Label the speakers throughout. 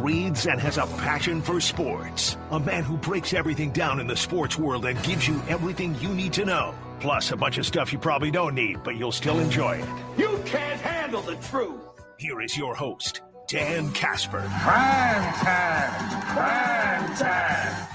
Speaker 1: breathes and has a passion for sports. A man who breaks everything down in the sports world and gives you everything you need to know. Plus a bunch of stuff you probably don't need, but you'll still enjoy it.
Speaker 2: You can't handle the truth.
Speaker 1: Here is your host, Dan Kasper.
Speaker 2: Prime time. Prime time.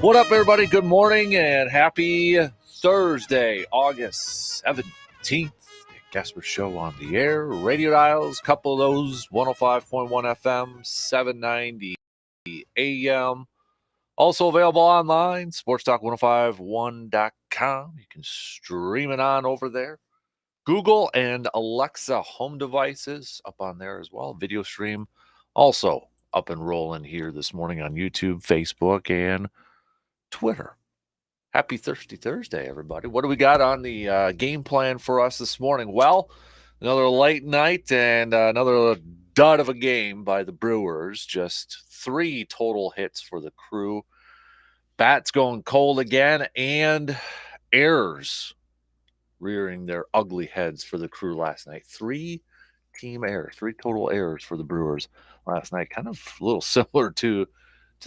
Speaker 3: What up, everybody? Good morning and happy Thursday, August 17th. Dan Kasper Show on the air. Radio dials, couple of those, 105.1 FM, 790 AM. Also available online, sportstalk1051.com. You can stream it on over there. Google and Alexa home devices up on there as well. Video stream also up and rolling here this morning on YouTube, Facebook, and Twitter. Happy Thirsty Thursday, everybody. What do we got on the game plan for us this morning? Well, another late night and another dud of a game by the Brewers. Just 3 total hits for the Crew. Bats going cold again, and errors rearing their ugly heads for the Crew last night. 3 team errors, 3 total errors for the Brewers last night. Kind of a little similar to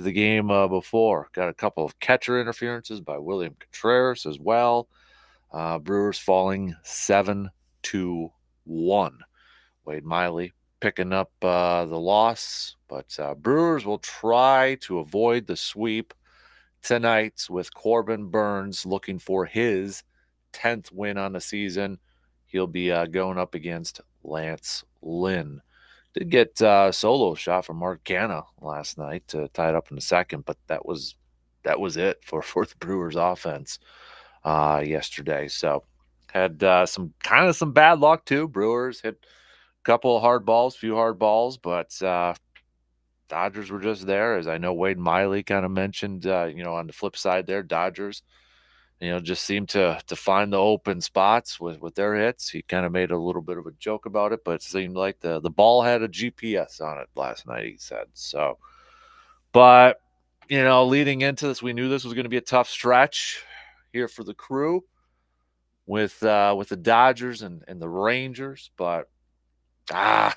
Speaker 3: the game before. Got a couple of catcher interferences by William Contreras as well. Brewers falling 7-1. Wade Miley picking up the loss, but Brewers will try to avoid the sweep tonight with Corbin Burnes looking for his 10th win on the season. He'll be going up against Lance Lynn. Did get a solo shot from Mark Canha last night to tie it up in the second, but that was it for the Brewers offense yesterday. So had some bad luck too. Brewers hit a couple of few hard balls, but Dodgers were just there, as I know Wade Miley kind of mentioned. On the flip side there, Dodgers, just seemed to find the open spots with their hits. He kind of made a little bit of a joke about it, but it seemed like the ball had a GPS on it last night, he said. So, but, leading into this, we knew this was going to be a tough stretch here for the Crew with the Dodgers and the Rangers. But, 7-2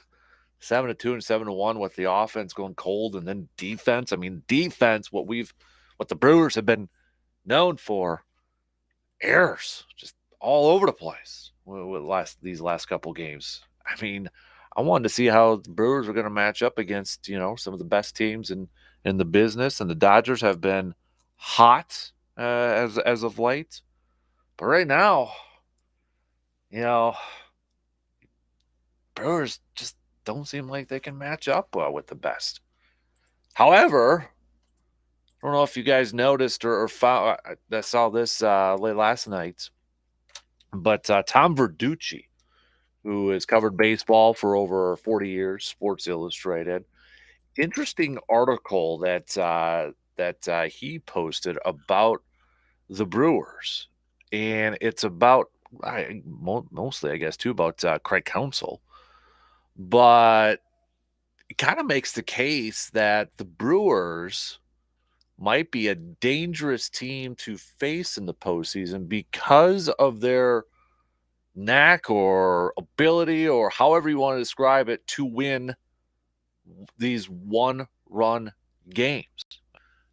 Speaker 3: and 7-1 with the offense going cold, and then defense. I mean, defense, what the Brewers have been known for. Errors just all over the place with these last couple games. I mean, I wanted to see how the Brewers were going to match up against, some of the best teams in the business, and the Dodgers have been hot as of late. But right now, Brewers just don't seem like they can match up with the best. However, I don't know if you guys noticed or found, I saw this late last night, but Tom Verducci, who has covered baseball for over 40 years, Sports Illustrated, interesting article that he posted about the Brewers, and it's about mostly, I guess, too, about Craig Counsell, but it kind of makes the case that the Brewers might be a dangerous team to face in the postseason because of their knack or ability, or however you want to describe it, to win these one-run games.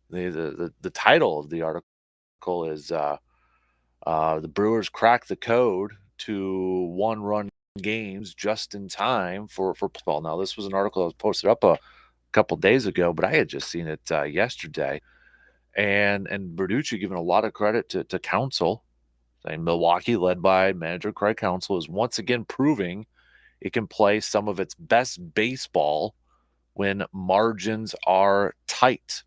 Speaker 3: The title of the article is the Brewers crack the code to one-run games just in time for baseball. Now, this was an article that was posted up a couple days ago, but I had just seen it yesterday. And Verducci giving a lot of credit to Counsell, saying Milwaukee, led by manager Craig Counsell, is once again proving it can play some of its best baseball when margins are tight.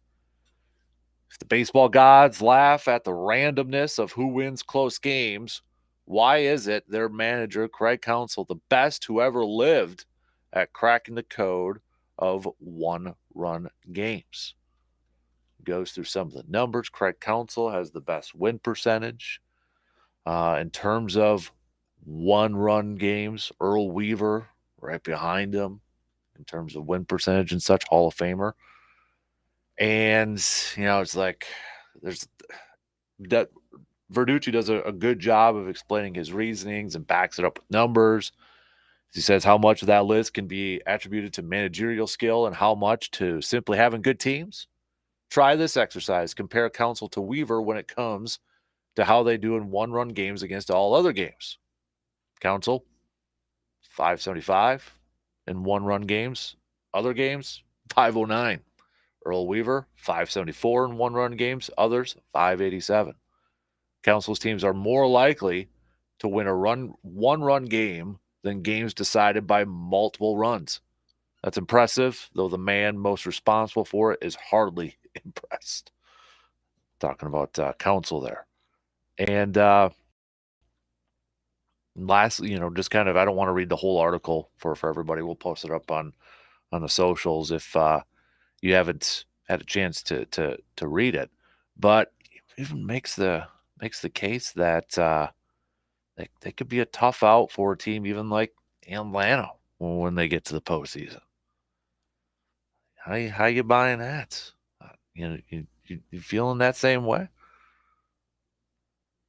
Speaker 3: If the baseball gods laugh at the randomness of who wins close games, why is it their manager, Craig Counsell, the best who ever lived at cracking the code of one-run games. Goes through some of the numbers. Craig Counsell has the best win percentage. In terms of one-run games, Earl Weaver right behind him in terms of win percentage and such, Hall of Famer. And, it's like there's that Verducci does a good job of explaining his reasonings and backs it up with numbers. He says how much of that list can be attributed to managerial skill and how much to simply having good teams. Try this exercise. Compare Counsell to Weaver when it comes to how they do in one-run games against all other games. Counsell, 575 in one-run games. Other games, 509. Earl Weaver, 574 in one-run games. Others, 587. Counsell's teams are more likely to win a one-run game than games decided by multiple runs. That's impressive, though the man most responsible for it is hardly impressed. Talking about Counsell there. And lastly, just kind of, I don't want to read the whole article for everybody. We'll post it up on the socials if you haven't had a chance to read it. But it even makes the case that they could be a tough out for a team even like Atlanta when they get to the postseason. How you buying that? You feeling that same way?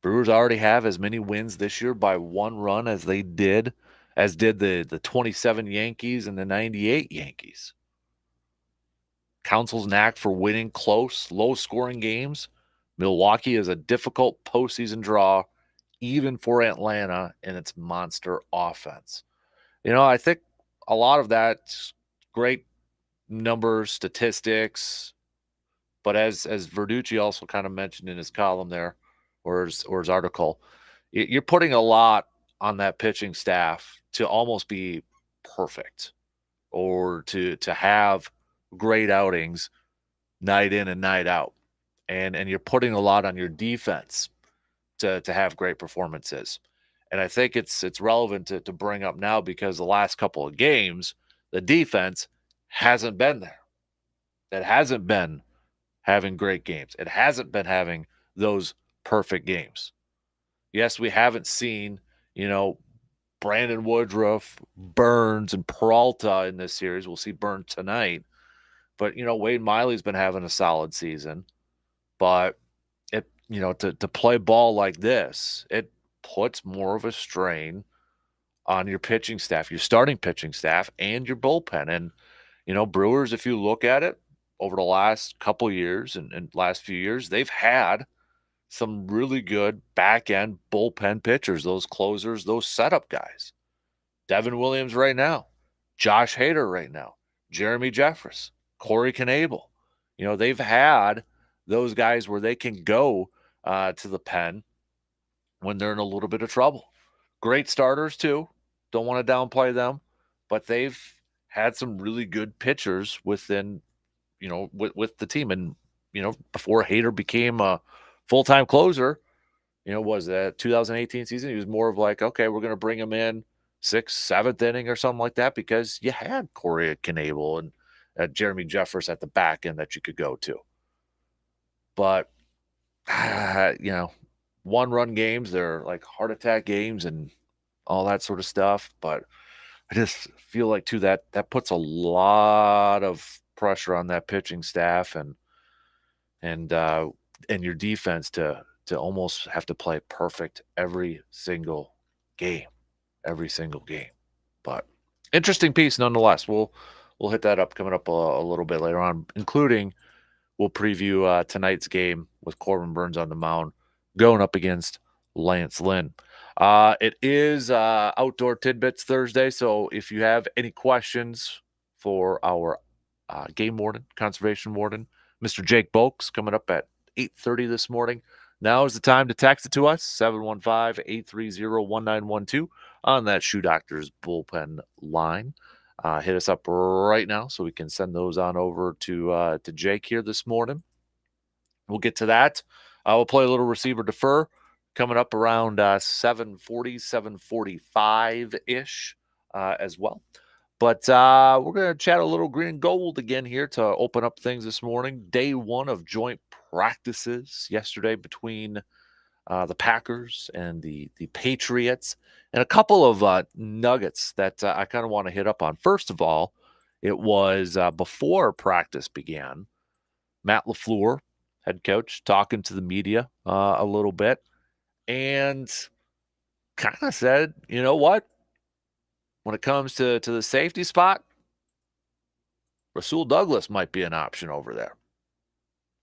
Speaker 3: Brewers already have as many wins this year by one run as did the 27 Yankees and the 98 Yankees. Counsell's knack for winning close, low-scoring games. Milwaukee is a difficult postseason draw, even for Atlanta and its monster offense. I think a lot of that's great numbers, statistics, but as Verducci also kind of mentioned in his column there, or his article, you're putting a lot on that pitching staff to almost be perfect or to have great outings night in and night out. And you're putting a lot on your defense to have great performances. And I think it's relevant to bring up now because the last couple of games, the defense hasn't been there. It hasn't been having great games. It hasn't been having those perfect games. Yes, we haven't seen, Brandon Woodruff, Burns, and Peralta in this series. We'll see Burns tonight. But, Wade Miley's been having a solid season. But, to play ball like this, it puts more of a strain on your pitching staff, your starting pitching staff, and your bullpen. And, Brewers, if you look at it over the last couple years and last few years, they've had some really good back-end bullpen pitchers, those closers, those setup guys. Devin Williams right now, Josh Hader right now, Jeremy Jeffress, Corey Knebel. They've had those guys where they can go to the pen when they're in a little bit of trouble. Great starters too. Don't want to downplay them, but they've had some really good pitchers within, with the team. And, before Hader became a full-time closer, was that 2018 season? He was more of like, okay, we're going to bring him in 6th, 7th inning or something like that because you had Corey Knebel and Jeremy Jeffress at the back end that you could go to. But, one-run games, they're like heart attack games and all that sort of stuff. But I just feel like, too, that puts a lot of pressure on that pitching staff and your defense to almost have to play perfect every single game. But interesting piece nonetheless. We'll hit that up coming up a little bit later on, including we'll preview tonight's game with Corbin Burns on the mound going up against Lance Lynn. It is Outdoor Tidbits Thursday, so if you have any questions for our game warden, conservation warden, Mr. Jake Bolks, coming up at 8:30 this morning, now is the time to text it to us, 715-830-1912 on that Shoe Doctor's bullpen line. Hit us up right now so we can send those on over to Jake here this morning. We'll get to that. We'll play a little receiver defer coming up around 7:40, 7:45-ish as well. But we're going to chat a little green and gold again here to open up things this morning. Day one of joint practices yesterday between the Packers and the Patriots, and a couple of nuggets that I kind of want to hit up on. First of all, it was before practice began. Matt LaFleur, head coach, talking to the media a little bit, and kind of said, you know what? When it comes to the safety spot, Rasul Douglas might be an option over there.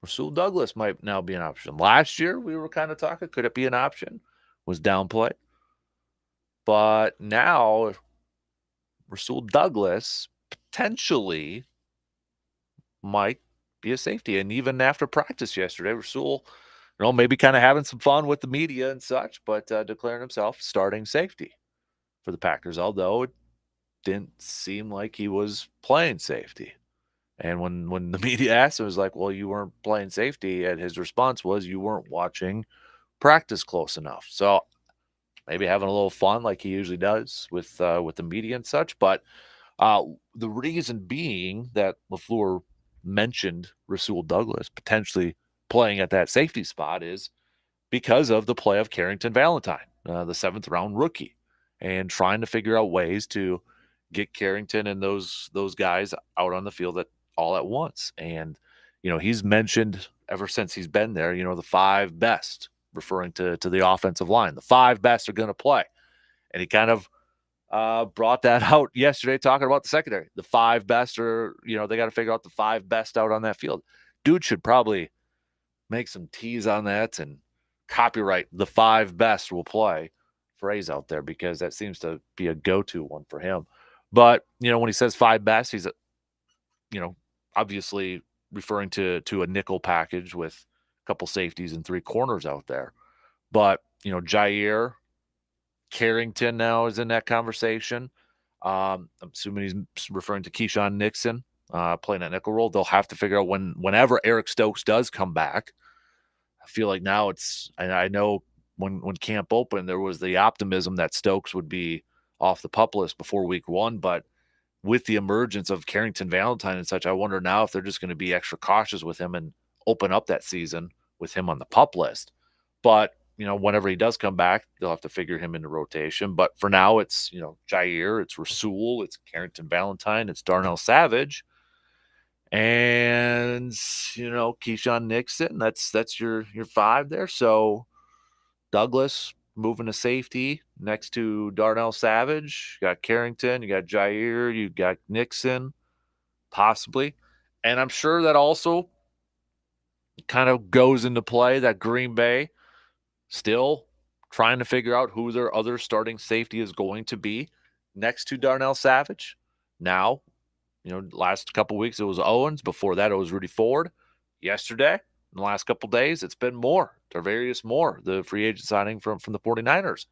Speaker 3: Rasul Douglas might now be an option. Last year, we were kind of talking, could it be an option? Was downplayed. But now, Rasul Douglas potentially might be a safety. And even after practice yesterday, Rasul, maybe kind of having some fun with the media and such, but declaring himself starting safety for the Packers, although it didn't seem like he was playing safety. And when the media asked him, it was like, well, you weren't playing safety. And his response was, you weren't watching practice close enough. So maybe having a little fun like he usually does with the media and such. But the reason being that LaFleur mentioned Rasul Douglas potentially playing at that safety spot is because of the play of Carrington Valentine, the 7th-round rookie, and trying to figure out ways to get Carrington and those guys out on the field all at once. And, he's mentioned ever since he's been there, the 5 best, referring to the offensive line. The 5 best are going to play. And he kind of brought that out yesterday talking about the secondary. The 5 best are, they got to figure out the 5 best out on that field. Dude should probably make some teas on that and copyright the 5 best will play phrase out there, because that seems to be a go-to one for him. But, when he says 5 best, he's, obviously referring to a nickel package with a couple safeties and 3 corners out there. But, Jair Carrington now is in that conversation. I'm assuming he's referring to Keyshawn Nixon playing that nickel role. They'll have to figure out whenever Eric Stokes does come back. I feel like now I know when camp opened, there was the optimism that Stokes would be off the PUP list before week 1, but with the emergence of Carrington Valentine and such, I wonder now if they're just going to be extra cautious with him and open up that season with him on the PUP list. But, whenever he does come back, they'll have to figure him into rotation. But for now, it's, Jair, it's Rasul, it's Carrington Valentine, it's Darnell Savage, and, Keyshawn Nixon. That's your 5 there. So Douglas moving to safety next to Darnell Savage. You got Carrington, you got Jair, you got Nixon, possibly. And I'm sure that also kind of goes into play that Green Bay still trying to figure out who their other starting safety is going to be next to Darnell Savage. Now, last couple weeks it was Owens. Before that, it was Rudy Ford. Yesterday, in the last couple days, it's been Tarvarius Moore, the free agent signing from the 49ers,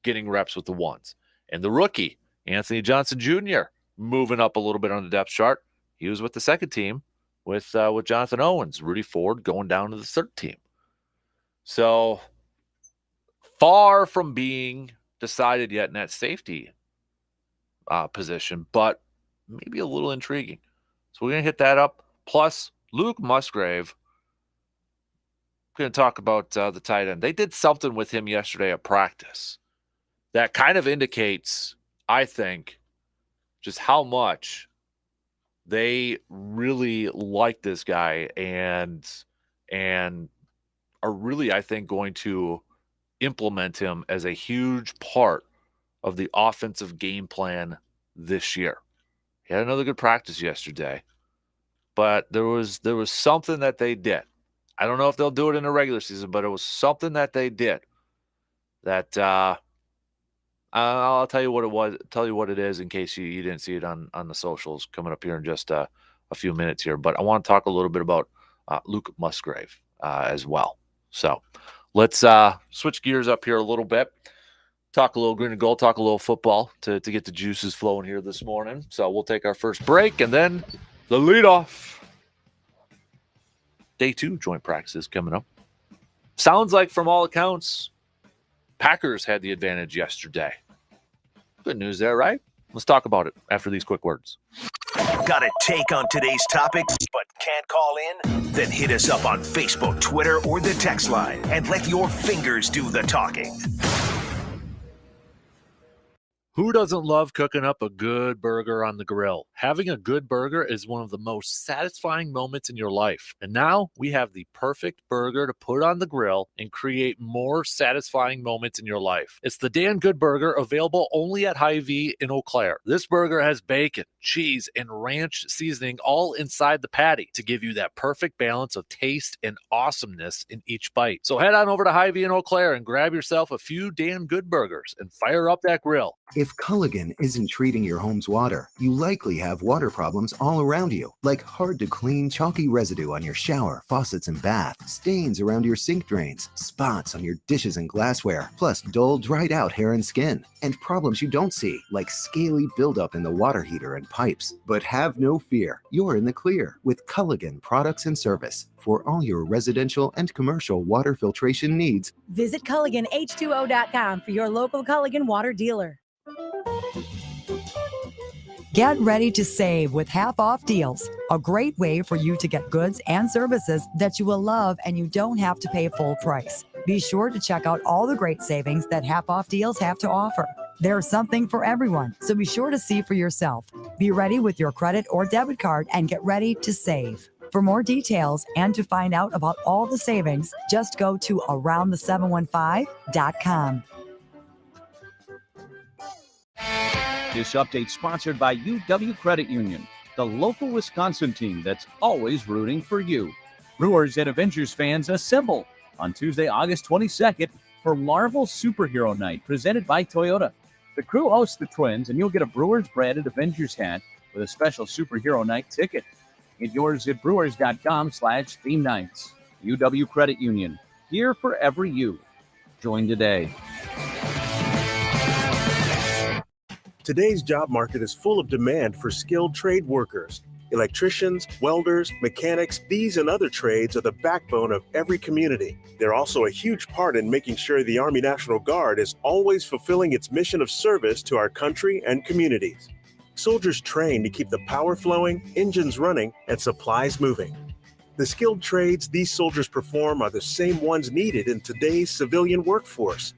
Speaker 3: getting reps with the ones. And the rookie, Anthony Johnson Jr., moving up a little bit on the depth chart. He was with the second team with Jonathan Owens. Rudy Ford going down to the third team. So far from being decided yet in that safety position, but maybe a little intriguing. So we're going to hit that up. Plus, Luke Musgrave. We're going to talk about the tight end. They did something with him yesterday at practice that kind of indicates, I think, just how much they really like this guy and are really, I think, going to implement him as a huge part of the offensive game plan this year. He had another good practice yesterday, but there was something that they did. I don't know if they'll do it in the regular season, but it was something that they did that I'll tell you what it was. Tell you what it is in case you didn't see it on the socials coming up here in just a few minutes here. But I want to talk a little bit about Luke Musgrave as well. So let's switch gears up here a little bit. Talk a little green and gold, talk a little football to get the juices flowing here this morning. So we'll take our first break and then the leadoff. Day 2 joint practices coming up. Sounds like from all accounts, Packers had the advantage yesterday. Good news there, right? Let's talk about it after these quick words.
Speaker 1: Got a take on today's topics but can't call in? Then hit us up on Facebook, Twitter, or the text line and let your fingers do the talking.
Speaker 3: Who doesn't love cooking up a good burger on the grill? Having a good burger is one of the most satisfying moments in your life. And now we have the perfect burger to put on the grill and create more satisfying moments in your life. It's the Dan Good Burger, available only at Hy-Vee in Eau Claire. This burger has bacon, cheese, and ranch seasoning all inside the patty to give you that perfect balance of taste and awesomeness in each bite. So head on over to Hy-Vee in Eau Claire and grab yourself a few Dan Good Burgers and fire up that grill.
Speaker 4: If Culligan isn't treating your home's water, you likely have water problems all around you, like hard-to-clean chalky residue on your shower, faucets, and bath, stains around your sink drains, spots on your dishes and glassware, plus dull, dried-out hair and skin, and problems you don't see, like scaly buildup in the water heater and pipes. But have no fear, you're in the clear with Culligan Products and Service. For all your residential and commercial water filtration needs,
Speaker 5: visit CulliganH2O.com for your local Culligan water dealer.
Speaker 6: Get ready to save with half-off deals. A great way for you to get goods and services that you will love and you don't have to pay full price. Be sure to check out all the great savings that half-off deals have to offer. There's something for everyone, so be sure to see for yourself. Be ready with your credit or debit card and get ready to save. For more details and to find out about all the savings, just go to aroundthe715.com.
Speaker 7: This update sponsored by UW Credit Union, the local Wisconsin team that's always rooting for you. Brewers and Avengers fans assemble on Tuesday, August 22nd for Marvel Superhero Night presented by Toyota. The crew hosts the Twins, and you'll get a Brewers branded Avengers hat with a special Superhero Night ticket. Get yours at brewers.com/theme nights. UW Credit Union, here for every you. Join today.
Speaker 8: Today's job market is full of demand for skilled trade workers. Electricians, welders, mechanics, these and other trades are the backbone of every community. They're also a huge part in making sure the Army National Guard is always fulfilling its mission of service to our country and communities. Soldiers train to keep the power flowing, engines running, and supplies moving. The skilled trades these soldiers perform are the same ones needed in today's civilian workforce.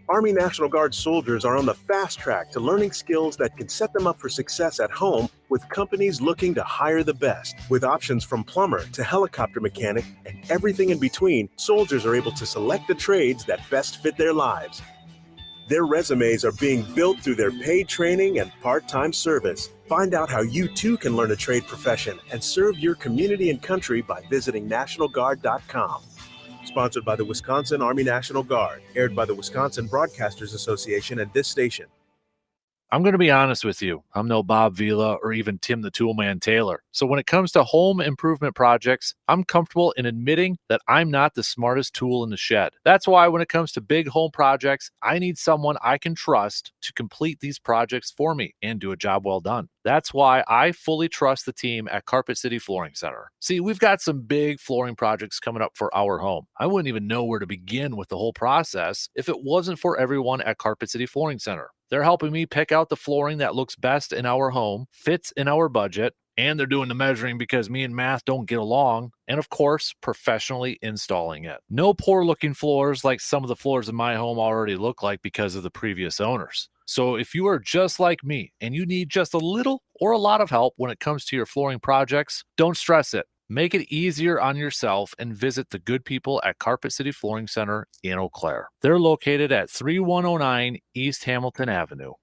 Speaker 8: Army National Guard soldiers are on the fast track to learning skills that can set them up for success at home with companies looking to hire the best. With options from plumber to helicopter mechanic and everything in between, soldiers are able to select the trades that best fit their lives. Their resumes are being built through their paid training and part-time service. Find out how you too can learn a trade profession and serve your community and country by visiting NationalGuard.com. Sponsored by the Wisconsin Army National Guard. Aired by the Wisconsin Broadcasters Association and this station.
Speaker 3: I'm going to be honest with you. I'm no Bob Vila or even Tim the Toolman Taylor. So when it comes to home improvement projects, I'm comfortable in admitting that I'm not the smartest tool in the shed. That's why when it comes to big home projects, I need someone I can trust to complete these projects for me and do a job well done. That's why I fully trust the team at Carpet City Flooring Center. See, we've got some big flooring projects coming up for our home. I wouldn't even know where to begin with the whole process if it wasn't for everyone at Carpet City Flooring Center. They're helping me pick out the flooring that looks best in our home, fits in our budget, and they're doing the measuring because me and math don't get along, and of course, professionally installing it. No poor looking floors like some of the floors in my home already look like because of the previous owners. So if you are just like me and you need just a little or a lot of help when it comes to your flooring projects, don't stress it. Make it easier on yourself and visit the good people at Carpet City Flooring Center in Eau Claire. They're located at 3109 East Hamilton Avenue.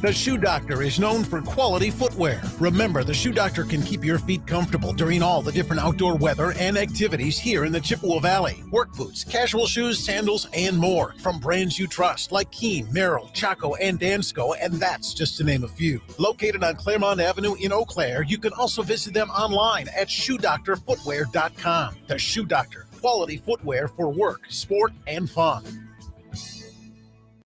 Speaker 9: The Shoe Doctor is known for quality footwear. Remember, the Shoe Doctor can keep your feet comfortable during all the different outdoor weather and activities here in the Chippewa Valley. Work boots, casual shoes, sandals, and more from brands you trust like Keen, Merrill, Chaco, and Dansko, and that's just to name a few. Located on Claremont Avenue in Eau Claire, you can also visit them online at ShoeDoctorFootwear.com. The Shoe Doctor, quality footwear for work, sport, and fun.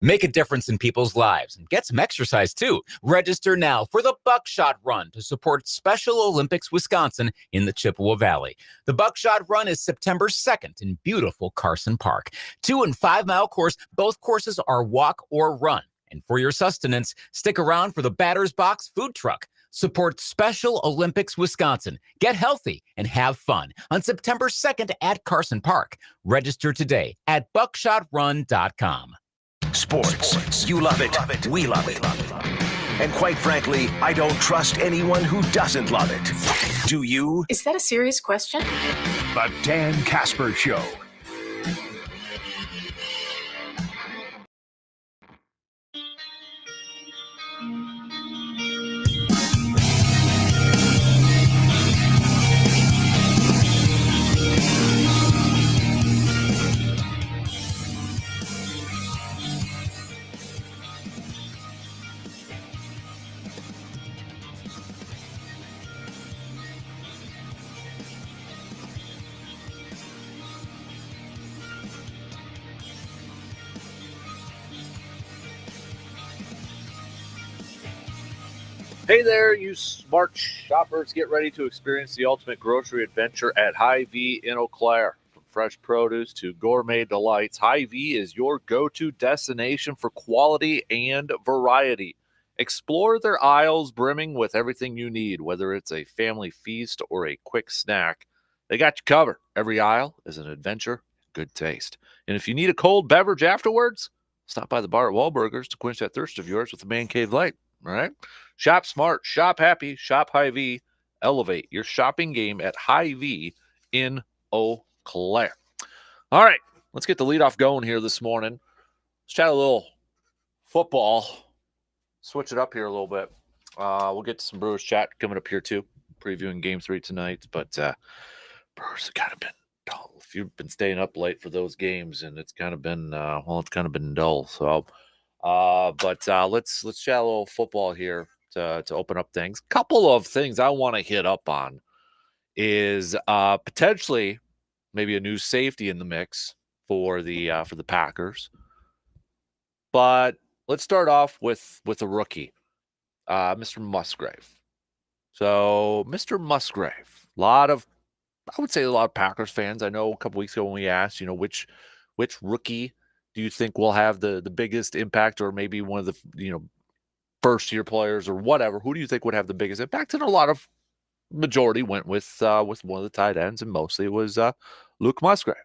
Speaker 10: Make a difference in people's lives and get some exercise too. Register now for the Buckshot Run to support Special Olympics Wisconsin in the Chippewa Valley. The Buckshot Run is September 2nd in beautiful Carson Park. 2 and 5 mile course. Both courses are walk or run. And for your sustenance, stick around for the Batter's Box food truck. Support Special Olympics Wisconsin. Get healthy and have fun on September 2nd at Carson Park. Register today at buckshotrun.com.
Speaker 1: Sports. You love it. We love it. And quite frankly, I don't trust anyone who doesn't love it. Do you?
Speaker 11: Is that a serious question?
Speaker 1: The Dan Kasper Show.
Speaker 3: Hey there, you smart shoppers. Get ready to experience the ultimate grocery adventure at Hy-Vee in Eau Claire. From fresh produce to gourmet delights, Hy-Vee is your go-to destination for quality and variety. Explore their aisles brimming with everything you need, whether it's a family feast or a quick snack. They got you covered. Every aisle is an adventure, good taste. And if you need a cold beverage afterwards, stop by the bar at Wahlburgers to quench that thirst of yours with a Man Cave Light. All right? Shop smart, shop happy, shop Hy-Vee. Elevate your shopping game at Hy-Vee in Eau Claire. All right, let's get the leadoff going here this morning. Let's chat a little football. Switch it up here a little bit. We'll get to some Brewers chat coming up here too, previewing Game 3 tonight. But Brewers have kind of been dull. If you've been staying up late for those games, and it's kind of been it's kind of been dull. So, let's chat a little football here to open up things. Couple of things I want to hit up on is potentially maybe a new safety in the mix for the Packers. But let's start off with a rookie, Mr. Musgrave. So, Mr. Musgrave, I would say a lot of Packers fans. I know a couple weeks ago when we asked, which rookie do you think will have the biggest impact, or maybe one of the first-year players or whatever? Who do you think would have the biggest impact? And a lot of majority went with one of the tight ends, and mostly it was Luke Musgrave.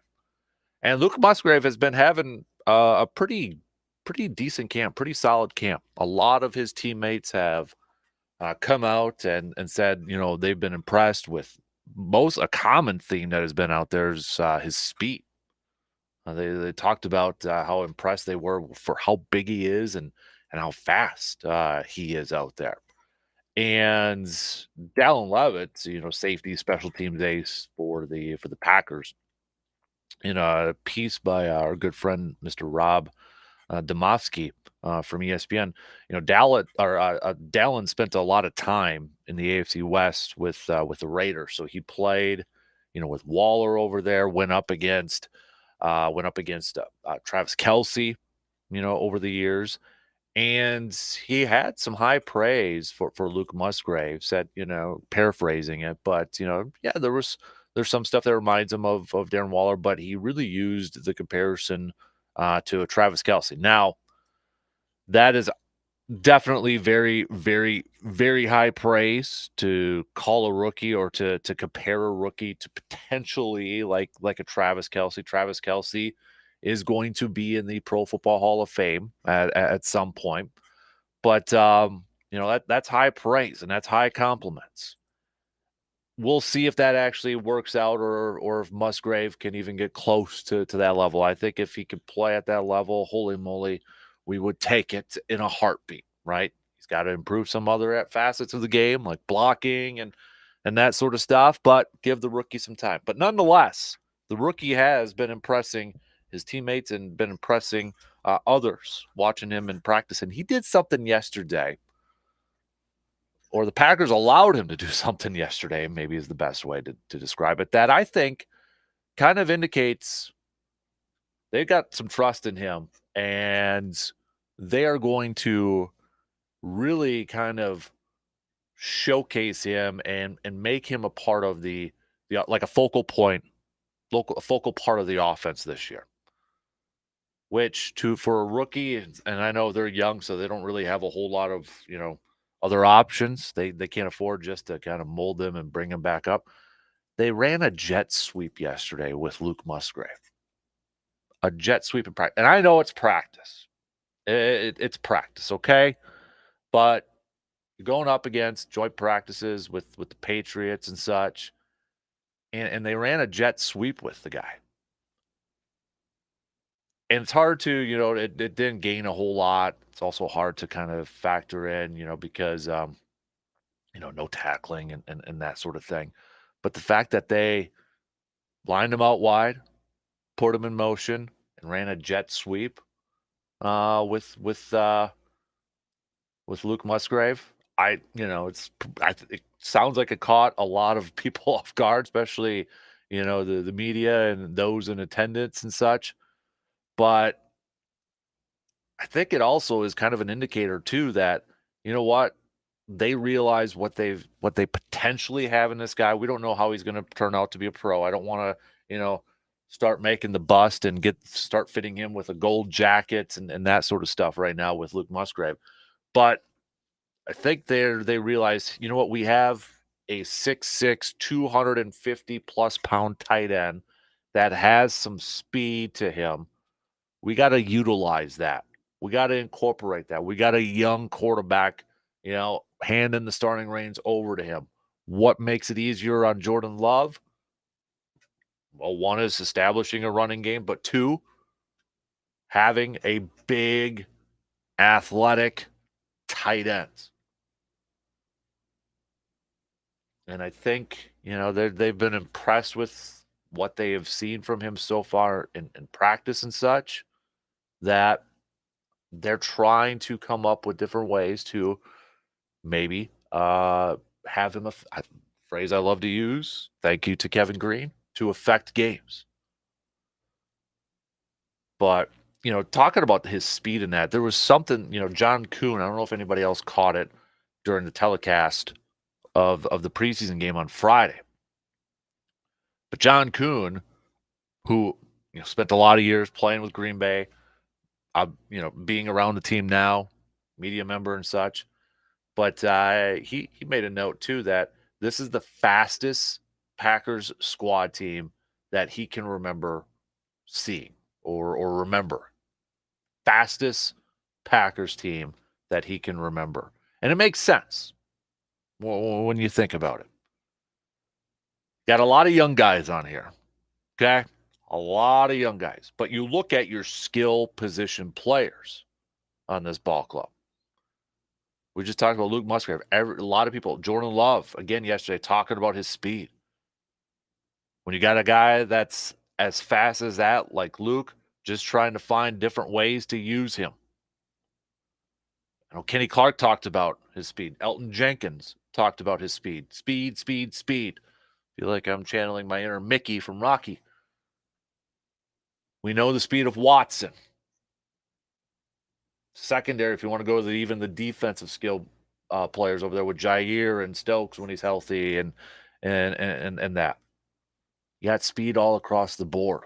Speaker 3: And Luke Musgrave has been having a pretty decent camp, pretty solid camp. A lot of his teammates have come out and said, they've been impressed with a common theme that has been out there is his speed. They talked about how impressed they were for how big he is and how fast he is out there. And Dallin Levitt, safety special teams ace for the Packers, in a piece by our good friend Mr. Rob Domofsky from ESPN. Dallin spent a lot of time in the AFC West with the Raiders, so he played, with Waller over there. Went up against Travis Kelce, over the years. And he had some high praise for Luke Musgrave, said, paraphrasing it. But, there's some stuff that reminds him of Darren Waller, but he really used the comparison to Travis Kelce. Now, that is definitely very, very, very high praise to call a rookie or to compare a rookie to potentially like a Travis Kelce. Travis Kelce is going to be in the Pro Football Hall of Fame at some point. But, that's high praise and that's high compliments. We'll see if that actually works out or if Musgrave can even get close to that level. I think if he could play at that level, holy moly, we would take it in a heartbeat, right? He's got to improve some other facets of the game, like blocking and that sort of stuff, but give the rookie some time. But nonetheless, the rookie has been impressing his teammates and been impressing others watching him in practice. And he did something yesterday, or the Packers allowed him to do something yesterday, maybe is the best way to describe it, that I think kind of indicates they've got some trust in him, and they are going to really kind of showcase him and make him a part of the like a focal part of the offense this year. which for a rookie, and I know they're young, so they don't really have a whole lot of, other options. They can't afford just to kind of mold them and bring them back up. They ran a jet sweep yesterday with Luke Musgrave. A jet sweep in practice. And I know it's practice. It's practice, okay? But you're going up against joint practices with the Patriots and such. And they ran a jet sweep with the guy. And it's hard to, it didn't gain a whole lot. It's also hard to kind of factor in, because, no tackling and that sort of thing. But the fact that they lined him out wide, put him in motion, and ran a jet sweep with Luke Musgrave, it sounds like it caught a lot of people off guard, especially, the media and those in attendance and such. But I think it also is kind of an indicator too that, you know what, they realize what they potentially have in this guy. We don't know how he's going to turn out to be a pro. I don't want to, start making the bust and start fitting him with a gold jacket and that sort of stuff right now with Luke Musgrave. But I think they realize, you know what, we have a 6'6", 250+ pound tight end that has some speed to him. We got to utilize that. We got to incorporate that. We got a young quarterback, handing the starting reins over to him. What makes it easier on Jordan Love? Well, one is establishing a running game, but two, having a big, athletic tight ends. And I think, they've been impressed with what they have seen from him so far in practice and such, that they're trying to come up with different ways to maybe have him, a phrase I love to use, thank you to Kevin Green, to affect games. But, talking about his speed in that, there was something, John Kuhn, I don't know if anybody else caught it during the telecast of the preseason game on Friday. But John Kuhn, who spent a lot of years playing with Green Bay, being around the team now, media member and such, but he made a note too that this is the fastest Packers squad team that he can remember seeing or remember. Fastest Packers team that he can remember. And it makes sense when you think about it. Got a lot of young guys on here, okay? A lot of young guys. But you look at your skill position players on this ball club. We just talked about Luke Musgrave. A lot of people, Jordan Love, again yesterday, talking about his speed. When you got a guy that's as fast as that, like Luke, just trying to find different ways to use him. I know Kenny Clark talked about his speed. Elton Jenkins talked about his speed. Speed, speed, speed. I feel like I'm channeling my inner Mickey from Rocky. We know the speed of Watson. Secondary, if you want to go to even the defensive skill players over there with Jair and Stokes when he's healthy and that. You got speed all across the board.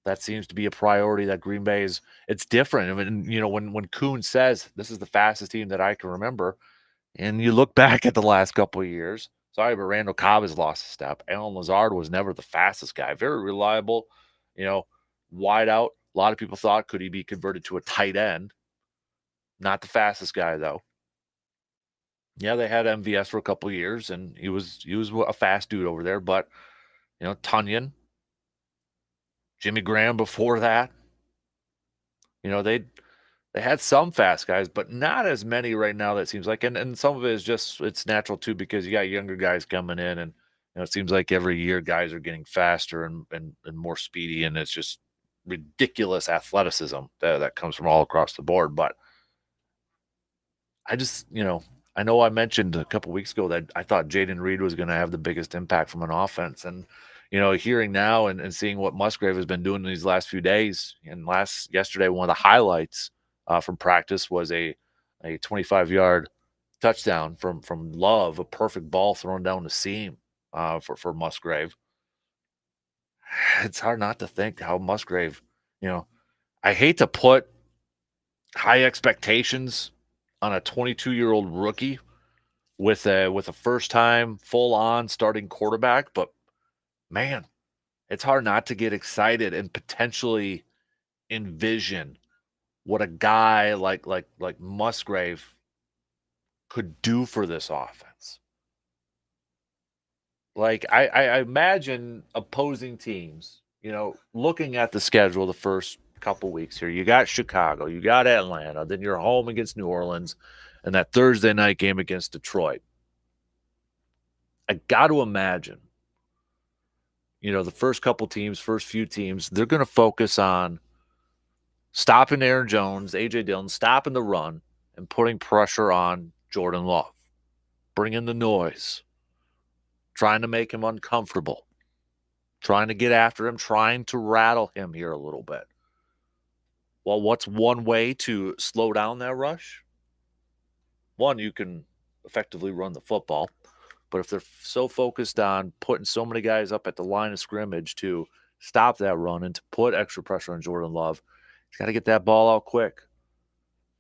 Speaker 3: That seems to be a priority that Green Bay is. It's different. I mean, when Kuhn says this is the fastest team that I can remember, and you look back at the last couple of years, sorry, but Randall Cobb has lost a step. Alan Lazard was never the fastest guy. Very reliable, wide out. A lot of people thought, could he be converted to a tight end? Not the fastest guy, though. Yeah, they had MVS for a couple of years, and he was a fast dude over there. But, Tunyon, Jimmy Graham before that, they had some fast guys, but not as many right now, that seems like. And some of it is just, it's natural, too, because you got younger guys coming in, and it seems like every year guys are getting faster and more speedy, and it's just ridiculous athleticism that comes from all across the board. But I just, I know I mentioned a couple weeks ago that I thought Jaden Reed was going to have the biggest impact from an offense. And, hearing now and seeing what Musgrave has been doing in these last few days, and yesterday, one of the highlights from practice was a 25-yard touchdown from Love, a perfect ball thrown down the seam for Musgrave. It's hard not to think how Musgrave, I hate to put high expectations on a 22-year-old rookie with a first-time full-on starting quarterback, but man, it's hard not to get excited and potentially envision what a guy like Musgrave could do for this offense. Like I imagine opposing teams, looking at the schedule the first couple weeks here. You got Chicago, you got Atlanta, then you're home against New Orleans, and that Thursday night game against Detroit. I got to imagine, the first few teams, they're going to focus on stopping Aaron Jones, A.J. Dillon, stopping the run, and putting pressure on Jordan Love, bringing the noise, trying to make him uncomfortable, trying to get after him, trying to rattle him here a little bit. Well, what's one way to slow down that rush? One, you can effectively run the football. But if they're so focused on putting so many guys up at the line of scrimmage to stop that run and to put extra pressure on Jordan Love, he's got to get that ball out quick.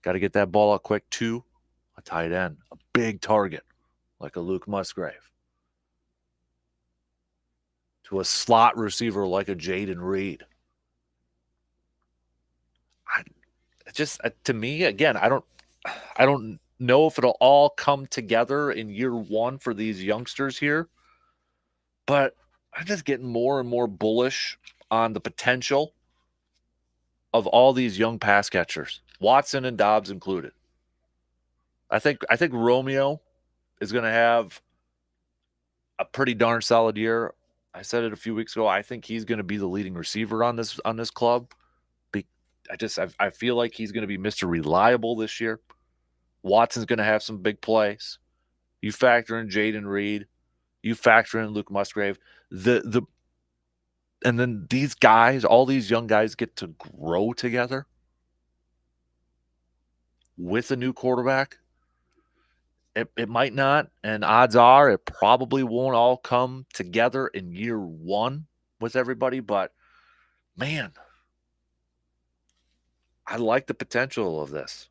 Speaker 3: Got to get that ball out quick to a tight end, a big target like a Luke Musgrave, to a slot receiver like a Jaden Reed. To me, again, I don't know if it'll all come together in year one for these youngsters here, but I'm just getting more and more bullish on the potential of all these young pass catchers, Watson and Dobbs included. I think Romeo is going to have a pretty darn solid year. I said it a few weeks ago. I think he's going to be the leading receiver on this club. I feel like he's going to be Mr. Reliable this year. Watson's going to have some big plays. You factor in Jaden Reed. You factor in Luke Musgrave. And then these guys, all these young guys get to grow together with a new quarterback. It might not, and odds are it probably won't all come together in year one with everybody, but man, I like the potential of this.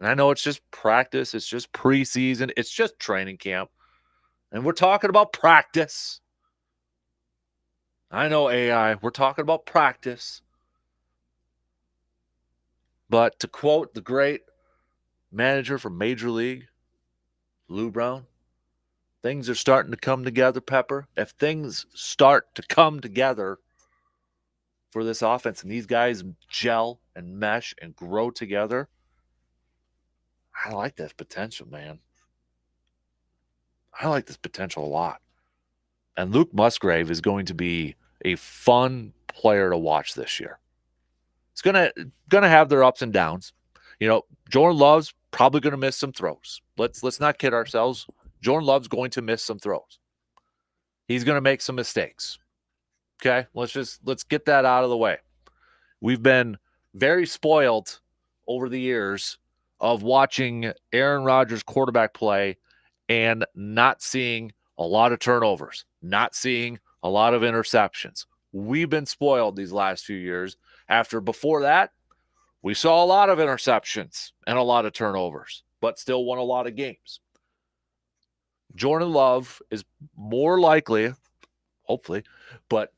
Speaker 3: And I know it's just practice. It's just preseason. It's just training camp. And we're talking about practice. I know, AI, we're talking about practice. But to quote the great manager from Major League, Lou Brown, things are starting to come together, Pepper. If things start to come together for this offense and these guys gel and mesh and grow together, I like this potential, man. I like this potential a lot. And Luke Musgrave is going to be a fun player to watch this year. It's gonna have their ups and downs. Jordan Love's probably going to miss some throws. Let's not kid ourselves. Jordan Love's going to miss some throws. He's going to make some mistakes. Okay? Let's get that out of the way. We've been very spoiled over the years of watching Aaron Rodgers quarterback play and not seeing a lot of turnovers, not seeing a lot of interceptions. We've been spoiled these last few years. Before that, we saw a lot of interceptions and a lot of turnovers, but still won a lot of games. Jordan Love is more likely, hopefully, but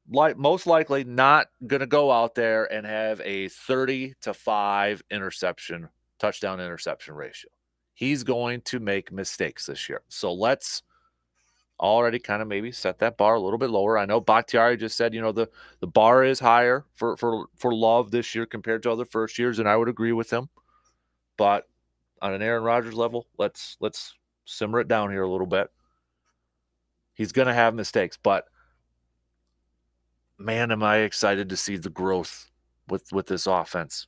Speaker 3: most likely not going to go out there and have a 30-5 touchdown interception ratio. He's going to make mistakes this year. So let's already kind of maybe set that bar a little bit lower. I know Bakhtiari just said, the bar is higher for Love this year compared to other first years, and I would agree with him. But on an Aaron Rodgers level, let's simmer it down here a little bit. He's going to have mistakes, but man, am I excited to see the growth with this offense.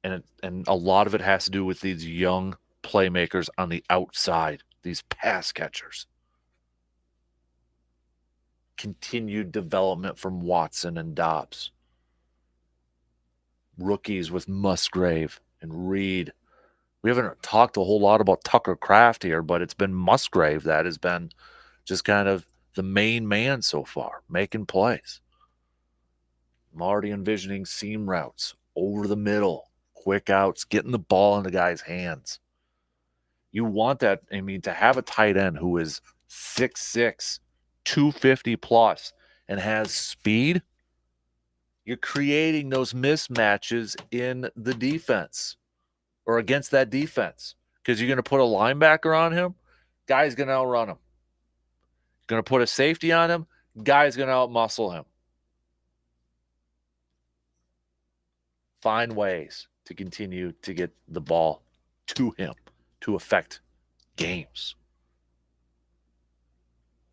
Speaker 3: And a lot of it has to do with these young playmakers on the outside, these pass catchers. Continued development from Watson and Dobbs. Rookies with Musgrave and Reed. We haven't talked a whole lot about Tucker Kraft here, but it's been Musgrave that has been just kind of the main man so far, making plays. I'm already envisioning seam routes over the middle, quick outs, getting the ball in the guy's hands. You want that, to have a tight end who is 6'6", 250 plus, and has speed. You're creating those mismatches in the defense or against that defense because you're going to put a linebacker on him, guy's going to outrun him. Going to put a safety on him, guy's going to outmuscle him. Find ways to continue to get the ball to him to affect games.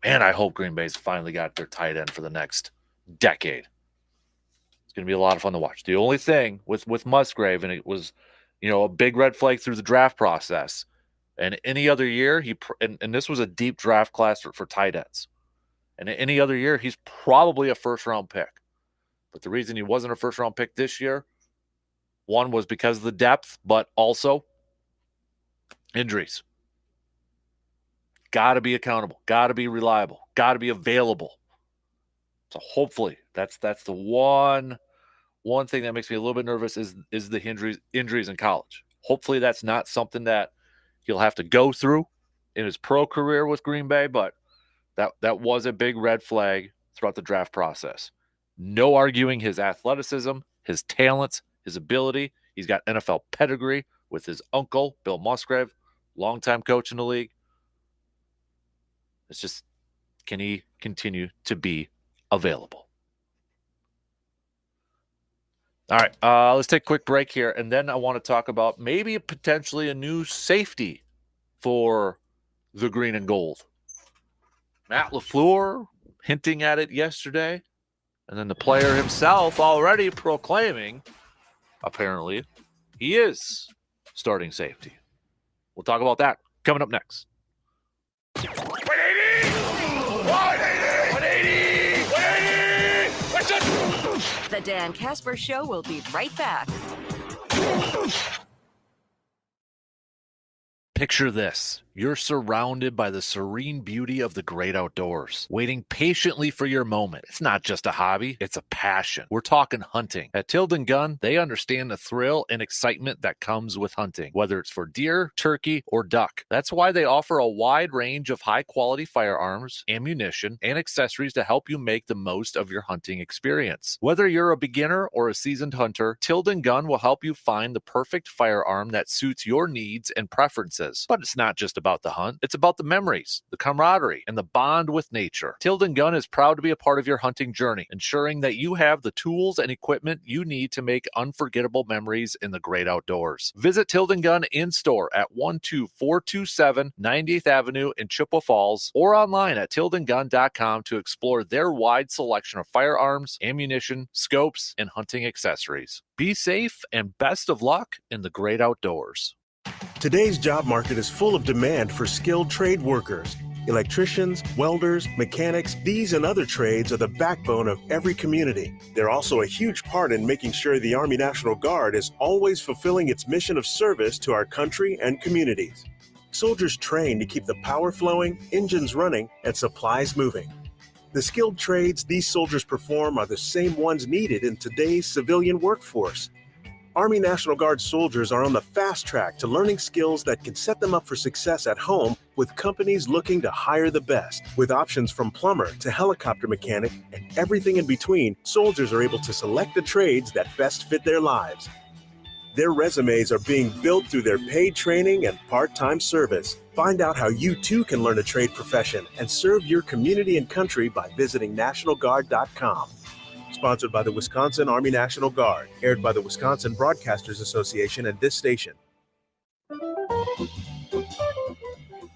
Speaker 3: Man, I hope Green Bay's finally got their tight end for the next decade. It's going to be a lot of fun to watch. The only thing with Musgrave, and it was, a big red flag through the draft process, and any other year, and this was a deep draft class for tight ends. And any other year, he's probably a first-round pick. But the reason he wasn't a first-round pick this year, one was because of the depth, but also injuries. Got to be accountable. Got to be reliable. Got to be available. So hopefully, that's the one thing that makes me a little bit nervous is the injuries in college. Hopefully, that's not something that he'll have to go through in his pro career with Green Bay, but that was a big red flag throughout the draft process. No arguing his athleticism, his talents, his ability. He's got NFL pedigree with his uncle, Bill Musgrave, longtime coach in the league. It's just, can he continue to be available? All right, let's take a quick break here, and then I want to talk about maybe potentially a new safety for the green and gold. Matt LaFleur hinting at it yesterday, and then the player himself already proclaiming, apparently, he is starting safety. We'll talk about that coming up next.
Speaker 2: 180!
Speaker 5: The Dan Kasper Show will be right back.
Speaker 3: Picture this. You're surrounded by the serene beauty of the great outdoors, waiting patiently for your moment. It's not just a hobby, it's a passion. We're talking hunting. At Tilden Gun, they understand the thrill and excitement that comes with hunting, whether it's for deer, turkey, or duck. That's why they offer a wide range of high-quality firearms, ammunition, and accessories to help you make the most of your hunting experience. Whether you're a beginner or a seasoned hunter, Tilden Gun will help you find the perfect firearm that suits your needs and preferences. But it's not just about the hunt. It's about the memories, the camaraderie, and the bond with nature. Tilden Gun is proud to be a part of your hunting journey, ensuring that you have the tools and equipment you need to make unforgettable memories in the great outdoors. Visit Tilden Gun in store at 12427 90th Avenue in Chippewa Falls or online at tildengun.com to explore their wide selection of firearms, ammunition, scopes, and hunting accessories. Be safe and best of luck in the great outdoors.
Speaker 8: Today's job market is full of demand for skilled trade workers. Electricians, welders, mechanics, these and other trades are the backbone of every community. They're also a huge part in making sure the Army National Guard is always fulfilling its mission of service to our country and communities. Soldiers train to keep the power flowing, engines running, and supplies moving. The skilled trades these soldiers perform are the same ones needed in today's civilian workforce. Army National Guard soldiers are on the fast track to learning skills that can set them up for success at home with companies looking to hire the best. With options from plumber to helicopter mechanic and everything in between, soldiers are able to select the trades that best fit their lives. Their resumes are being built through their paid training and part-time service. Find out how you too can learn a trade profession and serve your community and country by visiting NationalGuard.com. Sponsored by the Wisconsin Army National Guard. Aired by the Wisconsin Broadcasters Association and this station.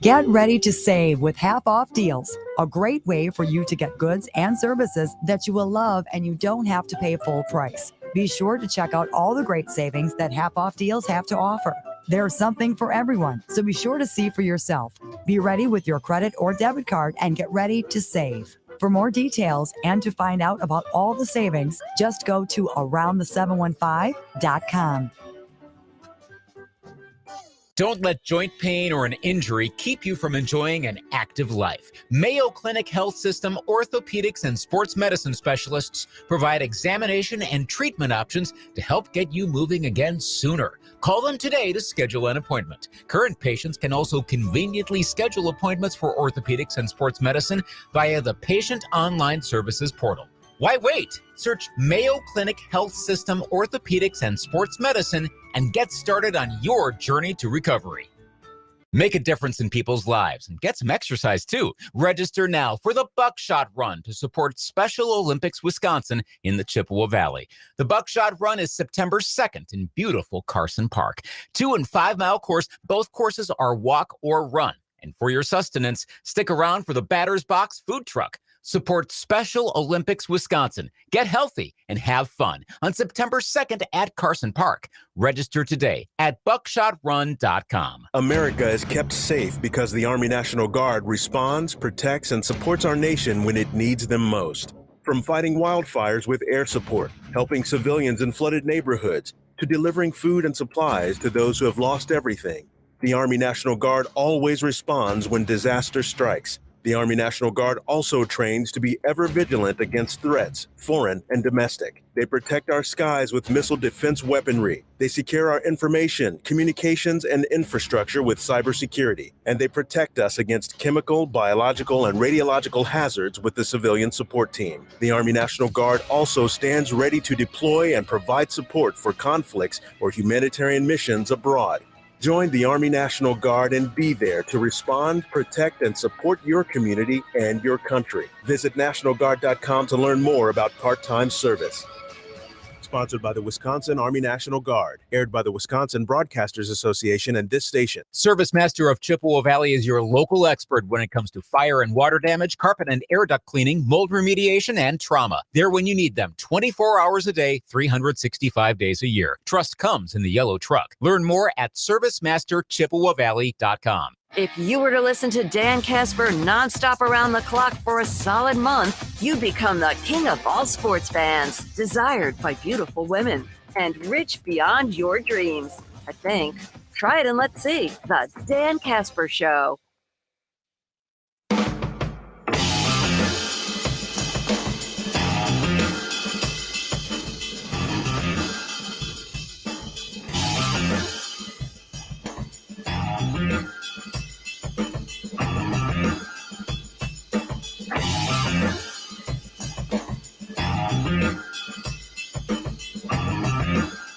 Speaker 6: Get ready to save with half-off deals. A great way for you to get goods and services that you will love and you don't have to pay full price. Be sure to check out all the great savings that half-off deals have to offer. There's something for everyone, so be sure to see for yourself. Be ready with your credit or debit card and get ready to save. For more details and to find out about all the savings, just go to aroundthe715.com.
Speaker 10: Don't let joint pain or an injury keep you from enjoying an active life. Mayo Clinic Health System orthopedics and sports medicine specialists provide examination and treatment options to help get you moving again sooner. Call them today to schedule an appointment. Current patients can also conveniently schedule appointments for orthopedics and sports medicine via the Patient Online Services portal. Why wait? Search Mayo Clinic Health System Orthopedics and Sports Medicine and get started on your journey to recovery. Make a difference in people's lives and get some exercise too. Register now for the Buckshot Run to support Special Olympics Wisconsin in the Chippewa Valley. The Buckshot Run is September 2nd in beautiful Carson Park. 2 and 5 mile course, both courses are walk or run. And for your sustenance, stick around for the Batter's Box food truck. Support Special Olympics Wisconsin. Get healthy and have fun on September 2nd at Carson Park. Register today at buckshotrun.com.
Speaker 8: America is kept safe because the Army National Guard responds, protects, and supports our nation when it needs them most. From fighting wildfires with air support, helping civilians in flooded neighborhoods, to delivering food and supplies to those who have lost everything, the Army National Guard always responds when disaster strikes. The Army National Guard also trains to be ever vigilant against threats, foreign and domestic. They protect our skies with missile defense weaponry. They secure our information, communications, and infrastructure with cybersecurity. And they protect us against chemical, biological, and radiological hazards with the civilian support team. The Army National Guard also stands ready to deploy and provide support for conflicts or humanitarian missions abroad. Join the Army National Guard and be there to respond, protect, and support your community and your country. Visit NationalGuard.com to learn more about part-time service. Sponsored by the Wisconsin Army National Guard. Aired by the Wisconsin Broadcasters Association and this station.
Speaker 10: Service Master of Chippewa Valley is your local expert when it comes to fire and water damage, carpet and air duct cleaning, mold remediation, and trauma. They're when you need them 24 hours a day, 365 days a year. Trust comes in the yellow truck. Learn more at ServiceMasterChippewaValley.com.
Speaker 11: If you were to listen to Dan Kasper nonstop around the clock for a solid month, you'd become the king of all sports fans, desired by beautiful women, and rich beyond your dreams. I think. Try it and let's see. The Dan Kasper Show.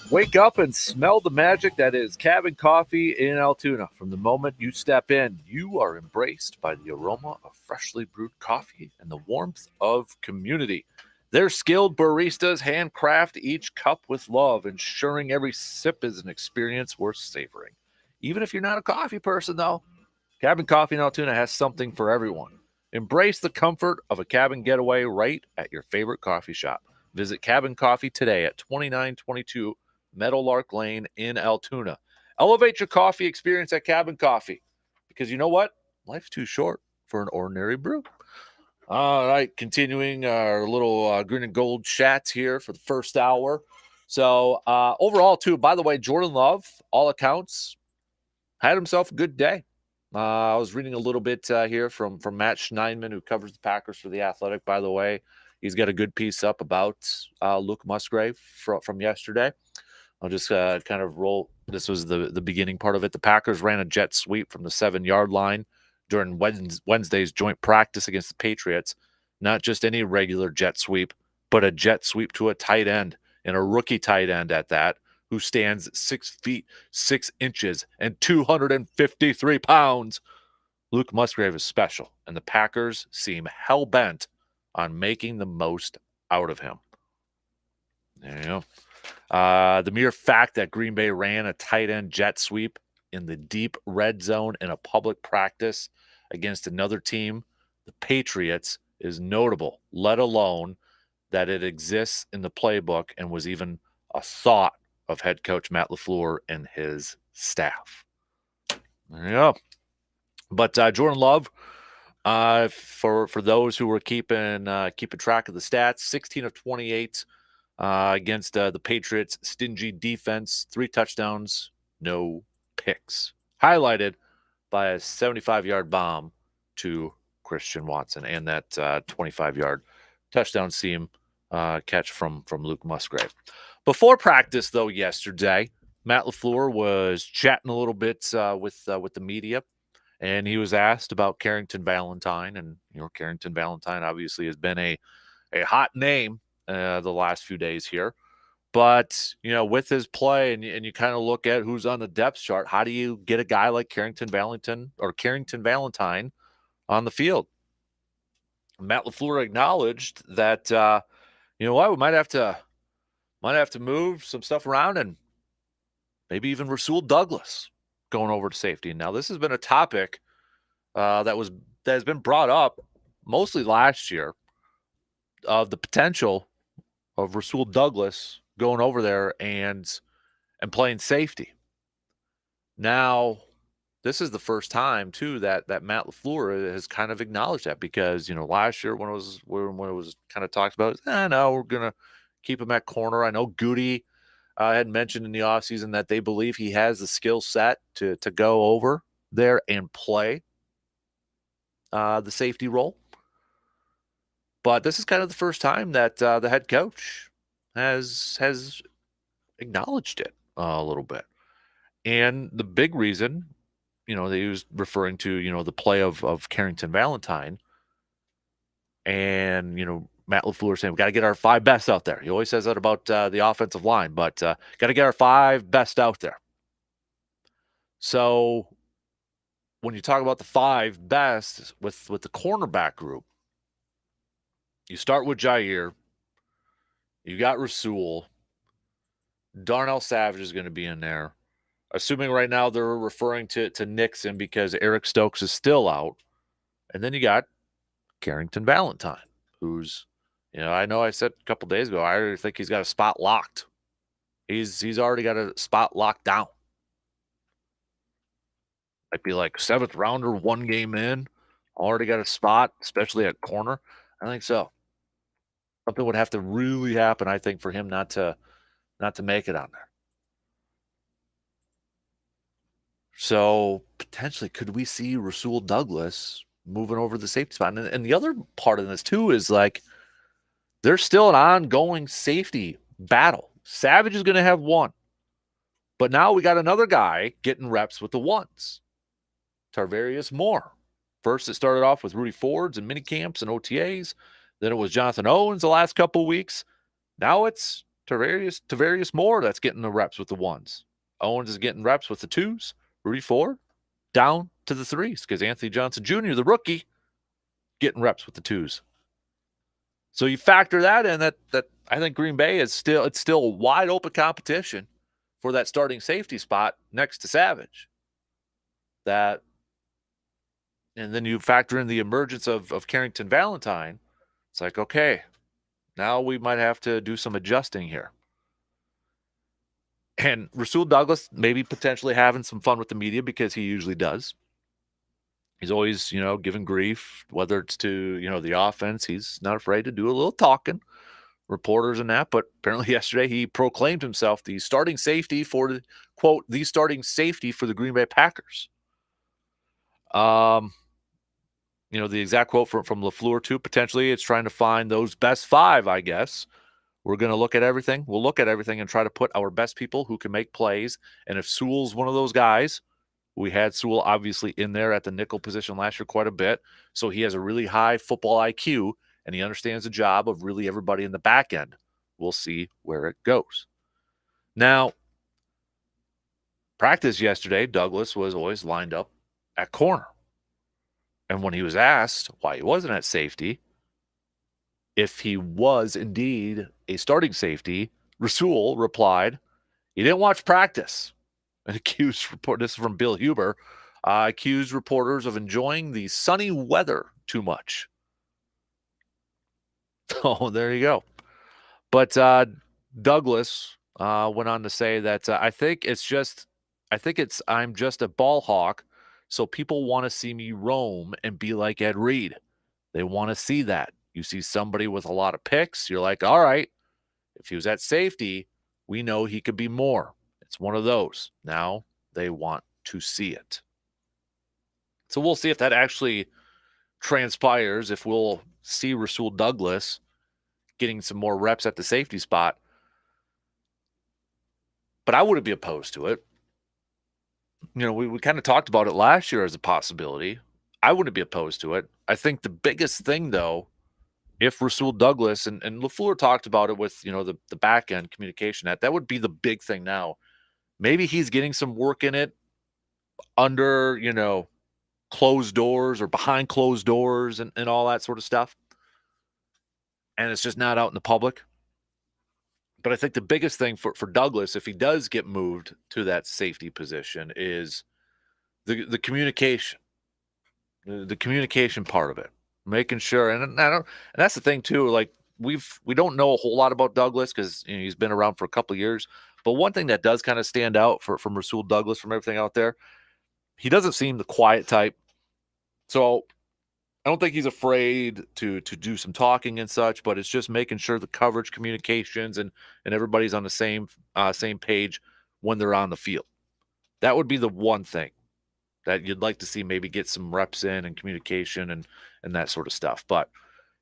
Speaker 3: Wake up and smell the magic that is Cabin Coffee in Altoona. From the moment you step in, you are embraced by the aroma of freshly brewed coffee and the warmth of community. Their skilled baristas handcraft each cup with love, ensuring every sip is an experience worth savoring. Even if you're not a coffee person, though, Cabin Coffee in Altoona has something for everyone. Embrace the comfort of a cabin getaway right at your favorite coffee shop. Visit Cabin Coffee today at 2922 Meadowlark Lane in Altoona. Elevate your coffee experience at Cabin Coffee, because you know what? Life's too short for an ordinary brew. All right, continuing our little green and gold chats here for the first hour. So overall, too, by the way, Jordan Love, all accounts, had himself a good day. I was reading a little bit here from Matt Schneidman, who covers the Packers for The Athletic, by the way. He's got a good piece up about Luke Musgrave from yesterday. I'll just kind of roll. This was the beginning part of it. The Packers ran a jet sweep from the 7-yard line during Wednesday's joint practice against the Patriots. Not just any regular jet sweep, but a jet sweep to a tight end, and a rookie tight end at that, who stands 6 feet 6 inches and 253 pounds. Luke Musgrave is special, and the Packers seem hell-bent on making the most out of him. There you go. The mere fact that Green Bay ran a tight end jet sweep in the deep red zone in a public practice against another team, the Patriots, is notable, let alone that it exists in the playbook and was even a thought of head coach Matt LaFleur and his staff. There you go. But Jordan Love, for those who were keeping track of the stats, 16 of 28 against the Patriots' stingy defense, 3 touchdowns, no picks. highlighted by a 75-yard bomb to Christian Watson and that 25-yard touchdown seam catch from Luke Musgrave. Before practice, though, yesterday, Matt LaFleur was chatting a little bit with the media, and he was asked about Carrington Valentine. And, Carrington Valentine obviously has been a hot name the last few days here. But, with his play and you kind of look at who's on the depth chart, how do you get a guy like Carrington Valentine on the field? Matt LaFleur acknowledged that, we might have to move some stuff around and maybe even Rasul Douglas going over to safety. Now, this has been a topic that has been brought up mostly last year of the potential of Rasul Douglas going over there and playing safety. Now, this is the first time too that Matt LaFleur has kind of acknowledged that, because last year when it was kind of talked about, no, we're gonna keep him at corner. I know Goody had mentioned in the offseason that they believe he has the skill set to go over there and play the safety role. But this is kind of the first time that the head coach has acknowledged it a little bit. And the big reason, that he was referring to, the play of Carrington Valentine. And, Matt LaFleur saying, we got to get our 5 best out there. He always says that about the offensive line, but got to get our 5 best out there. So when you talk about the 5 best with the cornerback group, you start with Jair. You got Rasul. Darnell Savage is going to be in there. Assuming right now they're referring to Nixon because Eric Stokes is still out. And then you got Carrington Valentine, who's, I know I said a couple days ago, I already think he's got a spot locked. He's already got a spot locked down. Might be like 7th rounder, 1 game in. Already got a spot, especially at corner. I think so. Something would have to really happen, I think, for him not to make it on there. So potentially, could we see Rasul Douglas moving over the safety spot? And the other part of this too is there's still an ongoing safety battle. Savage is going to have 1, but now we got another guy getting reps with the 1s. Tarvarius Moore. First, it started off with Rudy Fords and mini camps and OTAs. Then it was Jonathan Owens the last couple of weeks. Now it's Tarvarius Moore that's getting the reps with the 1s. Owens is getting reps with the 2s. Rudy Ford down to the 3s because Anthony Johnson Jr., the rookie, getting reps with the 2s. So you factor that in, that I think Green Bay it's still a wide open competition for that starting safety spot next to Savage. And then you factor in the emergence of Carrington Valentine. It's like, okay, now we might have to do some adjusting here. And Rasul Douglas maybe potentially having some fun with the media because he usually does. He's always, giving grief, whether it's to, the offense. He's not afraid to do a little talking, reporters and that. But apparently yesterday he proclaimed himself the starting safety for the, quote, the starting safety for the Green Bay Packers. The exact quote from LaFleur too, potentially it's trying to find those best 5, I guess. We're going to look at everything. We'll look at everything and try to put our best people who can make plays. And if Sewell's one of those guys, we had Sewell obviously in there at the nickel position last year quite a bit. So he has a really high football IQ, and he understands the job of really everybody in the back end. We'll see where it goes. Now, practice yesterday, Douglas was always lined up at corner. And when he was asked why he wasn't at safety, if he was indeed a starting safety, Rasul replied, he didn't watch practice. And this is from Bill Huber, accused reporters of enjoying the sunny weather too much. Oh, there you go. But Douglas went on to say that I'm just a ball hawk, so people want to see me roam and be like Ed Reed. They want to see that. You see somebody with a lot of picks, you're like, all right, if he was at safety, we know he could be more. It's one of those. Now they want to see it. So we'll see if that actually transpires, if we'll see Rasul Douglas getting some more reps at the safety spot. But I wouldn't be opposed to it. We kind of talked about it last year as a possibility. I wouldn't be opposed to it. I think the biggest thing, though, if Rasul Douglas, and LaFleur talked about it with, the back end communication, that would be the big thing now. Maybe he's getting some work in it under, closed doors or behind closed doors and all that sort of stuff. And it's just not out in the public. But I think the biggest thing for Douglas, if he does get moved to that safety position, is the communication. The communication part of it. Making sure, and that's the thing too. Like we don't know a whole lot about Douglas because he's been around for a couple of years. But one thing that does kind of stand out from Rasul Douglas, from everything out there, he doesn't seem the quiet type. So I don't think he's afraid to do some talking and such. But it's just making sure the coverage, communications, and everybody's on the same page when they're on the field. That would be the one thing that you'd like to see, maybe get some reps in and communication and that sort of stuff. But,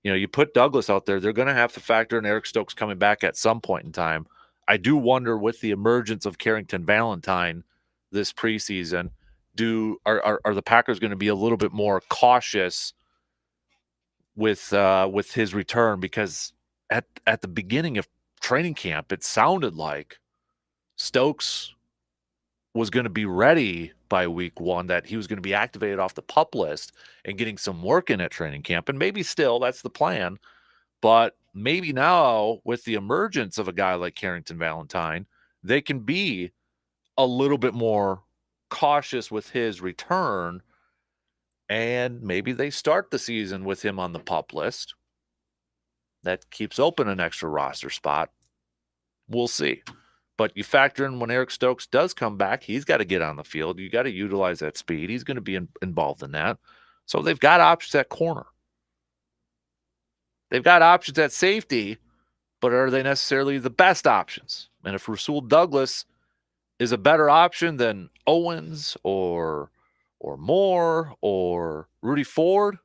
Speaker 3: you put Douglas out there, they're going to have to factor in Eric Stokes coming back at some point in time. I do wonder, with the emergence of Carrington Valentine this preseason, are the Packers going to be a little bit more cautious with his return? Because at the beginning of training camp, it sounded like Stokes was going to be ready by week 1, that he was going to be activated off the PUP list and getting some work in at training camp. And maybe still that's the plan. But maybe now, with the emergence of a guy like Carrington Valentine, they can be a little bit more cautious with his return. And maybe they start the season with him on the PUP list. That keeps open an extra roster spot. We'll see. But you factor in, when Eric Stokes does come back, he's got to get on the field. You got to utilize that speed. He's going to be involved in that. So they've got options at corner. They've got options at safety, but are they necessarily the best options? And if Rasul Douglas is a better option than Owens or Moore or Rudy Ford,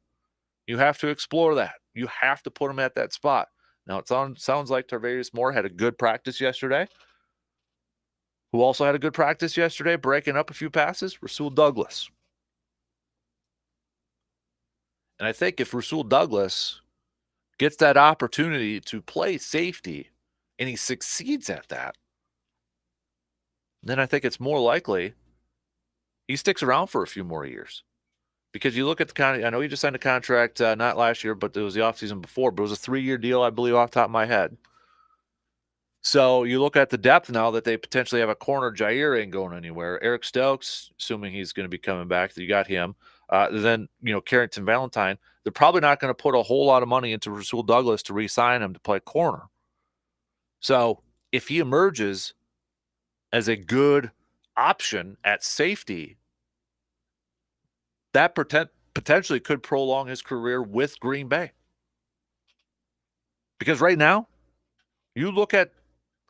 Speaker 3: you have to explore that. You have to put him at that spot. Now, it sounds like Tarvarius Moore had a good practice yesterday. Who also had a good practice yesterday, breaking up a few passes? Rasul Douglas. And I think if Rasul Douglas gets that opportunity to play safety and he succeeds at that, then I think it's more likely he sticks around for a few more years. Because you look at I know he just signed a contract, not last year, but it was the offseason before, but it was a 3-year deal, I believe, off the top of my head. So you look at the depth now that they potentially have. A corner. Jair ain't going anywhere. Eric Stokes, assuming he's going to be coming back, you got him. Then, Carrington Valentine. They're probably not going to put a whole lot of money into Rasul Douglas to re-sign him to play corner. So if he emerges as a good option at safety, that potentially could prolong his career with Green Bay. Because right now, you look at,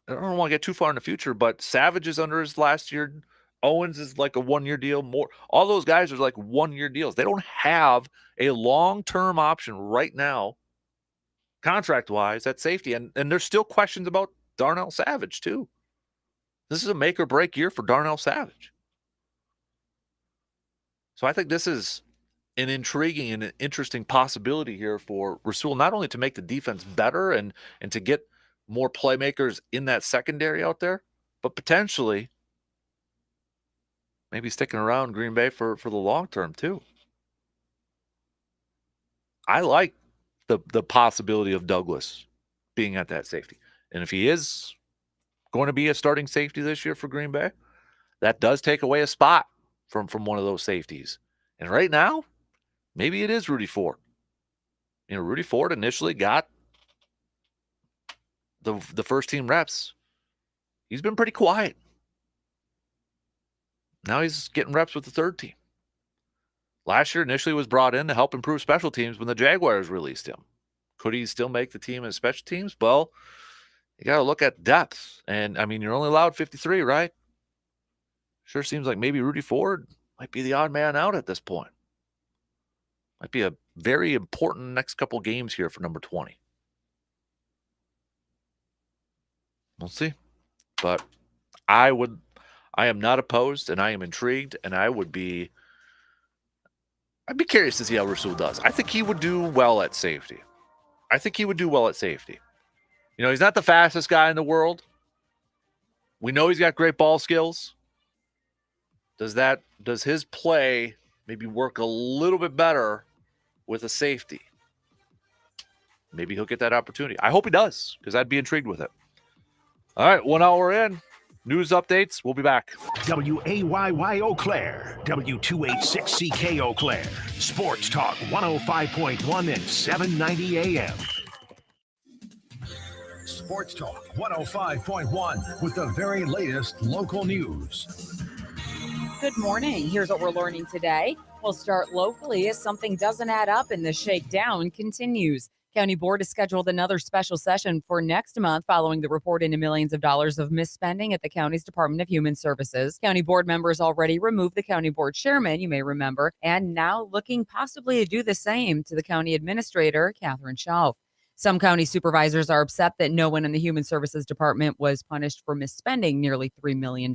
Speaker 3: I don't want to get too far in the future, but Savage is under his last year. Owens is like a 1-year deal. More, all those guys are like 1-year deals. They don't have a long-term option right now, contract-wise, at safety. And there's still questions about Darnell Savage, too. This is a make-or-break year for Darnell Savage. So I think this is an intriguing and an interesting possibility here for Rasul, not only to make the defense better and to get more playmakers in that secondary out there, but potentially maybe sticking around Green Bay for the long term too. I like the possibility of Douglas being at that safety. And if he is going to be a starting safety this year for Green Bay, that does take away a spot from one of those safeties. And right now, maybe it is Rudy Ford. Rudy Ford initially got the first team reps. He's been pretty quiet. Now he's getting reps with the third team. Last year initially was brought in to help improve special teams when the Jaguars released him. Could he still make the team as special teams? Well, you got to look at depth. And, you're only allowed 53, right? Sure seems like maybe Rudy Ford might be the odd man out at this point. Might be a very important next couple games here for number 20. We'll see. But I am not opposed, and I am intrigued, and I'd be curious to see how Rasul does. I think he would do well at safety. You know, he's not the fastest guy in the world. We know he's got great ball skills. Does his play maybe work a little bit better with a safety? Maybe he'll get that opportunity. I hope he does, because I'd be intrigued with it. All right, 1 hour in. News updates. We'll be back.
Speaker 1: WAYY Eau Claire, W286CK Eau Claire, Sports Talk 105.1 and 790 AM. Sports Talk 105.1 with the very latest local news.
Speaker 12: Good morning. Here's what we're learning today. We'll start locally as something doesn't add up and the shakedown continues. County Board has scheduled another special session for next month following the report into millions of dollars of misspending at the county's Department of Human Services. County Board members already removed the County Board chairman, you may remember, and now looking possibly to do the same to the county administrator, Catherine Schauf. Some county supervisors are upset that no one in the Human Services Department was punished for misspending nearly $3 million.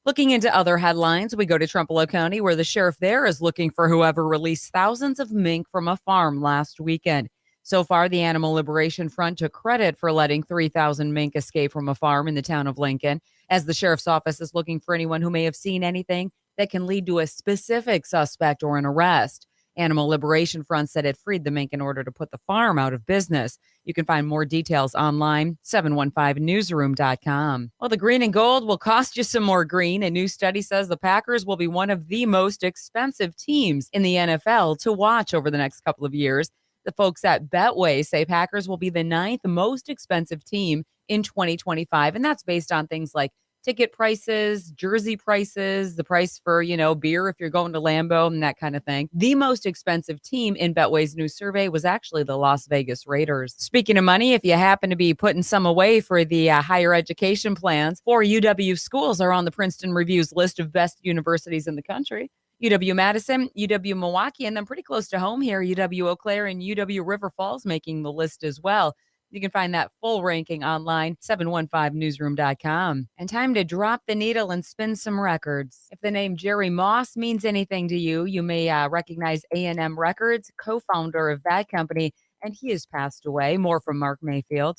Speaker 12: Looking into other headlines, we go to Trumpealo County, where the sheriff there is looking for whoever released thousands of mink from a farm last weekend. So far, the Animal Liberation Front took credit for letting 3,000 mink escape from a farm in the town of Lincoln, as the sheriff's office is looking for anyone who may have seen anything that can lead to a specific suspect or an arrest. Animal Liberation Front said it freed the mink in order to put the farm out of business. You can find more details online, 715newsroom.com. Well, the green and gold will cost you some more green. A new study says the Packers will be one of the most expensive teams in the NFL to watch over the next couple of years. The folks at Betway say Packers will be the 9th most expensive team in 2025, and that's based on things like ticket prices, jersey prices, the price for, beer if you're going to Lambeau and that kind of thing. The most expensive team in Betway's new survey was actually the Las Vegas Raiders. Speaking of money, if you happen to be putting some away for the higher education plans, 4 UW schools are on the Princeton Review's list of best universities in the country. UW-Madison, UW-Milwaukee, and then pretty close to home here, UW-Eau Claire and UW-River Falls making the list as well. You can find that full ranking online, 715newsroom.com. And time to drop the needle and spin some records. If the name Jerry Moss means anything to you, you may recognize A&M Records, co-founder of that company, and he has passed away. More from Mark Mayfield.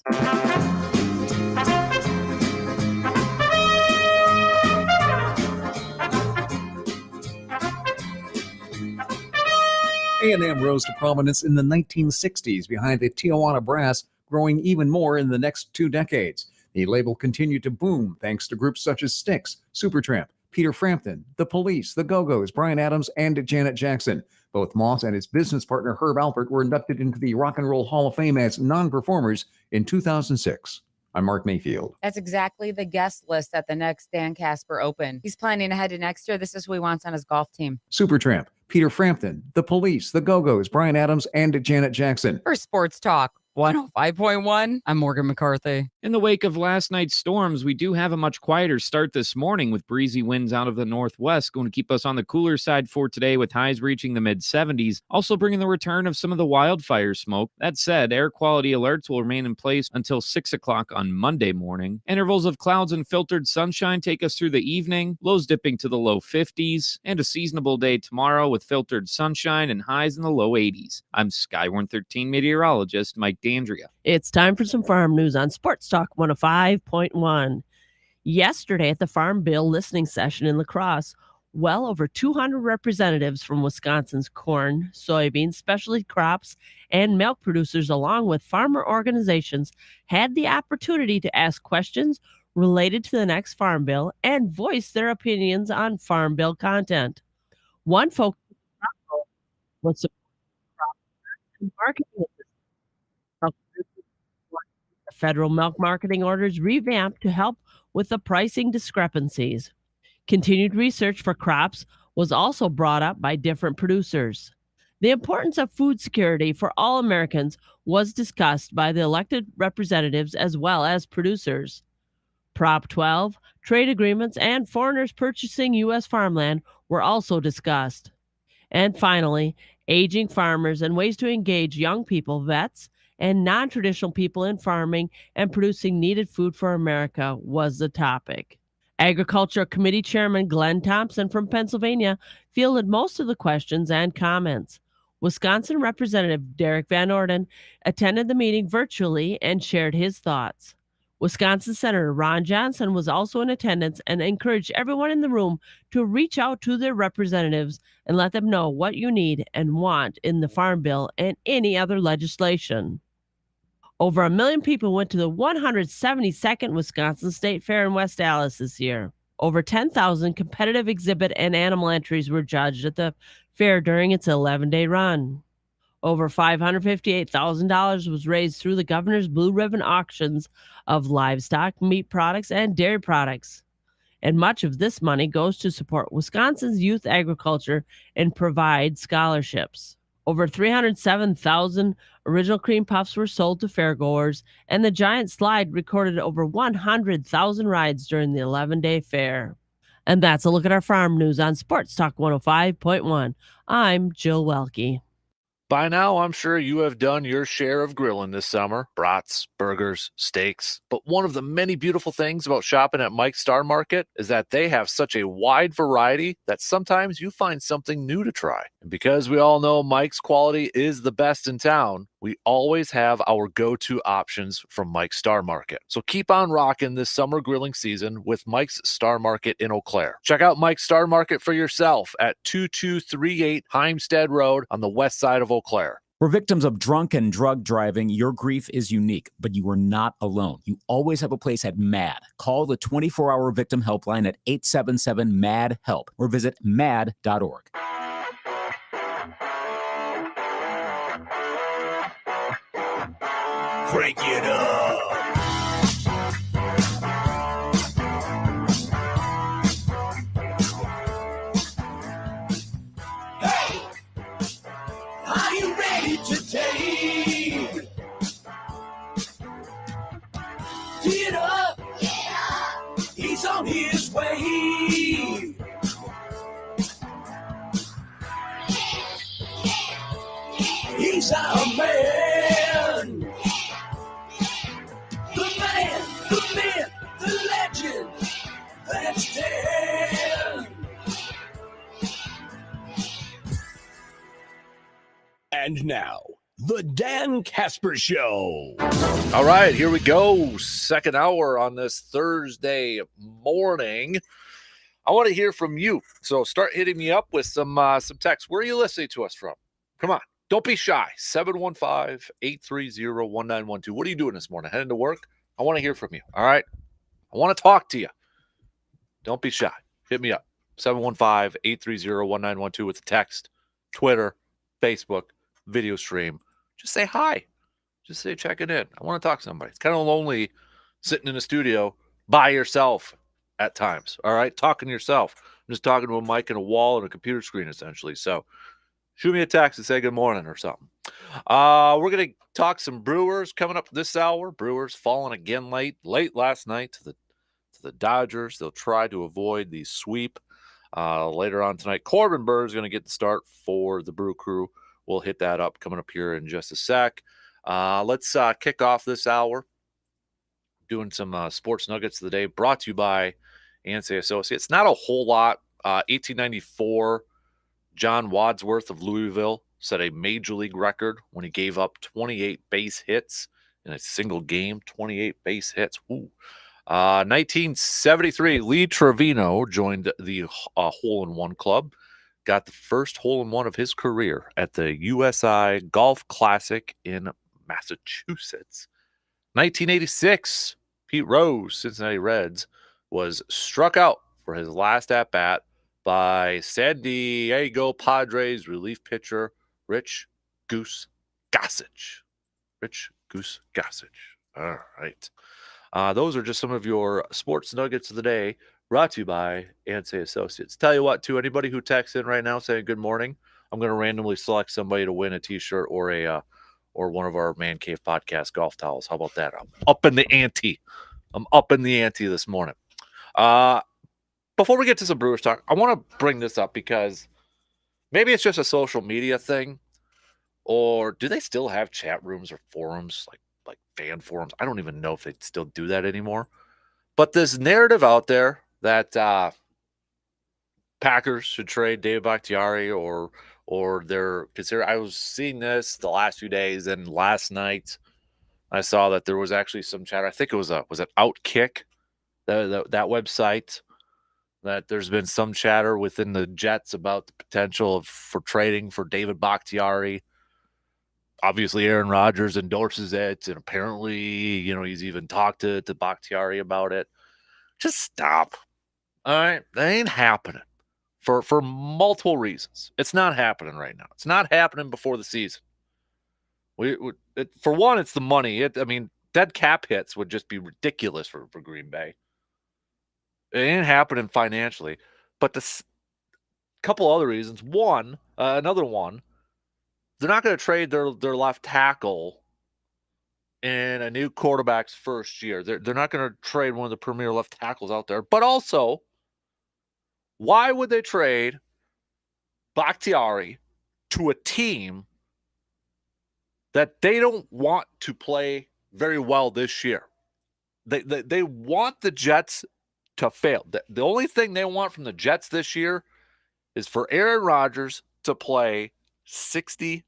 Speaker 13: A&M rose to prominence in the 1960s behind the Tijuana Brass, growing even more in the next 2 decades. The label continued to boom thanks to groups such as Styx, Supertramp, Peter Frampton, The Police, The Go-Go's, Bryan Adams, and Janet Jackson. Both Moss and his business partner Herb Alpert were inducted into the Rock and Roll Hall of Fame as non-performers in 2006. I'm Mark Mayfield.
Speaker 12: That's exactly the guest list at the next Dan Kasper Open. He's planning ahead to next year. This is who he wants on his golf team.
Speaker 13: Supertramp, Peter Frampton, The Police, The Go-Go's, Bryan Adams, and Janet Jackson.
Speaker 12: For Sports Talk 105.1, I'm Morgan McCarthy.
Speaker 14: In the wake of last night's storms, we do have a much quieter start this morning with breezy winds out of the northwest, going to keep us on the cooler side for today with highs reaching the mid-70s, also bringing the return of some of the wildfire smoke. That said, air quality alerts will remain in place until 6 o'clock on Monday morning. Intervals of clouds and filtered sunshine take us through the evening, lows dipping to the low 50s, and a seasonable day tomorrow with filtered sunshine and highs in the low 80s. I'm Skywarn 13 meteorologist Mike D'Andrea.
Speaker 15: It's time for some farm news on Sports Talk 105.1. Yesterday at the Farm Bill listening session in La Crosse, well over 200 representatives from Wisconsin's corn, soybeans, specialty crops, and milk producers, along with farmer organizations, had the opportunity to ask questions related to the next Farm Bill and voice their opinions on Farm Bill content. One focus was the marketing. Federal milk marketing orders revamped to help with the pricing discrepancies. Continued research for crops was also brought up by different producers. The importance of food security for all Americans was discussed by the elected representatives as well as producers. Prop 12, trade agreements, and foreigners purchasing U.S. farmland were also discussed. And finally, aging farmers and ways to engage young people, vets, and non traditional people in farming and producing needed food for America was the topic. Agriculture Committee Chairman Glenn Thompson from Pennsylvania fielded most of the questions and comments. Wisconsin Representative Derek Van Orden attended the meeting virtually and shared his thoughts. Wisconsin Senator Ron Johnson was also in attendance and encouraged everyone in the room to reach out to their representatives and let them know what you need and want in the Farm Bill and any other legislation. Over 1 million people went to the 172nd Wisconsin State Fair in West Allis this year. Over 10,000 competitive exhibit and animal entries were judged at the fair during its 11-day run. Over $558,000 was raised through the governor's Blue Ribbon auctions of livestock, meat products, and dairy products. And much of this money goes to support Wisconsin's youth agriculture and provide scholarships. Over 307,000 original cream puffs were sold to fairgoers, and the giant slide recorded over 100,000 rides during the 11-day fair. And that's a look at our farm news on Sports Talk 105.1. I'm Jill Welke.
Speaker 3: By now, I'm sure you have done your share of grilling this summer. Brats, burgers, steaks. But one of the many beautiful things about shopping at Mike's Star Market is that they have such a wide variety that sometimes you find something new to try. And because we all know Mike's quality is the best in town, we always have our go-to options from Mike's Star Market. So keep on rocking this summer grilling season with Mike's Star Market in Eau Claire. Check out Mike's Star Market for yourself at 2238 Heimstead Road on the west side of Eau Claire.
Speaker 10: For victims of drunk and drug driving, your grief is unique, but you are not alone. You always have a place at MAD. Call the 24-hour victim helpline at 877-MAD-HELP or visit mad.org.
Speaker 1: Crank it up.
Speaker 2: Hey, are you ready today? Get up. He's on his way. He's our man. The myth, the legend, that's Dan. And now, the Dan Kasper Show.
Speaker 3: All right, here we go. Second hour on this Thursday morning. I want to hear from you. So start hitting me up with some text. Where are you listening to us from? Come on. Don't be shy. 715-830-1912. What are you doing this morning? Heading to work? I want to hear from you. All right? I want to talk to you. Don't be shy. Hit me up. 715-830-1912 with a text, Twitter, Facebook, video stream. Just say hi. Just say checking in. I want to talk to somebody. It's kind of lonely sitting in a studio by yourself at times. All right? Talking to yourself. I'm just talking to a mic and a wall and a computer screen, essentially. So shoot me a text and say good morning or something. We're going to talk some Brewers coming up this hour. Brewers falling again late last night to the Dodgers. They'll try to avoid the sweep later on tonight. Corbin Burr is going to get the start for the Brew Crew. We'll hit that up coming up here in just a sec. Let's kick off this hour doing some sports nuggets of the day brought to you by Ansay Associates. Not a whole lot. 1894, John Wadsworth of Louisville set a major league record when he gave up 28 base hits in a single game. 28 base hits. 1973, Lee Trevino joined the hole-in-one club. Got the first hole-in-one of his career at the USI Golf Classic in Massachusetts. 1986, Pete Rose, Cincinnati Reds, was struck out for his last at-bat by San Diego Padres relief pitcher Rich Goose Gossage. All right. Those are just some of your sports nuggets of the day brought to you by Ansay Associates. Tell you what, to anybody who texts in right now saying good morning, I'm going to randomly select somebody to win a T-shirt or one of our Man Cave Podcast golf towels. How about that? I'm up in the ante. I'm up in the ante this morning. Before we get to some Brewers talk, I want to bring this up because maybe it's just a social media thing, or do they still have chat rooms or forums like fan forums? I don't even know if they still do that anymore. But this narrative out there that Packers should trade David Bakhtiari or they're considered. I was seeing this the last few days, and last night I saw that there was actually some chatter. I think it was it Outkick, that website, that there's been some chatter within the Jets about the potential for trading for David Bakhtiari. Obviously, Aaron Rodgers endorses it, and apparently, he's even talked to Bakhtiari about it. Just stop. All right? That ain't happening for multiple reasons. It's not happening right now. It's not happening before the season. For one, it's the money. Dead cap hits would just be ridiculous for Green Bay. It ain't happening financially. But the couple other reasons. Another one, they're not going to trade their left tackle in a new quarterback's first year. They're not going to trade one of the premier left tackles out there. But also, why would they trade Bakhtiari to a team that they don't want to play very well this year? They want the Jets to fail. The only thing they want from the Jets this year is for Aaron Rodgers to play 65%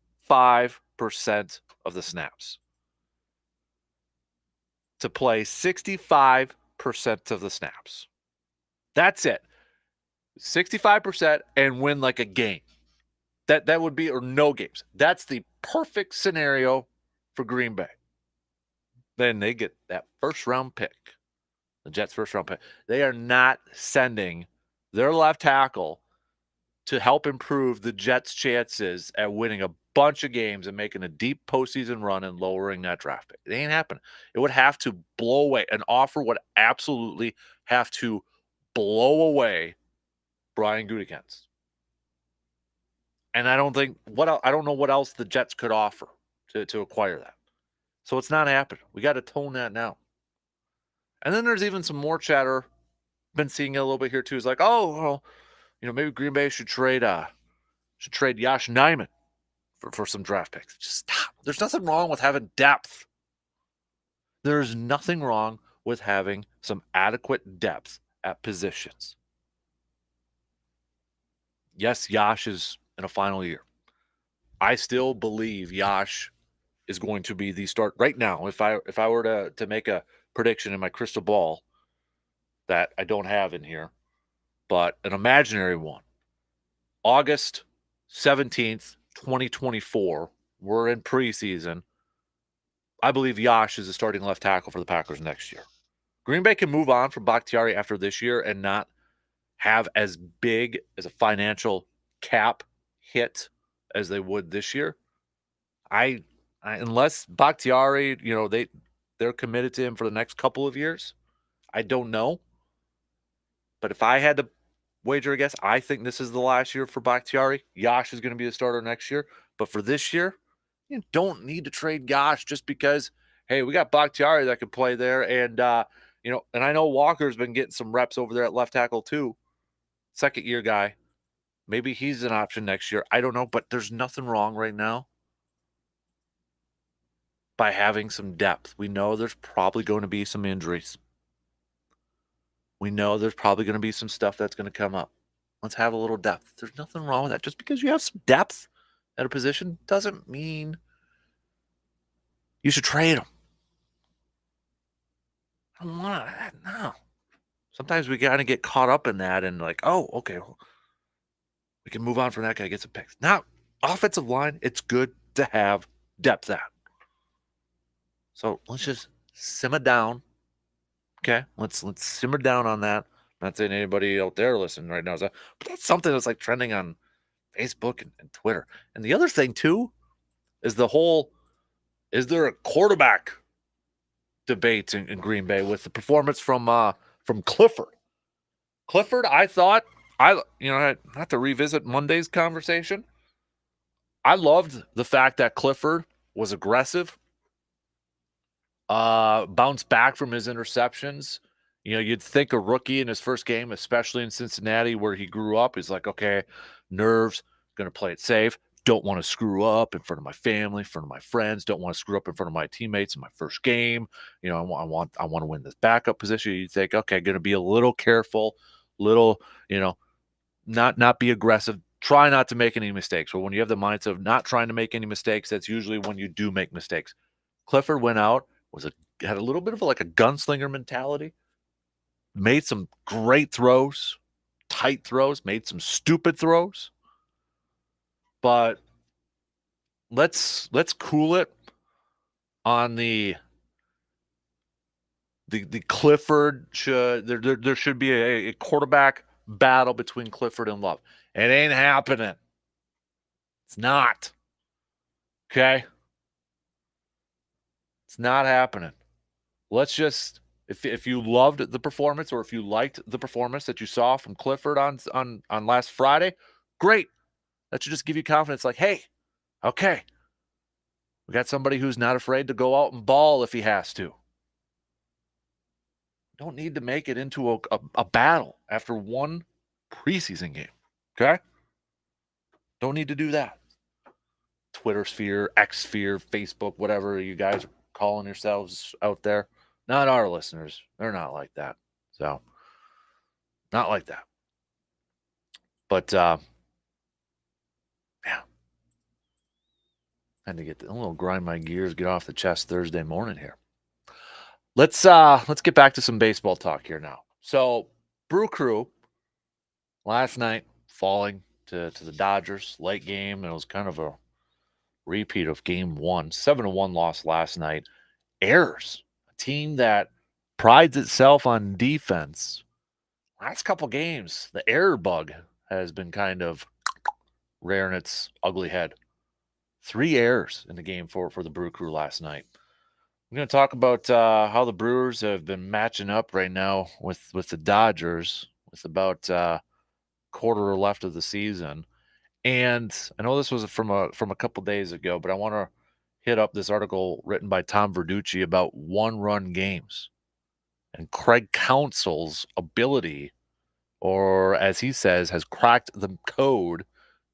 Speaker 3: of the snaps. To play 65% of the snaps. That's it. 65% and win like a game. That would be, or no games. That's the perfect scenario for Green Bay. Then they get that first round pick. The Jets' first round pick. They are not sending their left tackle to help improve the Jets' chances at winning a bunch of games and making a deep postseason run and lowering that draft pick. It ain't happening. It would have to blow away. An offer would absolutely have to blow away Brian Gutekunst. And I don't know what else the Jets could offer to acquire that. So it's not happening. We got to tone that now. And then there's even some more chatter. Been seeing it a little bit here too. It's like, maybe Green Bay should trade Josh Nijman for some draft picks. Just stop. There's nothing wrong with having depth. There's nothing wrong with having some adequate depth at positions. Yes, Yash is in a final year. I still believe Yash is going to be the start right now. If I were to make a prediction in my crystal ball that I don't have in here, but an imaginary one. August 17th, 2024, we're in preseason. I believe Yash is the starting left tackle for the Packers next year. Green Bay can move on from Bakhtiari after this year and not have as big as a financial cap hit as they would this year. Unless Bakhtiari, they're committed to him for the next couple of years. I don't know. But if I had to wager a guess, I think this is the last year for Bakhtiari. Yash is going to be the starter next year. But for this year, you don't need to trade Yash just because, hey, we got Bakhtiari that could play there. And, and I know Walker's been getting some reps over there at left tackle too. Second year guy. Maybe he's an option next year. I don't know. But there's nothing wrong right now by having some depth. We know there's probably going to be some injuries. We know there's probably going to be some stuff that's going to come up. Let's have a little depth. There's nothing wrong with that. Just because you have some depth at a position doesn't mean you should trade them. I don't want that. No. Sometimes we got to get caught up in that and like, oh, okay, well, we can move on from that guy, get some picks. Now, offensive line, it's good to have depth at. So let's just simmer down. Okay, let's simmer down on that. I'm not saying anybody out there listening right now is that, but that's something that's like trending on Facebook and Twitter. And the other thing too is is there a quarterback debate in Green Bay with the performance from Clifford? Clifford, I thought not to revisit Monday's conversation. I loved the fact that Clifford was aggressive. Bounced back from his interceptions. You know, you'd think a rookie in his first game, especially in Cincinnati where he grew up, is like, okay, nerves, going to play it safe. Don't want to screw up in front of my family, in front of my friends. Don't want to screw up in front of my teammates in my first game. You know, I want to win this backup position. You think, okay, going to be a little careful, little, you know, not be aggressive. Try not to make any mistakes. But when you have the mindset of not trying to make any mistakes, that's usually when you do make mistakes. Clifford went out, had a little bit of like a gunslinger mentality, made some great throws, tight throws, made some stupid throws. But let's cool it on the Clifford. There should be a quarterback battle between Clifford and Love. It ain't happening. It's not. Okay? It's not happening. Let's just, if you loved the performance or if you liked the performance that you saw from Clifford on last Friday, great. That should just give you confidence like, hey, okay, we got somebody who's not afraid to go out and ball if he has to. Don't need to make it into a battle after one preseason game, okay? Don't need to do that. Twitter sphere, X sphere, Facebook, whatever you guys are calling yourselves out there. Not our listeners. They're not like that. So, not like that. But, yeah. Had to get a little grind my gears, get off the chest Thursday morning here. Let's get back to some baseball talk here now. So, Brew Crew last night falling to the Dodgers late game, and it was kind of a repeat of game one. 7-1 loss last night. Errors. A team that prides itself on defense. Last couple games, the error bug has been kind of rearing its ugly head. 3 errors in the game for the Brew Crew last night. I'm going to talk about how the Brewers have been matching up right now with the Dodgers with about quarter left of the season. And I know this was from a couple days ago, but I want to hit up this article written by Tom Verducci about one-run games and Craig Counsell's ability, or as he says, has cracked the code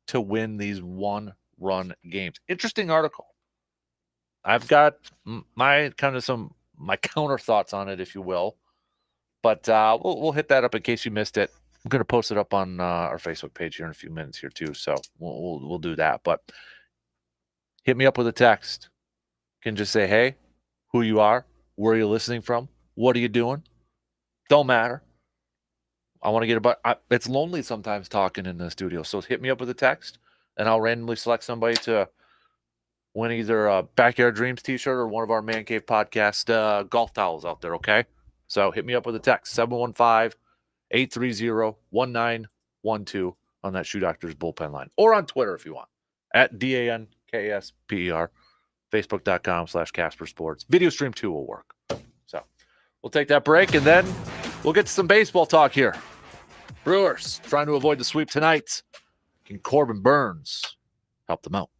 Speaker 3: to win these one-run games. Interesting article. I've got my counter thoughts on it, if you will, but we'll hit that up in case you missed it. I'm going to post it up on our Facebook page here in a few minutes here too, so we'll do that. But hit me up with a text. You can just say, hey, who you are, where are you listening from, what are you doing? Don't matter. I want to get about. It's lonely sometimes talking in the studio, so hit me up with a text, and I'll randomly select somebody to win either a Backyard Dreams t-shirt or one of our Man Cave podcast golf towels out there, okay? So hit me up with a text, 715-830-1912 on that Shoe Doctors bullpen line. Or on Twitter if you want, at DANKSPER, Facebook.com/Kasper Sports. Video stream too will work. So we'll take that break, and then we'll get to some baseball talk here. Brewers trying to avoid the sweep tonight. Can Corbin Burns help them out?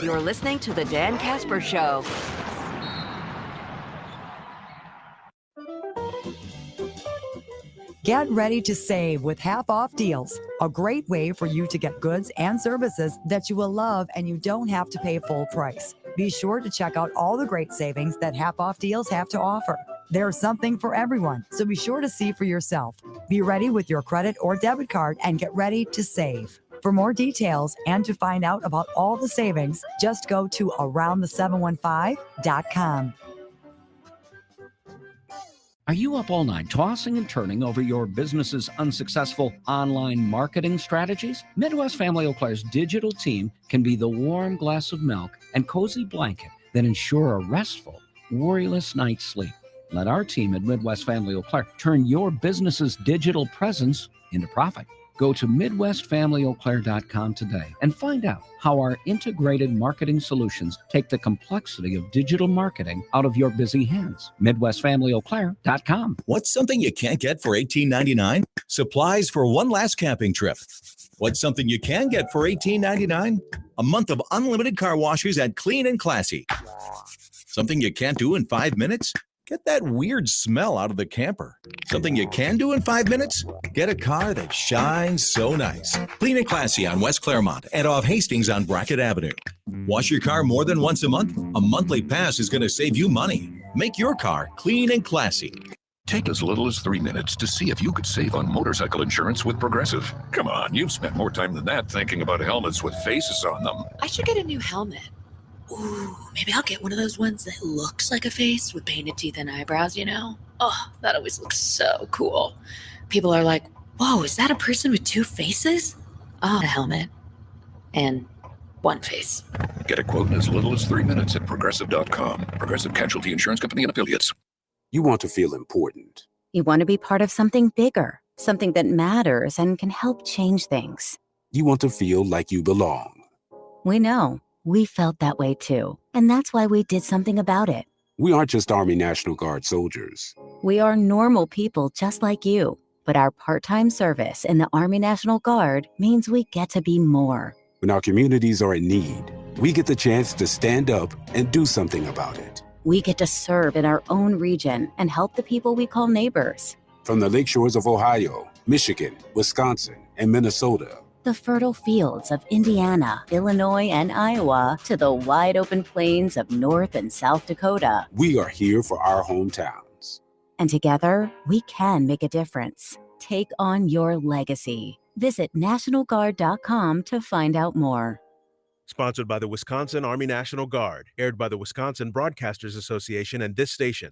Speaker 11: You're listening to the Dan Kasper Show.
Speaker 6: Get ready to save with half-off deals. A great way for you to get goods and services that you will love and you don't have to pay full price. Be sure to check out all the great savings that half-off deals have to offer. There's something for everyone, so be sure to see for yourself. Be ready with your credit or debit card and get ready to save. For more details and to find out about all the savings, just go to aroundthe715.com.
Speaker 16: Are you up all night tossing and turning over your business's unsuccessful online marketing strategies? Midwest Family Eau Claire's digital team can be the warm glass of milk and cozy blanket that ensure a restful, worryless night's sleep. Let our team at Midwest Family Eau Claire turn your business's digital presence into profit. Go to MidwestFamilyEauClaire.com today and find out how our integrated marketing solutions take the complexity of digital marketing out of your busy hands. MidwestFamilyEauClaire.com.
Speaker 17: What's something you can't get for $18.99? Supplies for one last camping trip. What's something you can get for $18.99? A month of unlimited car washes at Clean and Classy. Something you can't do in 5 minutes? Get that weird smell out of the camper. Something you can do in 5 minutes? Get a car that shines so nice. Clean and classy on West Claremont and off Hastings on Brackett Avenue. Wash your car more than once a month? A monthly pass is going to save you money. Make your car clean and classy.
Speaker 18: Take as little as 3 minutes to see if you could save on motorcycle insurance with Progressive. Come on, you've spent more time than that thinking about helmets with faces on them.
Speaker 19: I should get a new helmet. Ooh, maybe I'll get one of those ones that looks like a face with painted teeth and eyebrows, you know? Oh, that always looks so cool. People are like, whoa, is that a person with two faces? Oh, a helmet. And one face.
Speaker 18: Get a quote in as little as 3 minutes at Progressive.com. Progressive Casualty Insurance Company and Affiliates.
Speaker 20: You want to feel important.
Speaker 21: You want to be part of something bigger, something that matters and can help change things.
Speaker 20: You want to feel like you belong.
Speaker 21: We know. We felt that way too. And that's why we did something about it.
Speaker 20: We aren't just Army National Guard soldiers.
Speaker 21: We are normal people just like you. But our part-time service in the Army National Guard means we get to be more.
Speaker 20: When our communities are in need, we get the chance to stand up and do something about it.
Speaker 21: We get to serve in our own region and help the people we call neighbors.
Speaker 20: From the lakeshores of Ohio, Michigan, Wisconsin, and Minnesota,
Speaker 21: the fertile fields of Indiana, Illinois, and Iowa, to the wide open plains of North and South Dakota.
Speaker 20: We are here for our hometowns.
Speaker 21: And together, we can make a difference. Take on your legacy. Visit NationalGuard.com to find out more.
Speaker 8: Sponsored by the Wisconsin Army National Guard. Aired by the Wisconsin Broadcasters Association and this station.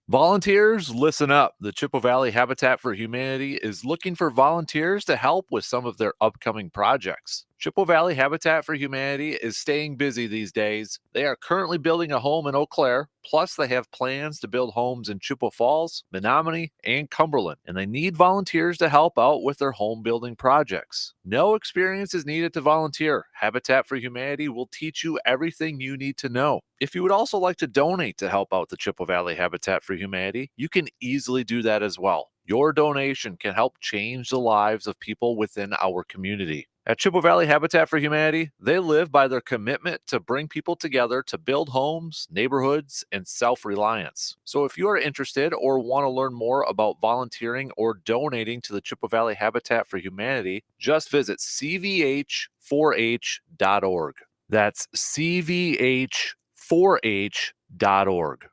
Speaker 3: Volunteers, listen up. The Chippewa Valley Habitat for Humanity is looking for volunteers to help with some of their upcoming projects. Chippewa Valley Habitat for Humanity is staying busy these days. They are currently building a home in Eau Claire, plus they have plans to build homes in Chippewa Falls, Menominee, and Cumberland, and they need volunteers to help out with their home building projects. No experience is needed to volunteer. Habitat for Humanity will teach you everything you need to know. If you would also like to donate to help out the Chippewa Valley Habitat for Humanity, you can easily do that as well. Your donation can help change the lives of people within our community. At Chippewa Valley Habitat for Humanity, they live by their commitment to bring people together to build homes, neighborhoods, and self-reliance. So if you are interested or want to learn more about volunteering or donating to the Chippewa Valley Habitat for Humanity, just visit cvh4h.org. That's cvh4h.org.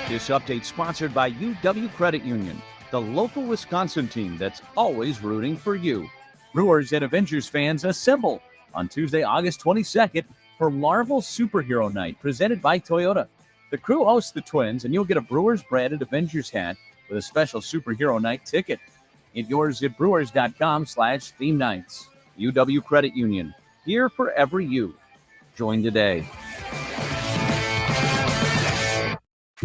Speaker 7: This update sponsored by UW Credit Union, the local Wisconsin team that's always rooting for you. Brewers and Avengers fans assemble on Tuesday, August 22nd for Marvel Superhero Night presented by Toyota. The crew hosts the Twins, and you'll get a Brewers branded Avengers hat with a special Superhero Night ticket. Get yours at brewers.com/theme nights. UW Credit Union, here for every you. Join today.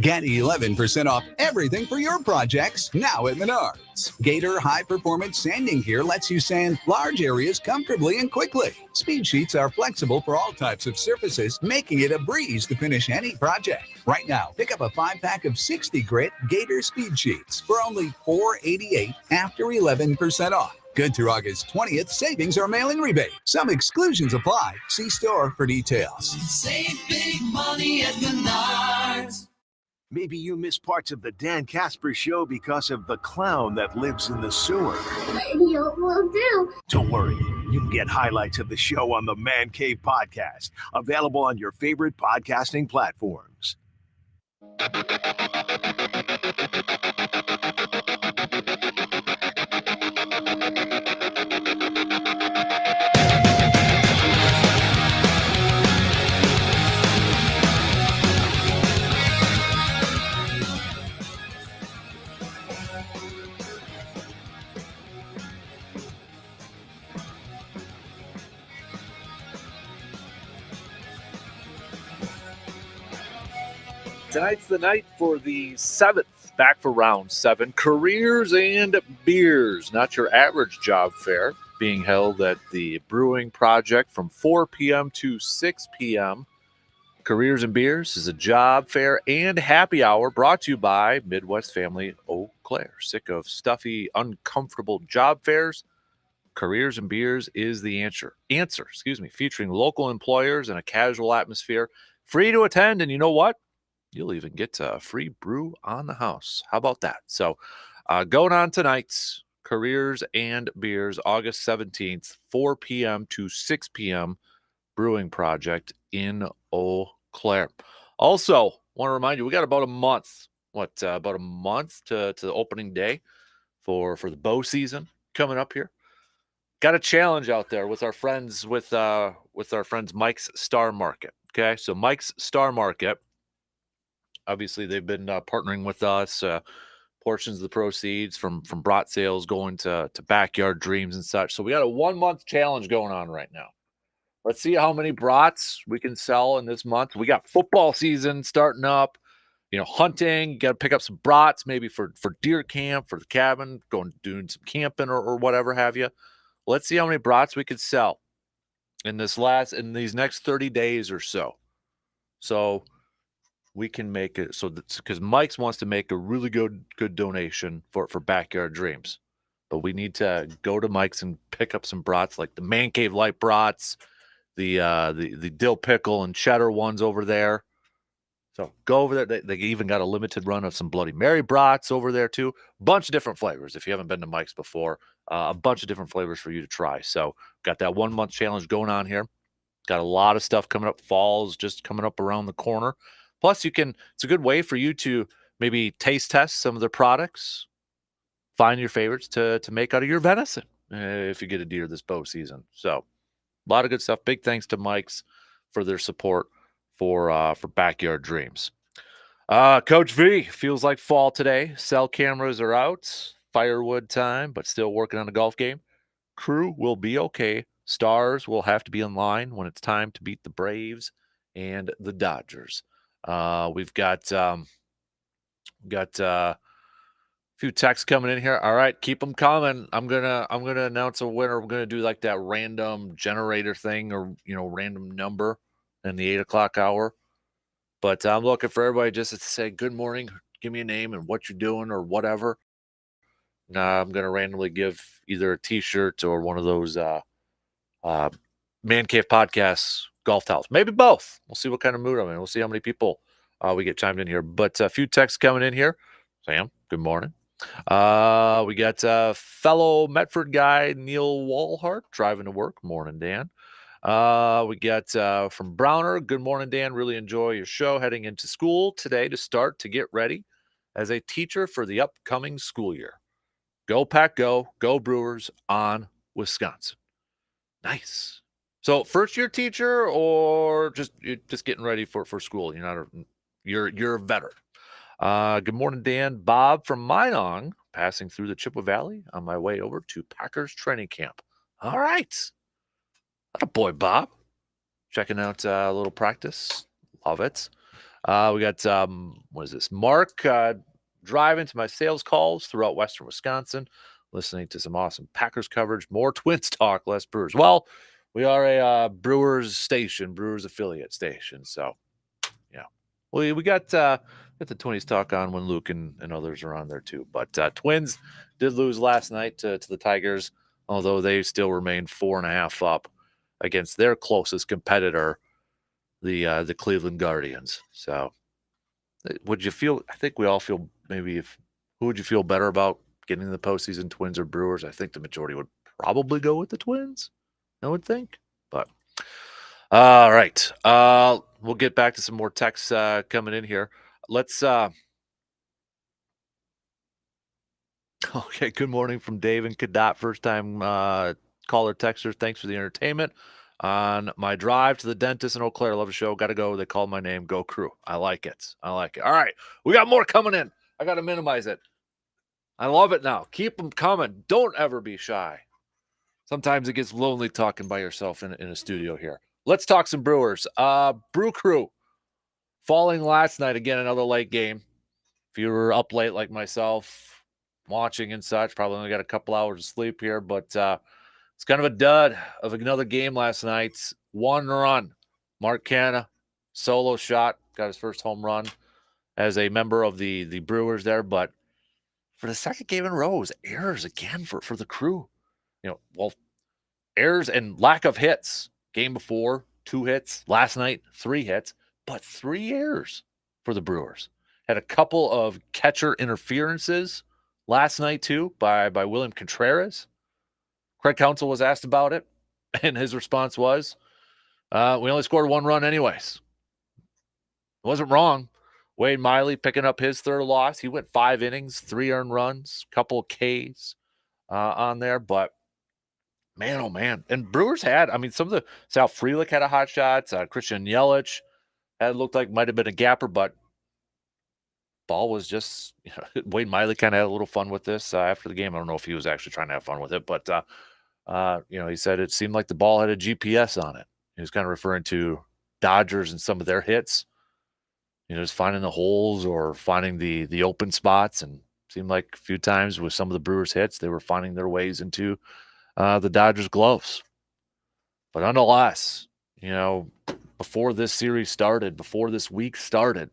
Speaker 22: Get 11% off everything for your projects now at Menards. Gator high-performance sanding gear lets you sand large areas comfortably and quickly. Speed sheets are flexible for all types of surfaces, making it a breeze to finish any project. Right now, pick up a 5-pack of 60 grit Gator speed sheets for only $4.88 after 11% off. Good through August 20th, savings or mailing rebate. Some exclusions apply. See store for details.
Speaker 2: Save big money at Menards.
Speaker 1: Maybe you miss parts of the Dan Kasper Show because of the clown that lives in the sewer.
Speaker 23: Maybe it will do.
Speaker 1: Don't worry, you can get highlights of the show on the Man Cave Podcast, available on your favorite podcasting platforms.
Speaker 3: Tonight's the night for the 7th, back for round 7, Careers and Beers, not your average job fair, being held at the Brewing Project from 4 p.m. to 6 p.m. Careers and Beers is a job fair and happy hour brought to you by Midwest Family Eau Claire. Sick of stuffy, uncomfortable job fairs? Careers and Beers is the answer, featuring local employers and a casual atmosphere. Free to attend, and you know what? You'll even get a free brew on the house. How about that? So going on tonight's Careers and Beers, August 17th, 4 p.m. to 6 p.m. Brewing Project in Eau Claire. Also, want to remind you, we got about a month, about a month to the opening day for the bow season coming up here. Got a challenge out there with our friends Mike's Star Market. Okay, so Mike's Star Market, obviously they've been partnering with us. Portions of the proceeds from brat sales going to Backyard Dreams and such. So we got a 1 month challenge going on right now. Let's see how many brats we can sell in this month. We got football season starting up. Hunting, got to pick up some brats maybe for deer camp, for the cabin, doing some camping or whatever have you. Let's see how many brats we could sell in these next 30 days or so. So we can make it because Mike's wants to make a really good donation for Backyard Dreams. But we need to go to Mike's and pick up some brats, like the Man Cave Light brats, the dill pickle and cheddar ones over there. So go over there. They even got a limited run of some Bloody Mary brats over there too. Bunch of different flavors. If you haven't been to Mike's before, a bunch of different flavors for you to try. So got that 1 month challenge going on here. Got a lot of stuff coming up. Fall's just coming up around the corner. Plus, it's a good way for you to maybe taste test some of their products, find your favorites to make out of your venison if you get a deer this bow season. So a lot of good stuff. Big thanks to Mike's for their support for Backyard Dreams. Coach V, feels like fall today. Cell cameras are out. Firewood time, but still working on a golf game. Crew will be okay. Stars will have to be in line when it's time to beat the Braves and the Dodgers. We've got a few texts coming in here. All right, keep them coming. I'm gonna announce a winner. We're gonna do like that random generator thing, or random number in the 8 o'clock hour. But I'm looking for everybody just to say good morning, give me a name and what you're doing or whatever. Now I'm gonna randomly give either a T-shirt or one of those Man Cave Podcasts golf towels, maybe both. We'll see what kind of mood I'm in. We'll see how many people we get chimed in here. But a few texts coming in here. Sam, good morning. We got fellow Medford guy Neil Walhart driving to work. Morning, Dan. We got from Browner. Good morning, Dan. Really enjoy your show. Heading into school today to get ready as a teacher for the upcoming school year. Go Pack Go. Go Brewers on Wisconsin. Nice. So first year teacher or you're just getting ready for school? You're a veteran. Good morning, Dan. Bob from Minong, passing through the Chippewa Valley on my way over to Packers training camp. All right. Boy, Bob. Checking out a little practice. Love it. We got, what is this? Mark driving to my sales calls throughout Western Wisconsin, listening to some awesome Packers coverage. More Twins talk, less Brewers. Well, we are a Brewers station, Brewers affiliate station. So, yeah. We got the Twins talk on when Luke and others are on there too. But Twins did lose last night to the Tigers, although they still remain 4.5 up against their closest competitor, the Cleveland Guardians. So, would you feel? I think we all feel maybe who would you feel better about getting in the postseason, Twins or Brewers? I think the majority would probably go with the Twins, I would think. But all right, we'll get back to some more texts coming in here. Let's. Okay, good morning from Dave and Cadot. First time caller texter. Thanks for the entertainment. On my drive to the dentist in Eau Claire, love the show. Got to go. They called my name. Go Crew. I like it. All right. We got more coming in. I got to minimize it. I love it now. Keep them coming. Don't ever be shy. Sometimes it gets lonely talking by yourself in a studio here. Let's talk some Brewers. Brew Crew falling last night. Again, another late game. If you were up late like myself, watching and such, probably only got a couple hours of sleep here, but it's kind of a dud of another game last night. 1 run. Mark Canha, solo shot, got his first home run as a member of the Brewers there. But for the second game in a row, it was errors again for the Crew. Errors and lack of hits. Game before, 2 hits. Last night, 3 hits. but 3 errors for the Brewers. Had a couple of catcher interferences last night too by William Contreras. Craig Counsell was asked about it, and his response was, we only scored 1 run anyways. It wasn't wrong. Wade Miley picking up his third loss. He went 5 innings, 3 earned runs, couple of Ks on there, but man, oh man. And Brewers had, some of the, Sal Frelick had a hot shot. Christian Yelich had looked like might have been a gapper, but ball was just, Wade Miley kind of had a little fun with this after the game. I don't know if he was actually trying to have fun with it, but, he said it seemed like the ball had a GPS on it. He was kind of referring to Dodgers and some of their hits, just finding the holes or finding the open spots. And seemed like a few times with some of the Brewers hits, they were finding their ways into the Dodgers' gloves. But nonetheless, before this series started, before this week started,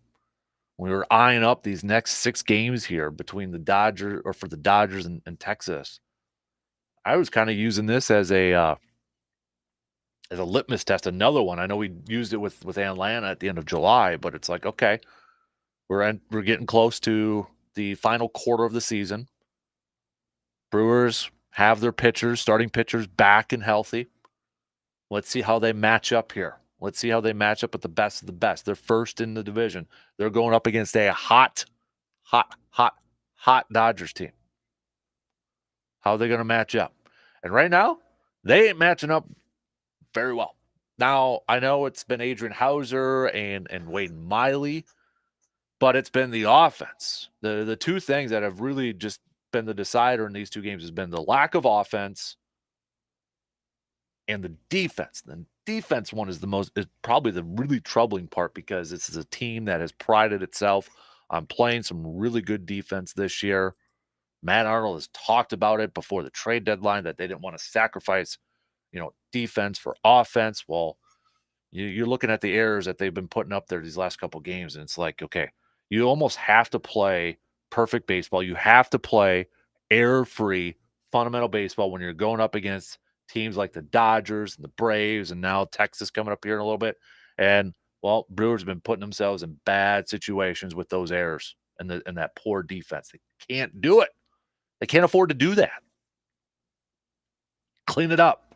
Speaker 3: we were eyeing up these next 6 games here between the Dodgers or for the Dodgers and Texas. I was kind of using this as a litmus test, another one. I know we used it with Atlanta at the end of July, but it's like, okay, we're getting close to the final quarter of the season. Brewers have their starting pitchers back and healthy. Let's see how they match up here. Let's see how they match up with the best of the best. They're first in the division. They're going up against a hot Dodgers team. How are they going to match up? And right now, they ain't matching up very well. Now, I know it's been Adrian Hauser and Wade Miley, but it's been the offense. The two things that have really just been the decider in these 2 games has been the lack of offense and the defense. The defense one is probably the really troubling part, because this is a team that has prided itself on playing some really good defense this year. Matt Arnold has talked about it before the trade deadline that they didn't want to sacrifice, defense for offense. Well, you're looking at the errors that they've been putting up there these last couple games, and it's like, okay, you almost have to play perfect baseball. You have to play error-free, fundamental baseball when you're going up against teams like the Dodgers and the Braves, and now Texas coming up here in a little bit. And, well, Brewers have been putting themselves in bad situations with those errors and that poor defense. They can't do it. They can't afford to do that. Clean it up.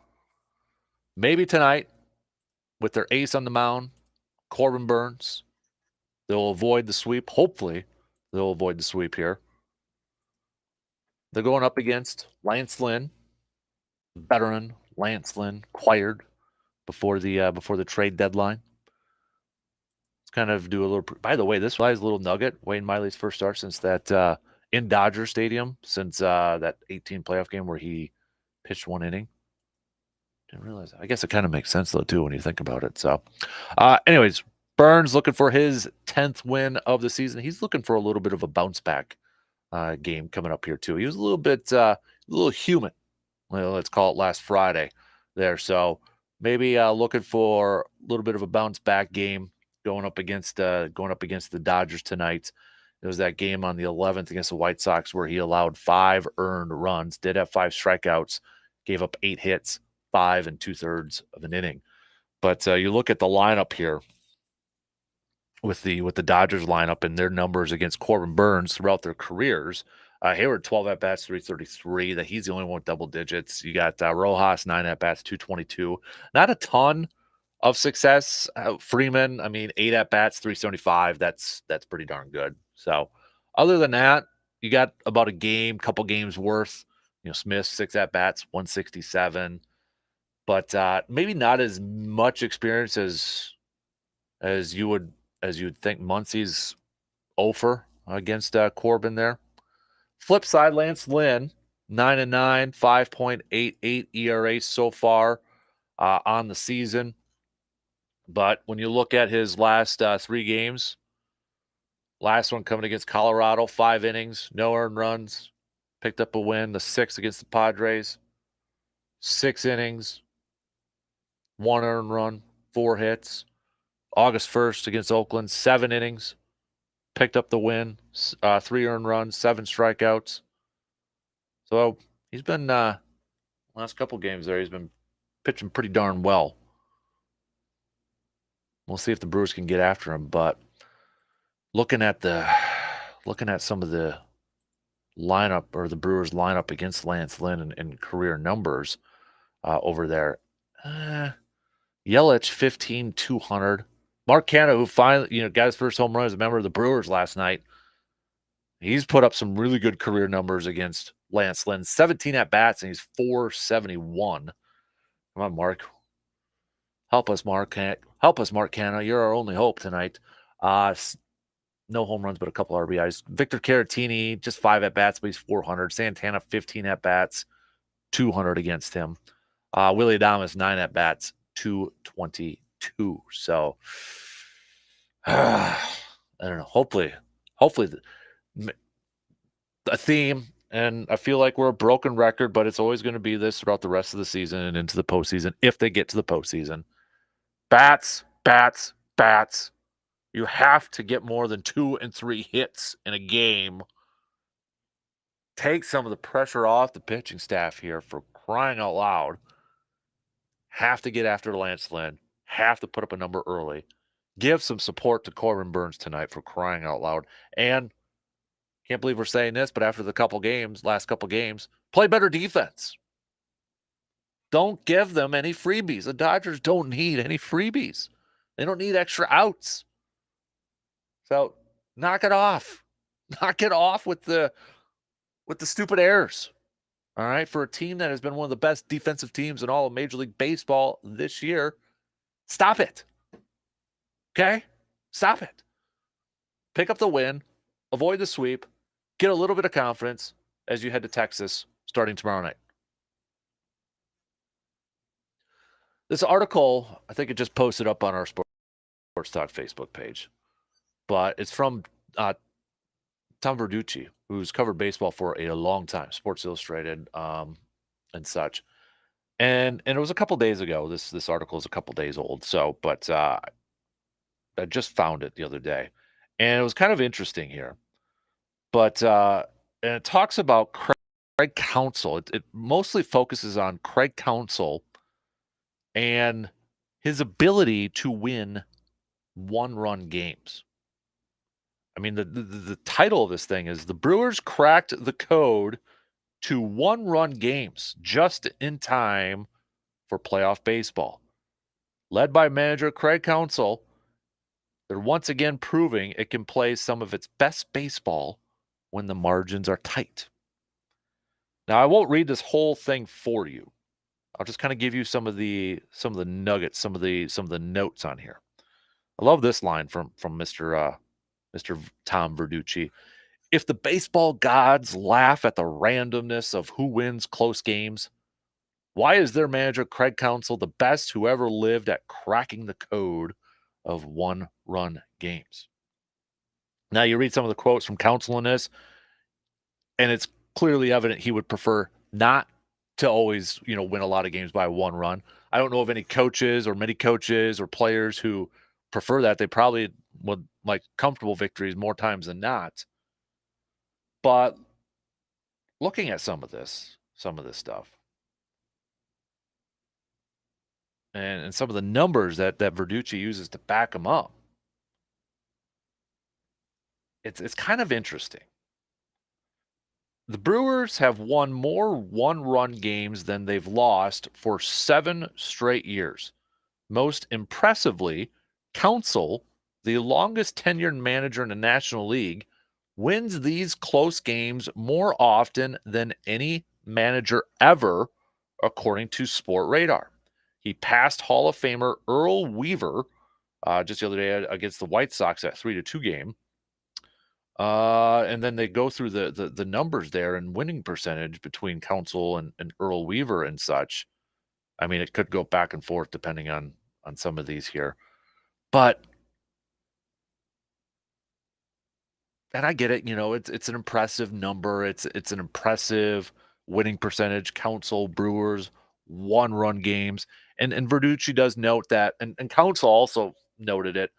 Speaker 3: Maybe tonight, with their ace on the mound, Corbin Burnes, they'll avoid the sweep. Hopefully, they'll avoid the sweep here. They're going up against Lance Lynn, veteran Lance Lynn, acquired before the trade deadline. Let's kind of do a little. By the way, this was a little nugget. Wayne Miley's first start since that in Dodger Stadium, since that 18 playoff game where he pitched 1 inning. Didn't realize that. I guess it kind of makes sense though too when you think about it. So, anyways, Burnes looking for his 10th win of the season. He's looking for a little bit of a bounce back game coming up here too. He was a little human. Well, let's call it last Friday there. So maybe looking for a little bit of a bounce back game going up against the Dodgers tonight. It was that game on the 11th against the White Sox where he allowed 5 earned runs, did have 5 strikeouts, gave up 8 hits, 5 2/3 of an inning. But you look at the lineup here with the Dodgers lineup and their numbers against Corbin Burnes throughout their careers. Hayward 12 at bats, 333. That he's the only one with double digits. You got Rojas 9 at bats, 222. Not a ton of success. Freeman, 8 at bats, 375. That's pretty darn good. So other than that, you got about a couple games worth. Smith 6 at bats, 167. But maybe not as much experience as you would think. Muncie's 0 against Corbin there. Flip side, Lance Lynn, 9-9, 5.88 ERA so far on the season. But when you look at his last 3 games, last one coming against Colorado, 5 innings, no earned runs, picked up a win. The 6th against the Padres, 6 innings, 1 earned run, 4 hits. August 1st against Oakland, 7 innings, picked up the win, 3 earned runs, 7 strikeouts. So he's been last couple games there, he's been pitching pretty darn well. We'll see if the Brewers can get after him. But looking at some of the lineup or the Brewers lineup against Lance Lynn and career numbers over there. Yelich 15,200. Mark Canha, who finally got his first home run as a member of the Brewers last night. He's put up some really good career numbers against Lance Lynn. 17 at bats and he's 471. Come on, Mark. Help us, Mark. Help us, Mark Canha. You're our only hope tonight. No home runs, but a couple RBIs. Victor Caratini, just 5 at-bats, but he's 400. Santana, 15 at-bats, 200 against him. Willie Adames, 9 at-bats, 222. So, I don't know. Hopefully a theme, and I feel like we're a broken record, but it's always going to be this throughout the rest of the season and into the postseason, if they get to the postseason. Bats, bats, bats. You have to get more than 2 and 3 hits in a game. Take some of the pressure off the pitching staff here, for crying out loud. Have to get after Lance Lynn. Have to put up a number early. Give some support to Corbin Burns tonight, for crying out loud. And can't believe we're saying this, but after the last couple games, play better defense. Don't give them any freebies. The Dodgers don't need any freebies. They don't need extra outs. So knock it off. Knock it off with the stupid errors. All right, for a team that has been one of the best defensive teams in all of Major League Baseball this year, stop it. Okay? Stop it. Pick up the win, avoid the sweep, get a little bit of confidence as you head to Texas starting tomorrow night. This article, I think it just posted up on our Sports Talk Facebook page, but it's from Tom Verducci, who's covered baseball for a long time, Sports Illustrated and such. And it was a couple days ago. This article is a couple days old. So, but I just found it the other day, and it was kind of interesting here. But and it talks about Craig Counsell. It mostly focuses on Craig Counsell and his ability to win one-run games. I mean, the title of this thing is "The Brewers Cracked the Code to One-Run Games Just in Time for Playoff Baseball." Led by manager Craig Counsell, they're once again proving it can play some of its best baseball when the margins are tight. Now, I won't read this whole thing for you. I'll just kind of give you some of the nuggets, some of the notes on here. I love this line from Mr. Tom Verducci. If the baseball gods laugh at the randomness of who wins close games, why is their manager Craig Counsell the best who ever lived at cracking the code of one-run games? Now, you read some of the quotes from Counsell in this, and it's clearly evident he would prefer not to always, win a lot of games by one run. I don't know of any coaches or many coaches or players who prefer that. They probably would like comfortable victories more times than not. But looking at some of this stuff, and some of the numbers that Verducci uses to back him up, it's kind of interesting. The Brewers have won more one-run games than they've lost for 7 straight years. Most impressively, Counsell, the longest tenured manager in the National League, wins these close games more often than any manager ever, according to Sport Radar. He passed Hall of Famer Earl Weaver just the other day against the White Sox at 3-2 game. And then they go through the numbers there and winning percentage between Counsell and Earl Weaver and such. I mean, it could go back and forth depending on some of these here. But, and I get it, it's an impressive number. It's an impressive winning percentage. Counsell, Brewers, one-run games. And Verducci does note that, and Counsell also noted it.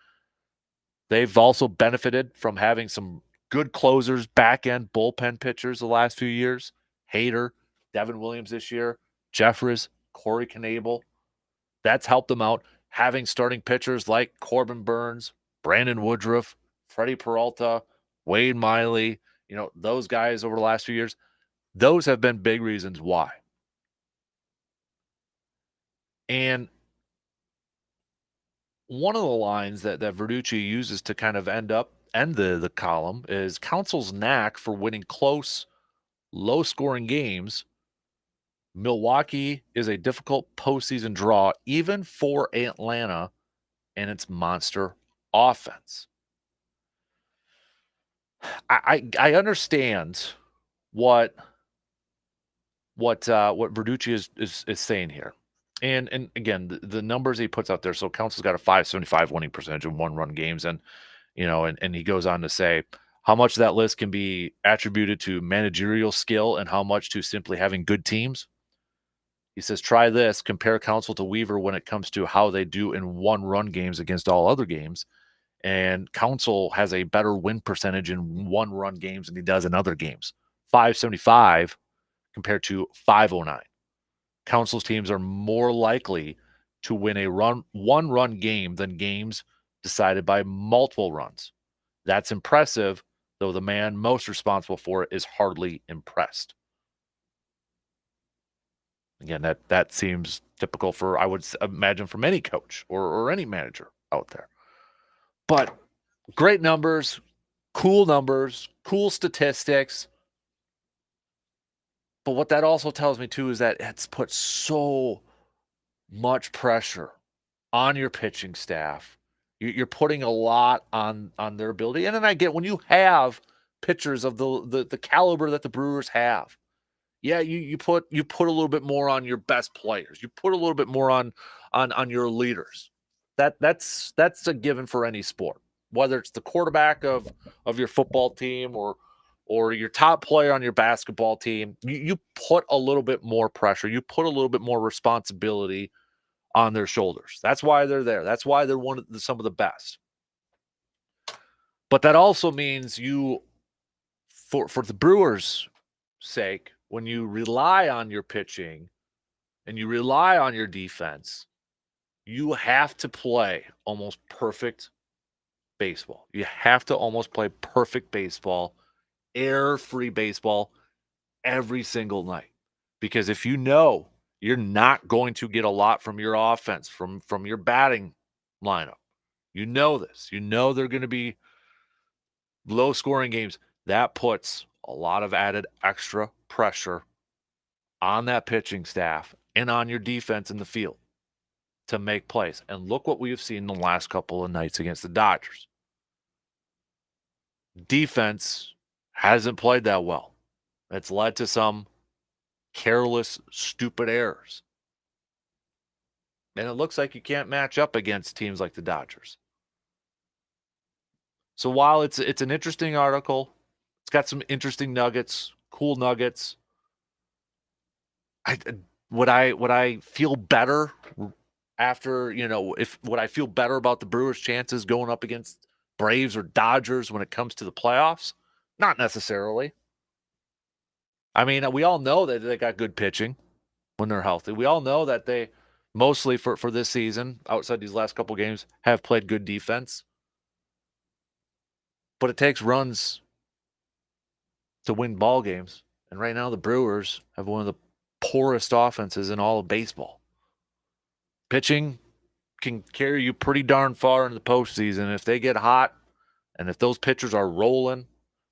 Speaker 3: They've also benefited from having some good closers, back-end bullpen pitchers the last few years. Hader, Devin Williams this year, Jeffress, Corey Knebel. That's helped them out. having starting pitchers like Corbin Burns, Brandon Woodruff, Freddie Peralta, Wade Miley, those guys over the last few years, those have been big reasons why. And one of the lines that Verducci uses to kind of end the column is Council's knack for winning close, low-scoring games. Milwaukee is a difficult postseason draw, even for Atlanta and its monster offense. I understand what Verducci is saying here. And again, the numbers he puts out there. So Council's got a .575 winning percentage in one-run games, and he goes on to say how much of that list can be attributed to managerial skill and how much to simply having good teams. He says, try this, compare Council to Weaver when it comes to how they do in one-run games against all other games. And Council has a better win percentage in one-run games than he does in other games. .575 compared to .509. Council's teams are more likely to win a one-run game than games decided by multiple runs. That's impressive, though the man most responsible for it is hardly impressed. Again, that seems typical for, I would imagine, from any coach or any manager out there. But great numbers, cool statistics. But what that also tells me, too, is that it's put so much pressure on your pitching staff. You're putting a lot on their ability. And then I get when you have pitchers of the caliber that the Brewers have, yeah, you put a little bit more on your best players. You put a little bit more on your leaders. That's a given for any sport, whether it's the quarterback of your football team or your top player on your basketball team. You put a little bit more pressure. You put a little bit more responsibility on their shoulders. That's why they're there. That's why they're some of the best. But that also means for the Brewers' sake, when you rely on your pitching and you rely on your defense, you have to play almost perfect baseball. You have to almost play perfect baseball, error-free baseball every single night. Because if you know you're not going to get a lot from your offense, from your batting lineup, you know this. You know they're going to be low-scoring games. That puts a lot of added extra pressure on that pitching staff and on your defense in the field to make plays. And look what we've seen the last couple of nights against the Dodgers. Defense hasn't played that well. It's led to some careless, stupid errors. And it looks like you can't match up against teams like the Dodgers. So while it's an interesting article, it's got some interesting nuggets, cool nuggets. Would I feel better after, would I feel better about the Brewers' chances going up against Braves or Dodgers when it comes to the playoffs? Not necessarily. I mean, we all know that they got good pitching when they're healthy. We all know that they mostly for this season, outside these last couple games, have played good defense. But it takes runs to win ball games. And right now the Brewers have one of the poorest offenses in all of baseball. Pitching can carry you pretty darn far into the postseason. If they get hot and if those pitchers are rolling,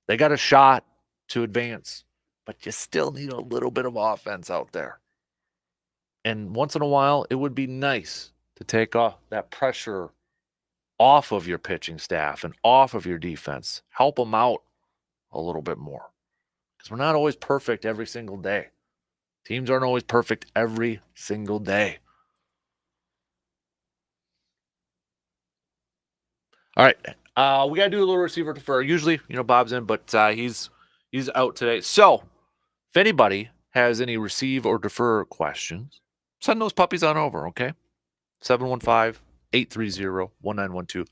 Speaker 3: they got a shot to advance. But you still need a little bit of offense out there. And once in a while, it would be nice to take off that pressure off of your pitching staff and off of your defense. Help them out a little bit more. Because we're not always perfect every single day. Teams aren't always perfect every single day. All right. We got to do a little receiver defer. Usually, Bob's in, but he's out today. So, if anybody has any receive or defer questions, send those puppies on over, okay? 715-830-1912.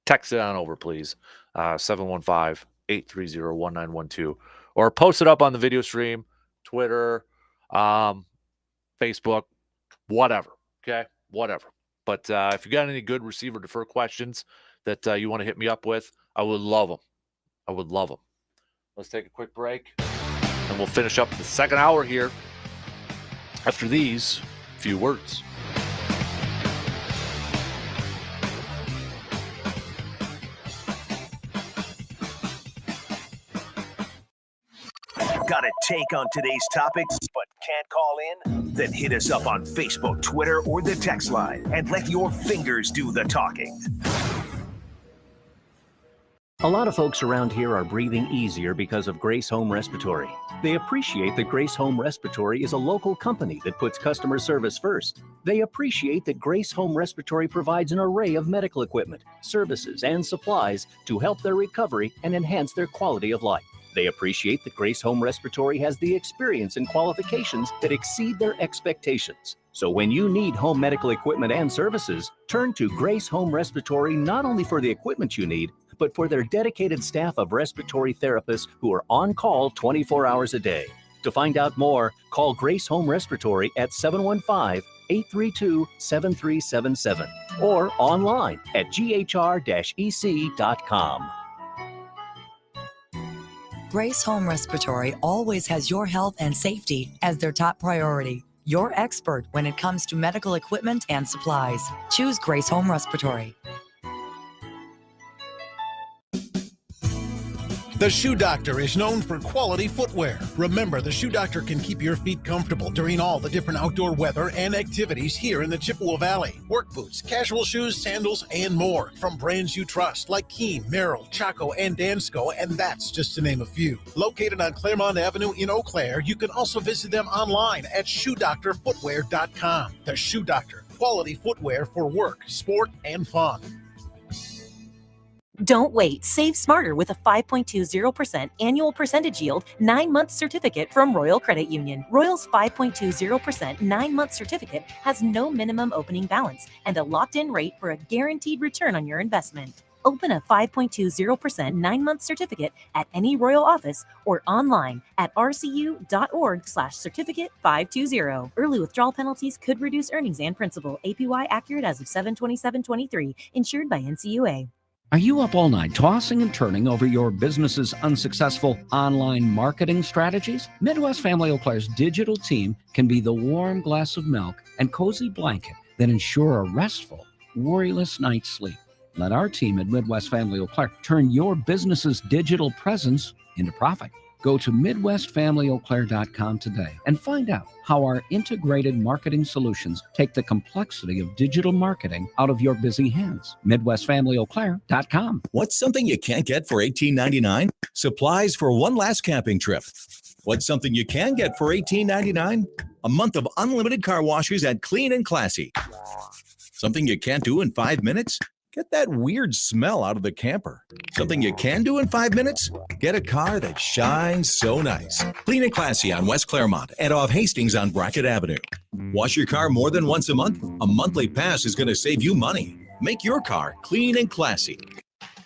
Speaker 3: Text it on over, please. 715-830-1912. Or post it up on the video stream, Twitter, Facebook, whatever, okay? Whatever. But if you got any good receiver defer questions that you want to hit me up with, I would love them. I would love them. Let's take a quick break, and we'll finish up the second hour here after these few words.
Speaker 1: Got a take on today's topics but can't call in? Then hit us up on Facebook, Twitter, or the text line and let your fingers do the talking.
Speaker 7: A lot of folks around here are breathing easier because of Grace Home Respiratory. They appreciate that Grace Home Respiratory is a local company that puts customer service first. They appreciate that Grace Home Respiratory provides an array of medical equipment, services, and supplies to help their recovery and enhance their quality of life. They appreciate that Grace Home Respiratory has the experience and qualifications that exceed their expectations. So when you need home medical equipment and services, turn to Grace Home Respiratory not only for the equipment you need, but for their dedicated staff of respiratory therapists who are on call 24 hours a day. To find out more, call Grace Home Respiratory at 715-832-7377 or online at ghr-ec.com.
Speaker 6: Grace Home Respiratory always has your health and safety as their top priority. Your expert when it comes to medical equipment and supplies. Choose Grace Home Respiratory.
Speaker 4: The Shoe Doctor is known for quality footwear. Remember, the Shoe Doctor can keep your feet comfortable during all the different outdoor weather and activities here in the Chippewa Valley. Work boots, casual shoes, sandals, and more from brands you trust like Keen, Merrill, Chaco, and Dansko, and that's just to name a few. Located on Claremont Avenue in Eau Claire, you can also visit them online at shoedoctorfootwear.com. The Shoe Doctor, quality footwear for work, sport, and fun.
Speaker 5: Don't wait. Save smarter with a 5.20% annual percentage yield 9-month certificate from Royal Credit Union. Royal's 5.20% 9-month certificate has no minimum opening balance and a locked-in rate for a guaranteed return on your investment. Open a 5.20% 9-month certificate at any Royal office or online at rcu.org/certificate520. Early withdrawal penalties could reduce earnings and principal. APY accurate as of 7/27/23. Insured by NCUA.
Speaker 16: Are you up all night tossing and turning over your business's unsuccessful online marketing strategies? Midwest Family Eau Claire's digital team can be the warm glass of milk and cozy blanket that ensure a restful, worryless night's sleep. Let our team at Midwest Family Eau Claire turn your business's digital presence into profit. Go to MidwestFamilyEauClaire.com today and find out how our integrated marketing solutions take the complexity of digital marketing out of your busy hands. MidwestFamilyEauClaire.com.
Speaker 17: What's something you can't get for $18.99? Supplies for one last camping trip. What's something you can get for $18.99? A month of unlimited car washes at Clean and Classy. Something you can't do in 5 minutes? Get that weird smell out of the camper. Something you can do in 5 minutes? Get a car that shines so nice. Clean and Classy on West Claremont and off Hastings on Brackett Avenue. Wash your car more than once a month? A monthly pass is going to save you money. Make your car clean and classy.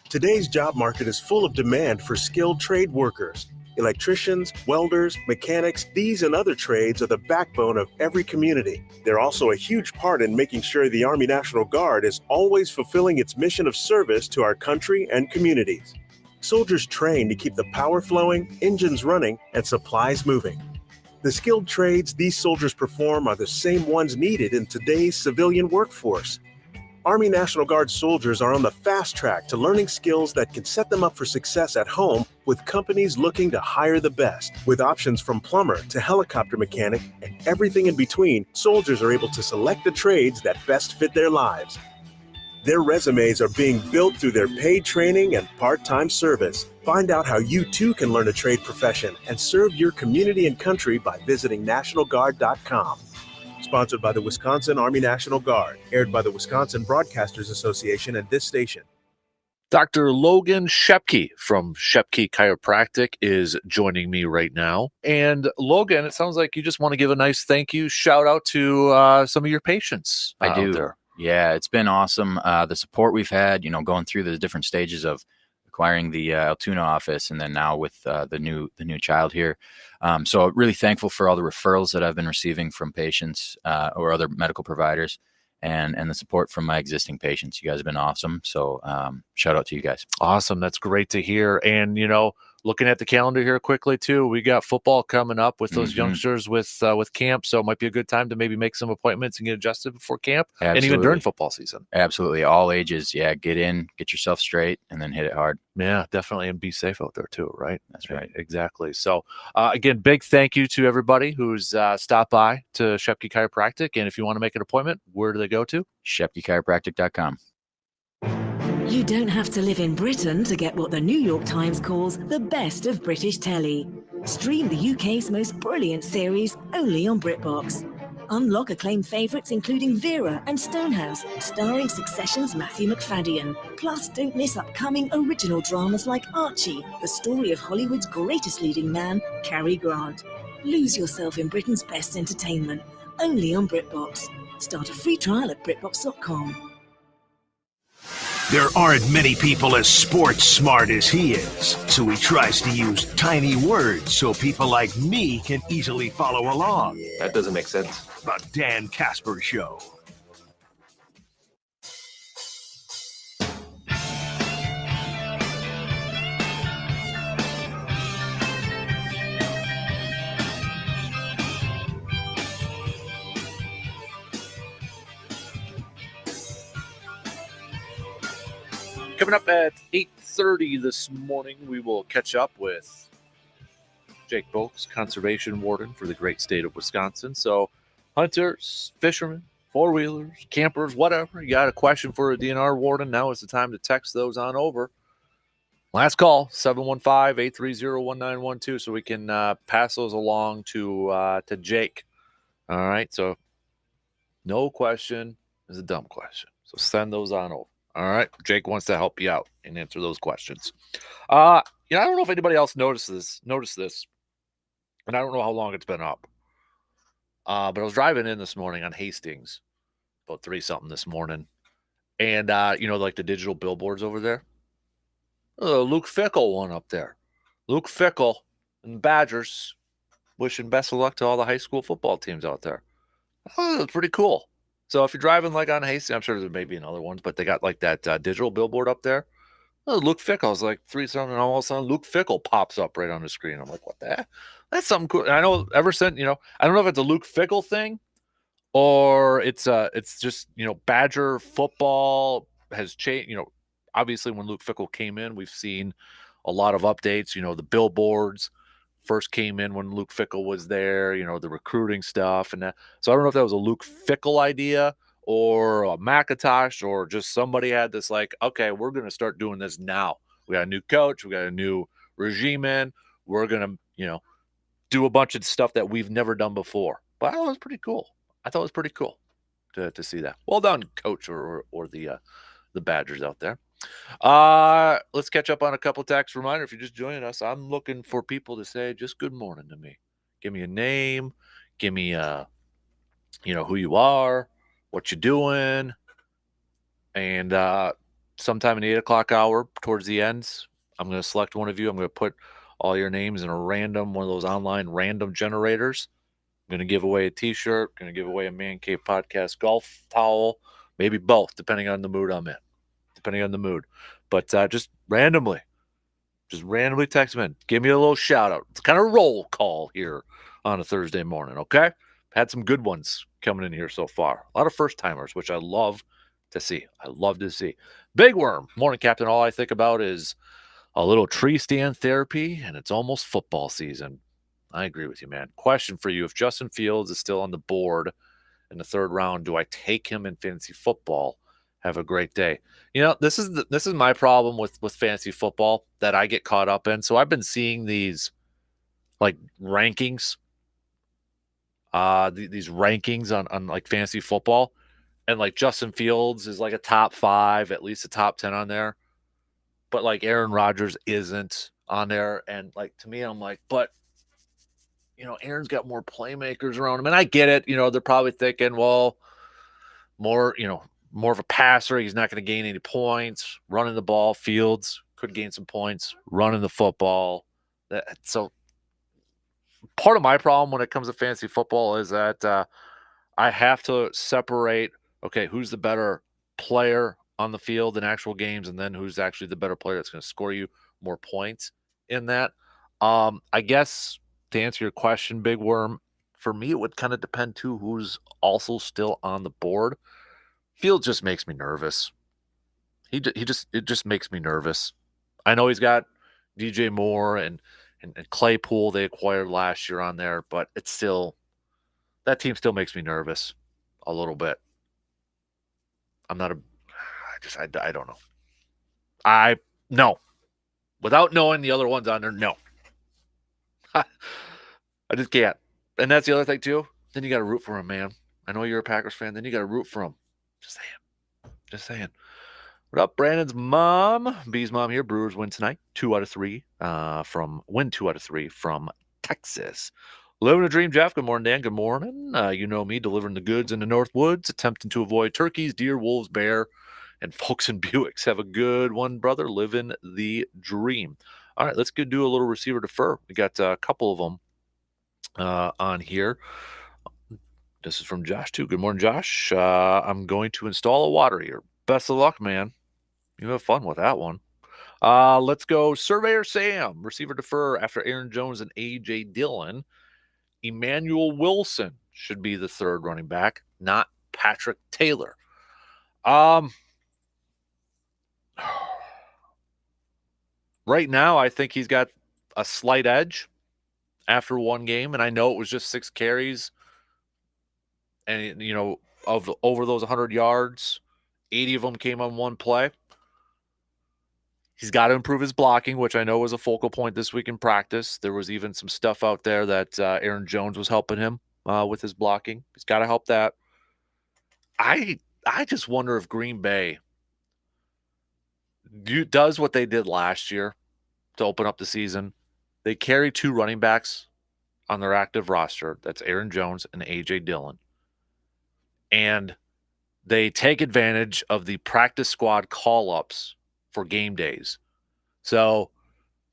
Speaker 8: Today's job market is full of demand for skilled trade workers. Electricians, welders, mechanics, these and other trades are the backbone of every community. They're also a huge part in making sure the Army National Guard is always fulfilling its mission of service to our country and communities. Soldiers train to keep the power flowing, engines running, and supplies moving. The skilled trades these soldiers perform are the same ones needed in today's civilian workforce. Army National Guard soldiers are on the fast track to learning skills that can set them up for success at home with companies looking to hire the best. With options from plumber to helicopter mechanic and everything in between, soldiers are able to select the trades that best fit their lives. Their resumes are being built through their paid training and part-time service. Find out how you too can learn a trade profession and serve your community and country by visiting NationalGuard.com. Sponsored by the Wisconsin Army National Guard, aired by the Wisconsin Broadcasters Association and this station.
Speaker 3: Dr. Logan Shepke from Shepke Chiropractic is joining me right now. And Logan, it sounds like you just want to give a nice thank you, shout out to some of your patients.
Speaker 9: I do.
Speaker 3: Out there.
Speaker 9: Yeah, it's been awesome. The support we've had, going through the different stages of acquiring the Altoona office, and then now with the new child here. So really thankful for all the referrals that I've been receiving from patients or other medical providers. and the support from my existing patients. You guys have been awesome. So shout out to you guys.
Speaker 3: Awesome. That's great to hear. And, looking at the calendar here quickly too, we got football coming up with those youngsters with camp. So it might be a good time to maybe make some appointments and get adjusted before camp and even during football season.
Speaker 9: Absolutely. All ages. Yeah. Get in, get yourself straight, and then hit it hard.
Speaker 3: Yeah, definitely. And be safe out there too, right?
Speaker 9: That's right.
Speaker 3: Exactly. So again, big thank you to everybody who's stopped by to Shepke Chiropractic. And if you want to make an appointment, where do they go to?
Speaker 9: ShepkeChiropractic.com.
Speaker 12: You don't have to live in Britain to get what the New York Times calls the best of British telly. Stream the UK's most brilliant series only on BritBox. Unlock acclaimed favourites including Vera and Stonehouse, starring Succession's Matthew McFadden. Plus, don't miss upcoming original dramas like Archie, the story of Hollywood's greatest leading man, Cary Grant. Lose yourself in Britain's best entertainment, only on BritBox. Start a free trial at BritBox.com.
Speaker 1: There aren't many people as sports smart as he is, so he tries to use tiny words so people like me can easily follow along.
Speaker 13: That doesn't make sense.
Speaker 1: The Dan Kasper Show.
Speaker 3: Coming up at 8:30 this morning, we will catch up with Jake Boakes, Conservation Warden for the great state of Wisconsin. So hunters, fishermen, four-wheelers, campers, whatever, you got a question for a DNR warden, now is the time to text those on over. Last call, 715-830-1912, so we can pass those along to Jake. All right, so no question is a dumb question. So send those on over. All right. Jake wants to help you out and answer those questions. I don't know if anybody else noticed this, and I don't know how long it's been up. But I was driving in this morning on Hastings, about 3-something this morning. And, like the digital billboards over there. Luke Fickell one up there. Luke Fickell and the Badgers wishing best of luck to all the high school football teams out there. Oh, that's pretty cool. So if you're driving like on Hastings, I'm sure there may be another ones, but they got like that digital billboard up there. Oh, Luke Fickell is like 3-something, and all of a sudden Luke Fickell pops up right on the screen. I'm like, what the heck? That's something cool. And I know ever since, I don't know if it's a Luke Fickell thing or it's just, Badger football has changed. Obviously when Luke Fickell came in, we've seen a lot of updates. The billboards first came in when Luke Fickell was there, the recruiting stuff and that. So I don't know if that was a Luke Fickell idea or a McIntosh or just somebody had this like, okay, we're going to start doing this now. We got a new coach. We got a new regime in. We're going to, do a bunch of stuff that we've never done before. But I thought it was pretty cool. To see that. Well done, coach or the Badgers out there. Let's catch up on a couple text. Reminder, if you're just joining us, I'm looking for people to say just good morning to me. Give me a name, give me who you are, what you're doing, and sometime in the 8 o'clock hour towards the ends, I'm going to select one of you. I'm going to put all your names in one of those online random generators. I'm going to give away a t-shirt, going to give away a Man Cave Podcast golf towel, maybe both, depending on the mood I'm in. But just randomly text them in. Give me a little shout out. It's kind of a roll call here on a Thursday morning, okay? Had some good ones coming in here so far. A lot of first timers, which I love to see. Big Worm, morning captain. All I think about is a little tree stand therapy, and it's almost football season. I agree with you, man. Question for you. If Justin Fields is still on the board in the 3rd round, do I take him in fantasy football? Have a great day. This is my problem with fantasy football that I get caught up in. So I've been seeing these like rankings, these rankings on like fantasy football, and like Justin Fields is like a top 5, at least a top 10 on there, but like Aaron Rodgers isn't on there. And like to me, I'm like, but Aaron's got more playmakers around him, and I get it. They're probably thinking, well, more of a passer. He's not going to gain any points. Running the ball, Fields could gain some points. Running the football. So part of my problem when it comes to fantasy football is that I have to separate okay, who's the better player on the field in actual games, and then who's actually the better player that's going to score you more points in that. I guess to answer your question, Big Worm, for me, it would kind of depend too who's also still on the board. Fields just makes me nervous. It just makes me nervous. I know he's got DJ Moore and Claypool they acquired last year on there, but it's still, that team still makes me nervous a little bit. I'm not I don't know. No. Without knowing the other ones on there, no. I just can't. And that's the other thing too. Then you got to root for him, man. I know you're a Packers fan. Then you got to root for him. Just saying. What up, Brandon's mom? B's mom here. Brewers win tonight. 2 out of 3 from Texas. Living a dream, Jeff. Good morning, Dan. Good morning. You know me, delivering the goods in the North Woods, attempting to avoid turkeys, deer, wolves, bear, and folks in Buicks. Have a good one, brother. Living the dream. All right, let's go do a little receiver defer. We got a couple of them on here. This is from Josh, too. Good morning, Josh. I'm going to install a water heater. Best of luck, man. You have fun with that one. Let's go Surveyor Sam. Receiver defer after Aaron Jones and A.J. Dillon. Emmanuel Wilson should be the third running back, not Patrick Taylor. Right now, I think he's got a slight edge after one game, and I know it was just 6 carries. And, of over those 100 yards, 80 of them came on one play. He's got to improve his blocking, which I know was a focal point this week in practice. There was even some stuff out there that Aaron Jones was helping him with his blocking. He's got to help that. I just wonder if Green Bay does what they did last year to open up the season. They carry 2 running backs on their active roster. That's Aaron Jones and A.J. Dillon. And they take advantage of the practice squad call-ups for game days. So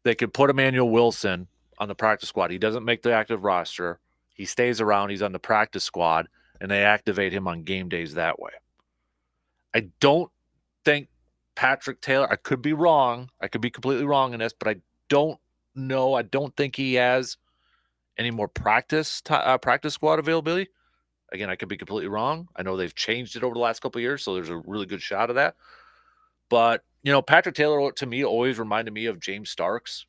Speaker 3: they could put Emmanuel Wilson on the practice squad. He doesn't make the active roster. He stays around. He's on the practice squad, and they activate him on game days that way. I don't think Patrick Taylor, I could be wrong. I could be completely wrong in this, but I don't know. I don't think he has any more practice squad availability. Again, I could be completely wrong. I know they've changed it over the last couple of years, so there's a really good shot of that. But, Patrick Taylor, to me, always reminded me of James Starks,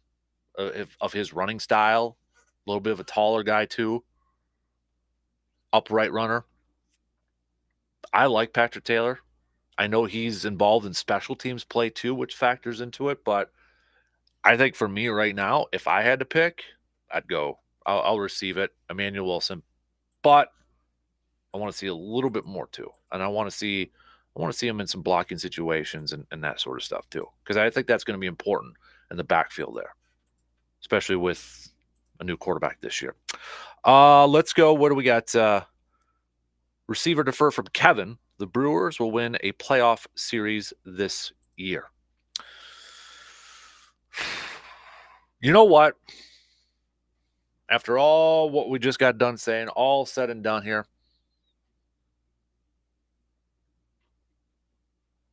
Speaker 3: of his running style. A little bit of a taller guy, too. Upright runner. I like Patrick Taylor. I know he's involved in special teams play, too, which factors into it. But I think for me right now, if I had to pick, I'd go. I'll receive it, Emmanuel Wilson. But I want to see a little bit more, too. And I want to see him in some blocking situations and that sort of stuff too, because I think that's going to be important in the backfield there, especially with a new quarterback this year. Let's go. What do we got? Receiver defer from Kevin. The Brewers will win a playoff series this year. You know what? After all what we just got done saying, all said and done here,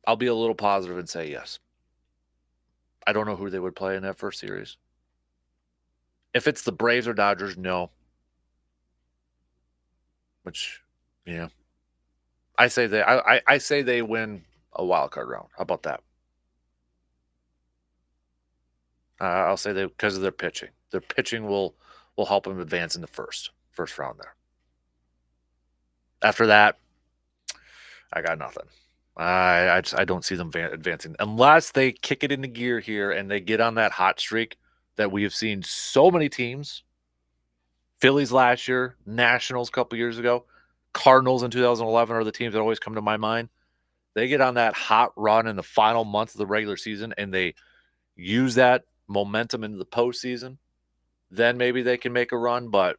Speaker 3: I'll be a little positive and say yes. I don't know who they would play in that first series. If it's the Braves or Dodgers, no. Which, I say they win a wild card round. How about that? I'll say they, because of their pitching. Their pitching will help them advance in the first round there. After that, I got nothing. I don't see them advancing unless they kick it into gear here and they get on that hot streak that we have seen so many teams. Phillies last year, Nationals a couple years ago, Cardinals in 2011 are the teams that always come to my mind. They get on that hot run in the final month of the regular season and they use that momentum into the postseason. Then maybe they can make a run. But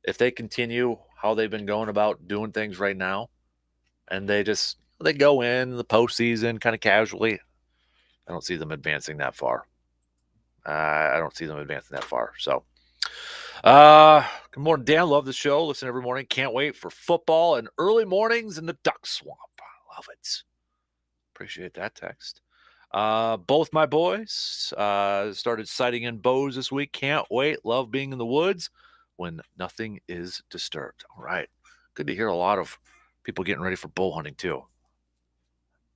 Speaker 3: if they continue how they've been going about doing things right now, and they go in the postseason kind of casually, I don't see them advancing that far. So, Good morning, Dan. Love the show. Listen every morning. Can't wait for football and early mornings in the Duck Swamp. I love it. Appreciate that text. Both my boys started sighting in bows this week. Can't wait. Love being in the woods when nothing is disturbed. All right. Good to hear a lot of people getting ready for bow hunting too.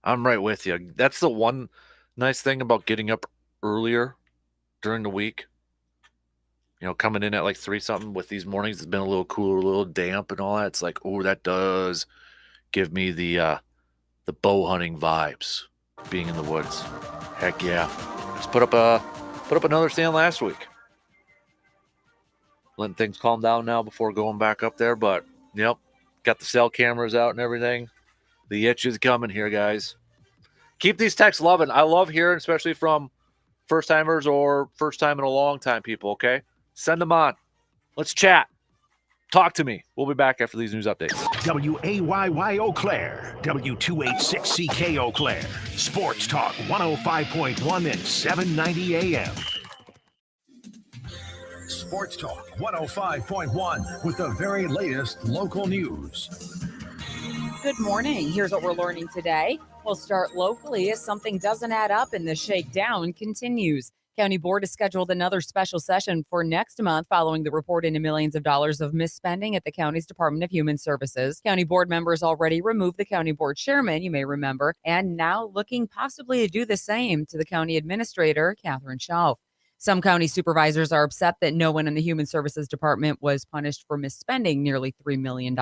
Speaker 3: I'm right with you. That's the one nice thing about getting up earlier during the week. You know, coming in at like 3-something with these mornings, it's been a little cooler, a little damp and all that. It's like, oh, that does give me the bow hunting vibes, being in the woods. Heck yeah. Just put up another stand last week. Letting things calm down now before going back up there, but yep, got the cell cameras out and everything. The itch is coming here, guys. Keep these texts loving. I love hearing, especially from first-timers or first-time in a long time people, okay? Send them on. Let's chat. Talk to me. We'll be back after these news updates.
Speaker 1: WAYY Eau Claire, W286CK Eau Claire, Sports Talk 105.1 and 790 AM.
Speaker 4: Sports Talk 105.1 with the very latest local news.
Speaker 13: Good morning. Here's what we're learning today. We'll start locally as something doesn't add up and the shakedown continues. County Board has scheduled another special session for next month following the report into millions of dollars of misspending at the county's Department of Human Services. County Board members already removed the County Board Chairman, you may remember, and now looking possibly to do the same to the County Administrator, Catherine Schauf. Some county supervisors are upset that no one in the Human Services Department was punished for misspending nearly $3 million.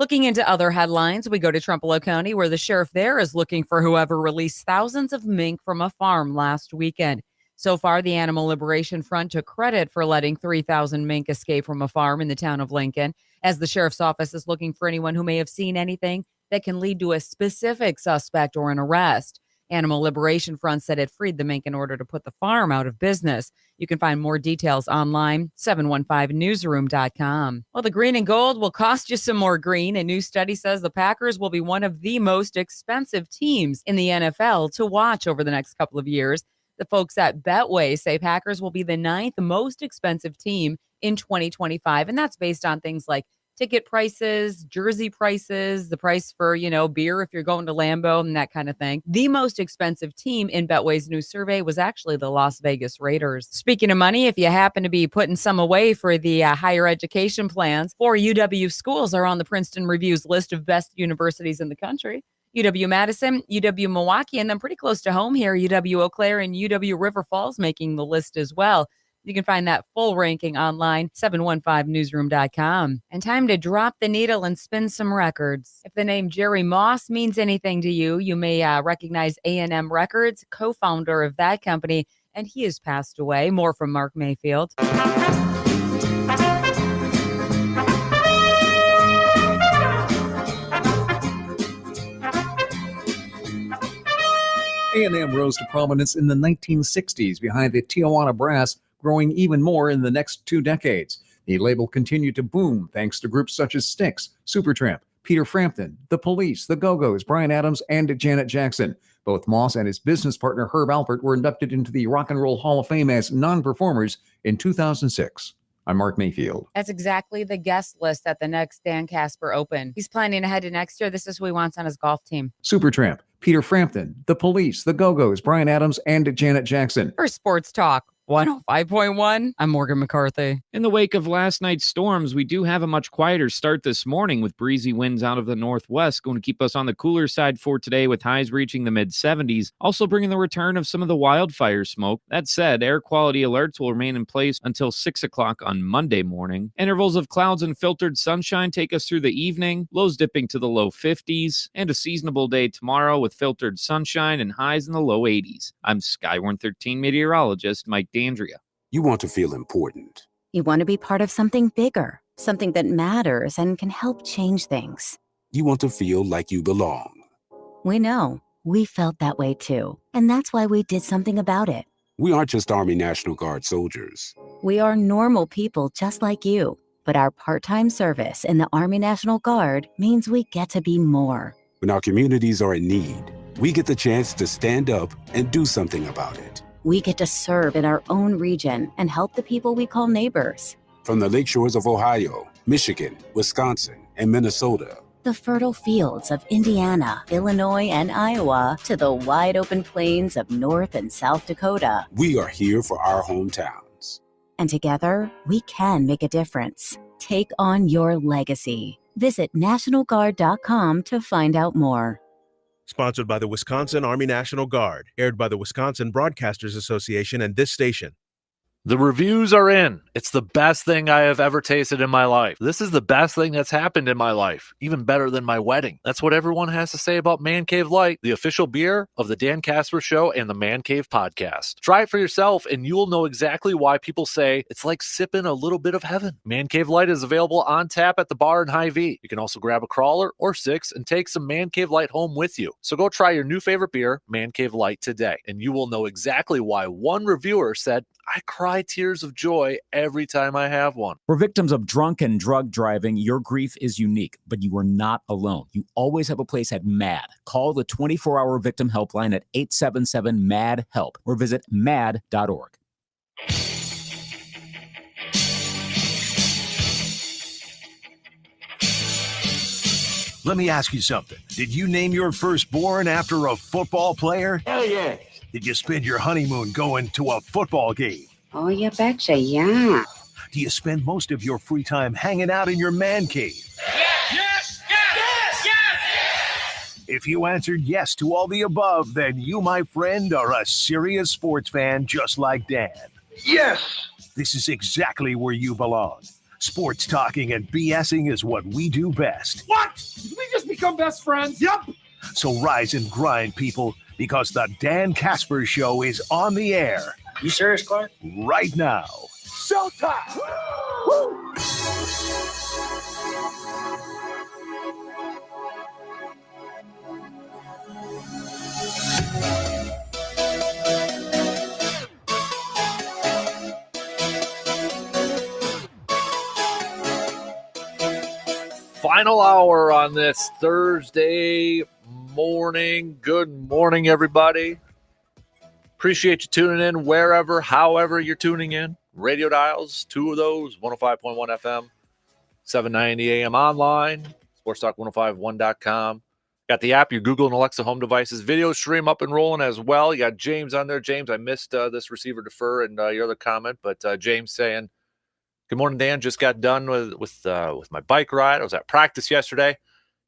Speaker 13: Looking into other headlines, we go to Trumpealo County, where the sheriff there is looking for whoever released thousands of mink from a farm last weekend. So far, the Animal Liberation Front took credit for letting 3,000 mink escape from a farm in the town of Lincoln, as the sheriff's office is looking for anyone who may have seen anything that can lead to a specific suspect or an arrest. Animal Liberation Front said it freed the mink in order to put the farm out of business. You can find more details online, 715newsroom.com. Well, the green and gold will cost you some more green. A new study says the Packers will be one of the most expensive teams in the NFL to watch over the next couple of years. The folks at Betway say Packers will be the 9th most expensive team in 2025, and that's based on things like ticket prices, jersey prices, the price for, beer if you're going to Lambeau and that kind of thing. The most expensive team in Betway's new survey was actually the Las Vegas Raiders. Speaking of money, if you happen to be putting some away for the higher education plans, 4 UW schools are on the Princeton Review's list of best universities in the country. UW-Madison, UW-Milwaukee, and then pretty close to home here, UW-Eau Claire and UW-River Falls making the list as well. You can find that full ranking online, 715newsroom.com. And time to drop the needle and spin some records. If the name Jerry Moss means anything to you, you may recognize A&M Records, co-founder of that company, and he has passed away. More from Mark Mayfield.
Speaker 14: A&M rose to prominence in the 1960s behind the Tijuana Brass, growing even more in the next 2 decades. The label continued to boom thanks to groups such as Styx, Supertramp, Peter Frampton, The Police, The Go-Go's, Bryan Adams, and Janet Jackson. Both Moss and his business partner Herb Alpert were inducted into the Rock and Roll Hall of Fame as non-performers in 2006. I'm Mark Mayfield.
Speaker 13: That's exactly the guest list at the next Dan Kasper Open. He's planning ahead to next year. This is who he wants on his golf team.
Speaker 14: Supertramp, Peter Frampton, The Police, The Go-Go's, Bryan Adams, and Janet Jackson.
Speaker 13: For Sports Talk 105.1, I'm Morgan McCarthy.
Speaker 15: In the wake of last night's storms, we do have a much quieter start this morning with breezy winds out of the northwest, going to keep us on the cooler side for today with highs reaching the mid-70s, also bringing the return of some of the wildfire smoke. That said, air quality alerts will remain in place until 6 o'clock on Monday morning. Intervals of clouds and filtered sunshine take us through the evening, lows dipping to the low 50s, and a seasonable day tomorrow with filtered sunshine and highs in the low 80s. I'm Skywarn 13 meteorologist Mike D'Andrea.
Speaker 20: You want to feel important.
Speaker 21: You want to be part of something bigger, something that matters and can help change things.
Speaker 20: You want to feel like you belong.
Speaker 21: We know. We felt that way too. And that's why we did something about it.
Speaker 20: We aren't just Army National Guard soldiers.
Speaker 21: We are normal people just like you. But our part-time service in the Army National Guard means we get to be more.
Speaker 20: When our communities are in need, we get the chance to stand up and do something about it.
Speaker 21: We get to serve in our own region and help the people we call neighbors.
Speaker 20: From the lake shores of Ohio, Michigan, Wisconsin, and Minnesota.
Speaker 21: The fertile fields of Indiana, Illinois, and Iowa to the wide open plains of North and South Dakota.
Speaker 20: We are here for our hometowns.
Speaker 21: And together, we can make a difference. Take on your legacy. Visit NationalGuard.com to find out more.
Speaker 8: Sponsored by the Wisconsin Army National Guard. Aired by the Wisconsin Broadcasters Association and this station.
Speaker 3: The reviews are in. It's the best thing I have ever tasted in my life. This is the best thing that's happened in my life. Even better than my wedding. That's what everyone has to say about Man Cave Light, the official beer of the Dan Kasper Show and the Man Cave Podcast. Try it for yourself and you will know exactly why people say it's like sipping a little bit of heaven. Man Cave Light is available on tap at the bar in Hy-Vee. You can also grab a crawler or 6 and take some Man Cave Light home with you. So go try your new favorite beer, Man Cave Light, today. And you will know exactly why one reviewer said, I cry tears of joy every time I have one.
Speaker 10: For victims of drunk and drug driving, your grief is unique, but you are not alone. You always have a place at MAD. Call the 24-hour victim helpline at 877-MAD-HELP or visit mad.org.
Speaker 1: Let me ask you something. Did you name your firstborn after a football player?
Speaker 11: Hell yeah.
Speaker 1: Did you spend your honeymoon going to a football game?
Speaker 11: Oh, you betcha, yeah.
Speaker 1: Do you spend most of your free time hanging out in your man cave?
Speaker 2: Yes!
Speaker 1: If you answered yes to all the above, then you, my friend, are a serious sports fan just like Dan.
Speaker 2: Yes!
Speaker 1: This is exactly where you belong. Sports talking and BSing is what we do best.
Speaker 2: What? Did we just become best friends? Yup!
Speaker 1: So rise and grind, people, because the Dan Kasper Show is on the air.
Speaker 2: You serious, Clark?
Speaker 1: Right now.
Speaker 2: Showtime! Woo!
Speaker 3: Final hour on this Thursday morning. Good morning, everybody. Appreciate you tuning in wherever, however you're tuning in. Radio dials, 2 of those, 105.1 FM, 790 AM online, sportstalk1051.com. Got the app, your Google and Alexa home devices. Video stream up and rolling as well. You got James on there. James, I missed this receiver defer and your other comment, but James saying, good morning, Dan. Just got done with my bike ride. I was at practice yesterday.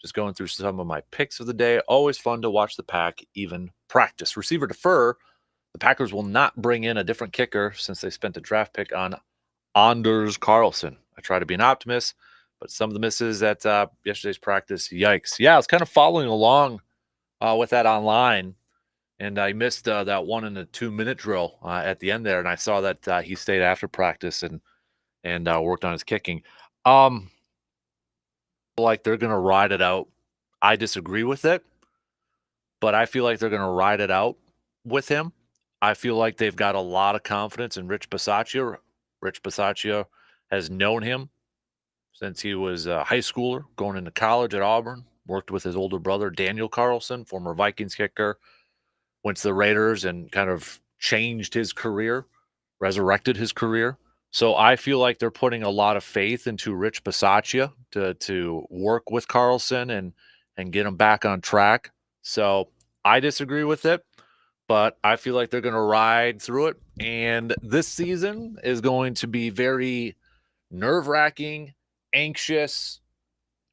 Speaker 3: Just going through some of my picks of the day. Always fun to watch the Pack even practice. Receiver defer. The Packers will not bring in a different kicker since they spent a draft pick on Anders Carlson. I try to be an optimist, but some of the misses at yesterday's practice, yikes. Yeah, I was kind of following along with that online, and I missed that 1 and a 2 minute drill at the end there, and I saw that he stayed after practice and worked on his kicking. Like they're going to ride it out. I disagree with it, but I feel like they're going to ride it out with him. I feel like they've got a lot of confidence in Rich Bisaccia. Rich Bisaccia has known him since he was a high schooler, going into college at Auburn, worked with his older brother, Daniel Carlson, former Vikings kicker, went to the Raiders and kind of changed his career, resurrected his career. So I feel like they're putting a lot of faith into Rich Bisaccia to work with Carlson and get him back on track. So I disagree with it, but I feel like they're going to ride through it. And this season is going to be very nerve-wracking, anxious,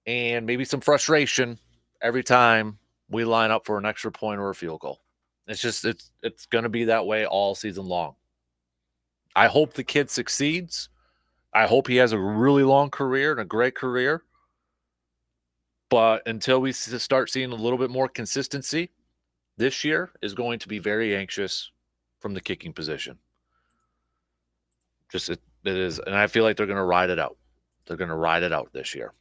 Speaker 3: and maybe some frustration every time we line up for an extra point or a field goal. It's going to be that way all season long. I hope the kid succeeds. I hope he has a really long career and a great career. But until we start seeing a little bit more consistency, this year is going to be very anxious from the kicking position. It is. And I feel like they're going to ride it out. They're going to ride it out this year.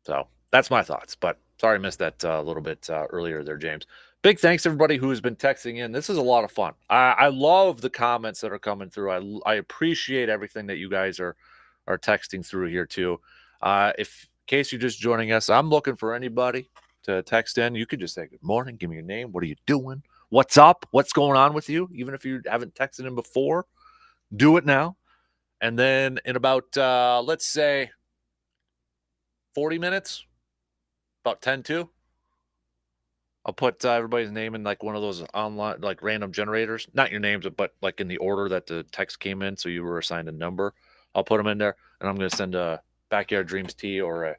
Speaker 3: So that's my thoughts. But sorry I missed that a little bit earlier there, James. Big thanks to everybody who has been texting in. This is a lot of fun. I love the comments that are coming through. I appreciate everything that you guys are texting through here too. In case you're just joining us, I'm looking for anybody to text in. You could just say good morning, give me your name, what are you doing, what's up, what's going on with you. Even if you haven't texted in before, do it now. And then in about, let's say, 40 minutes, about 10 to, I'll put everybody's name in like one of those online, like random generators. Not your names, but like in the order that the text came in. So you were assigned a number. I'll put them in there, and I'm going to send a Backyard Dreams tee or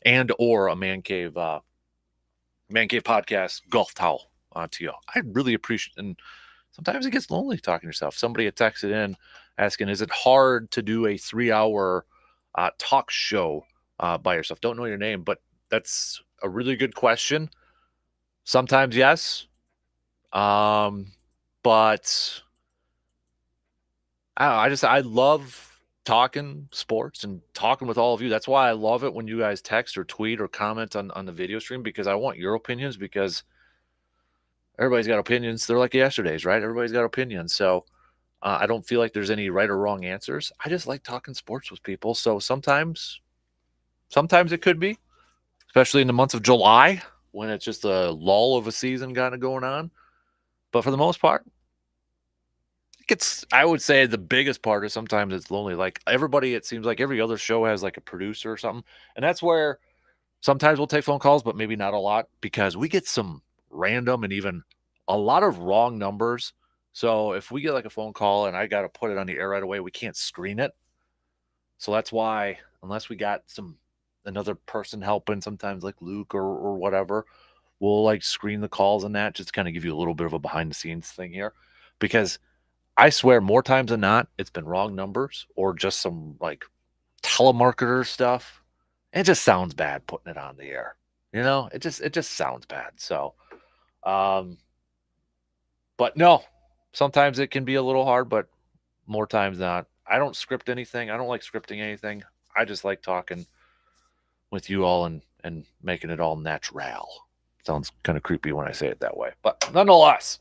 Speaker 3: a Man Cave podcast golf towel to you. I really appreciate it. And sometimes it gets lonely talking to yourself. Somebody had texted in asking, is it hard to do a 3-hour talk show by yourself? Don't know your name, but that's a really good question. Sometimes yes. But I don't know, I love talking sports and talking with all of you. That's why I love it when you guys text or tweet or comment on the video stream, because I want your opinions, because everybody's got opinions. They're like yesterday's, right? Everybody's got opinions. So I don't feel like there's any right or wrong answers. I just like talking sports with people. So sometimes it could be, especially in the months of July when it's just a lull of a season kind of going on. But for the most part, I would say the biggest part is sometimes it's lonely. Like everybody, it seems like every other show has like a producer or something. And that's where sometimes we'll take phone calls, but maybe not a lot, because we get some random and even a lot of wrong numbers. So if we get like a phone call and I got to put it on the air right away, we can't screen it. So that's why, unless we got another person helping, sometimes like Luke or whatever, we'll like screen the calls and that, just to kind of give you a little bit of a behind the scenes thing here. Because I swear more times than not, it's been wrong numbers or just some like telemarketer stuff. It just sounds bad putting it on the air. You know, it just sounds bad. So, but no, sometimes it can be a little hard, but more times not. I don't script anything. I don't like scripting anything. I just like talking with you all and making it all natural. Sounds kind of creepy when I say it that way, but nonetheless,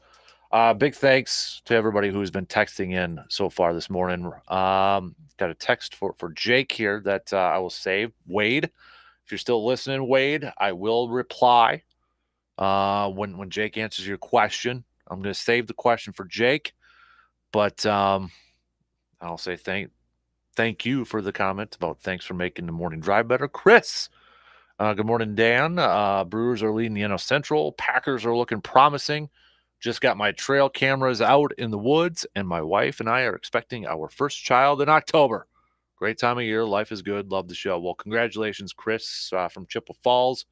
Speaker 3: big thanks to everybody who's been texting in so far this morning. Got a text for Jake here that I will save. Wade, if you're still listening, Wade, I will reply when Jake answers your question. I'm going to save the question for Jake, but I'll say thank you for the comment about thanks for making the morning drive better. Chris, good morning, Dan. Brewers are leading the NL Central. Packers are looking promising. Just got my trail cameras out in the woods, and my wife and I are expecting our first child in October. Great time of year. Life is good. Love the show. Well, congratulations, Chris, from Chippewa Falls.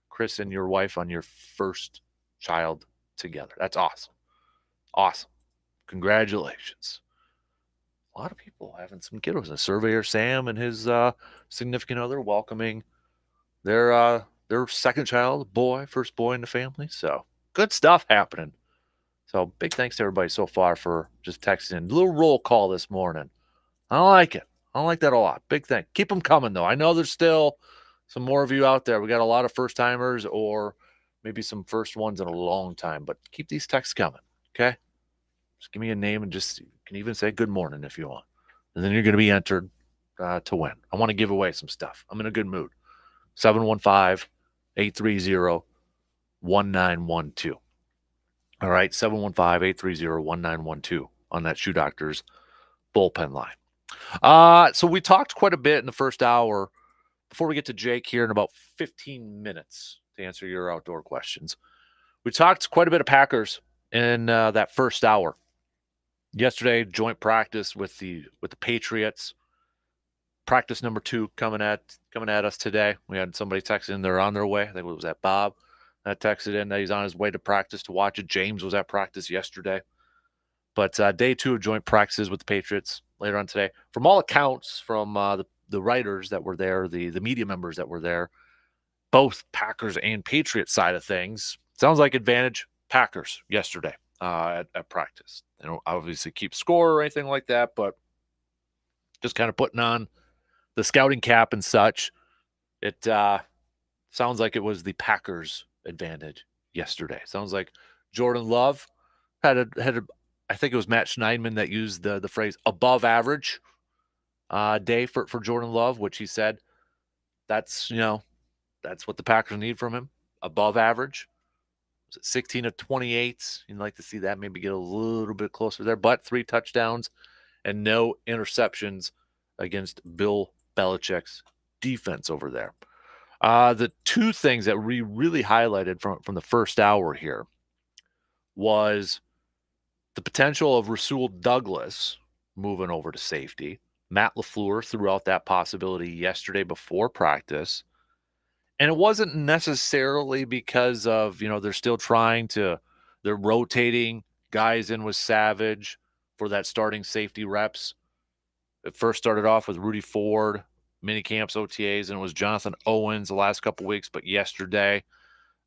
Speaker 3: Chris and your wife on your first child together. That's awesome. Awesome. Congratulations. A lot of people having some kiddos. A surveyor, Sam, and his significant other welcoming their second child, boy, first boy in the family. So good stuff happening. So big thanks to everybody so far for just texting in. A little roll call this morning. I like it. I like that a lot. Big thank. Keep them coming, though. I know there's still some more of you out there. We got a lot of first-timers or maybe some first ones in a long time. But keep these texts coming, okay? Just give me a name and just you can even say good morning if you want. And then you're going to be entered to win. I want to give away some stuff. I'm in a good mood. 715-830-1912. All right, 715-830-1912 on that Shoe Doctor's bullpen line. So we talked quite a bit in the first hour before we get to Jake here in about 15 minutes to answer your outdoor questions. We talked quite a bit of Packers in that first hour. Yesterday, joint practice with the Patriots. Practice number 2 coming at us today. We had somebody text in, they're on their way. I think it was that Bob that texted in that he's on his way to practice to watch it. James was at practice yesterday. But day 2 of joint practices with the Patriots later on today. From all accounts, from the writers that were there, the media members that were there, both Packers and Patriots side of things, sounds like advantage Packers yesterday at practice. They don't obviously keep score or anything like that, but just kind of putting on the scouting cap and such. It sounds like it was the Packers' advantage yesterday. Sounds like Jordan Love had a I think it was Matt Schneidman that used the phrase above average day for Jordan Love, which he said that's what the Packers need from him, above average. Was it 16 of 28? You'd like to see that maybe get a little bit closer there, but 3 touchdowns and no interceptions against Bill Belichick's defense over there. The two things that we really highlighted from the first hour here was the potential of Rasul Douglas moving over to safety. Matt LaFleur threw out that possibility yesterday before practice. And it wasn't necessarily because of, they're rotating guys in with Savage for that starting safety reps. It first started off with Rudy Ford, mini camps, OTAs, and it was Jonathan Owens the last couple weeks. But yesterday,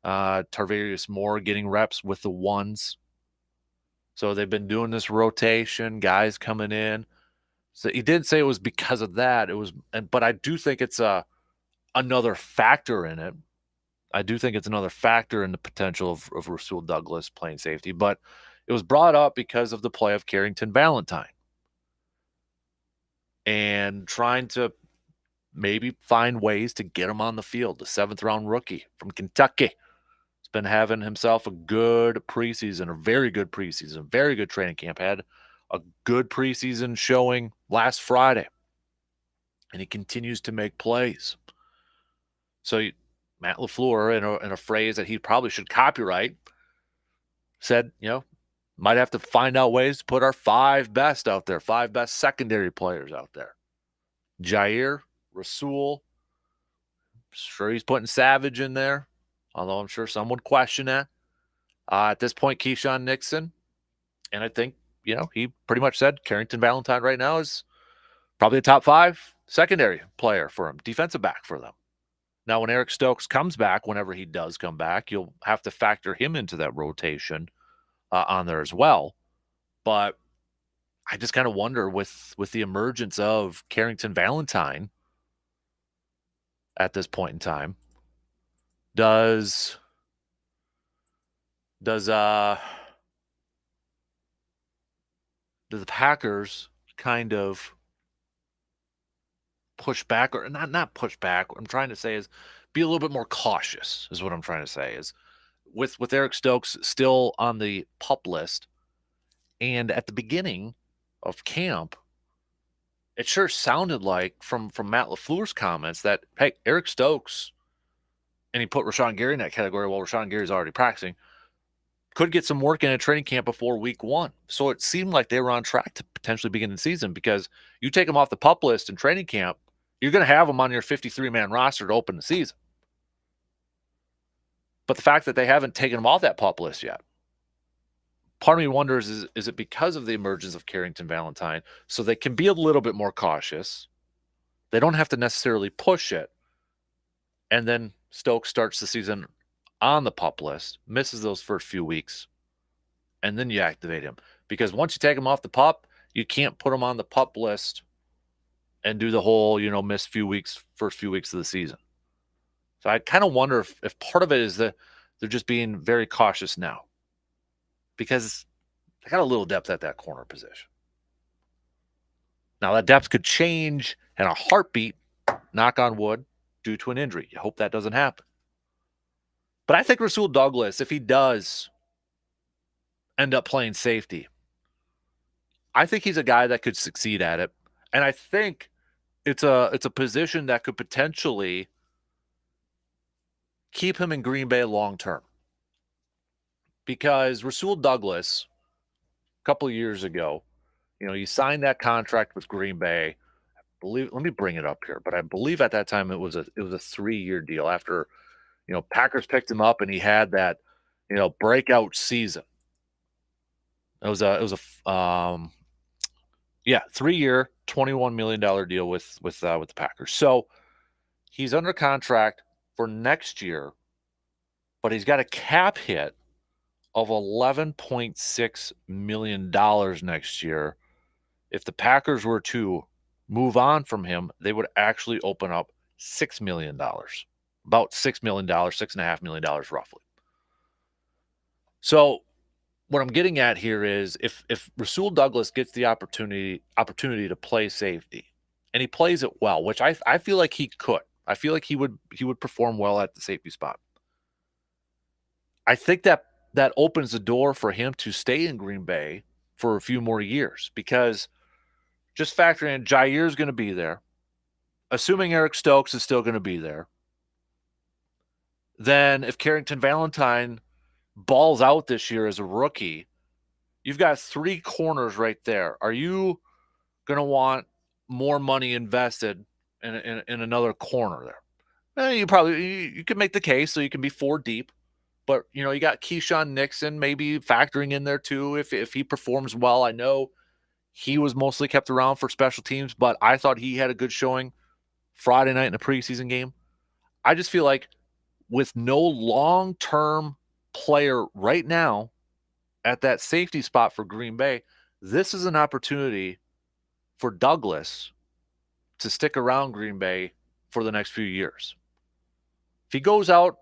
Speaker 3: Tarvarius Moore getting reps with the ones. So they've been doing this rotation, guys coming in. So he didn't say it was because of that. But I do think it's another factor in it. I do think it's another factor in the potential of Rasul Douglas playing safety. But it was brought up because of the play of Carrington Valentine and trying to maybe find ways to get him on the field. The 7th-round rookie from Kentucky has been having himself a good preseason, a very good preseason, very good training camp. Had a good preseason showing last Friday, and he continues to make plays. So Matt LaFleur, in a phrase that he probably should copyright, said, might have to find out ways to put our 5 best out there, 5 best secondary players out there. Jair, Rasul, sure he's putting Savage in there, although I'm sure some would question that. At this point, Keyshawn Nixon, and I think, he pretty much said Carrington Valentine right now is probably a top 5 secondary player for him, defensive back for them. Now, when Eric Stokes comes back, whenever he does come back, you'll have to factor him into that rotation on there as well. But I just kind of wonder with the emergence of Carrington Valentine at this point in time, does the Packers kind of push back, or not push back? What I'm trying to say is be a little bit more cautious, is what I'm trying to say, is with Eric Stokes still on the PUP list. And at the beginning of camp, it sure sounded like from Matt LaFleur's comments that, hey, Eric Stokes, and he put Rashawn Gary in that category while Rashawn Gary's already practicing, could get some work in a training camp before week 1. So it seemed like they were on track to potentially begin the season, because you take them off the PUP list in training camp, you're going to have them on your 53-man roster to open the season. But the fact that they haven't taken them off that PUP list yet, part of me wonders, is it because of the emergence of Carrington Valentine, so they can be a little bit more cautious? They don't have to necessarily push it. And then Stokes starts the season on the PUP list, misses those first few weeks, and then you activate him. Because once you take him off the PUP, you can't put him on the PUP list and do the whole, miss first few weeks of the season. So I kind of wonder if part of it is that they're just being very cautious now, because they got a little depth at that corner position. Now, that depth could change in a heartbeat, knock on wood, due to an injury. You hope that doesn't happen. But I think Rasul Douglas, if he does end up playing safety, I think he's a guy that could succeed at it. And I think it's a position that could potentially keep him in Green Bay long term. Because Rasul Douglas, a couple of years ago, he signed that contract with Green Bay. Let me bring it up here, but I believe at that time it was a 3-year deal after, Packers picked him up and he had that, breakout season. It was a 3-year, $21 million deal with the Packers. So he's under contract for next year, but he's got a cap hit of $11.6 million next year. If the Packers were to move on from him, they would actually open up $6 million, about $6 million, $6.5 million roughly. So what I'm getting at here is if Rasul Douglas gets the opportunity to play safety, and he plays it well, which I feel like he could. I feel like he would perform well at the safety spot. I think that opens the door for him to stay in Green Bay for a few more years, because just factoring in Jair's going to be there, assuming Eric Stokes is still going to be there, then if Carrington Valentine balls out this year as a rookie, you've got 3 corners right there. Are you going to want more money invested in another corner there? You could make the case so you can be 4 deep, but you got Keyshawn Nixon maybe factoring in there too if he performs well. I know he was mostly kept around for special teams, but I thought he had a good showing Friday night in a preseason game. I just feel like with no long-term player right now at that safety spot for Green Bay, this is an opportunity for Douglas to stick around Green Bay for the next few years. If he goes out,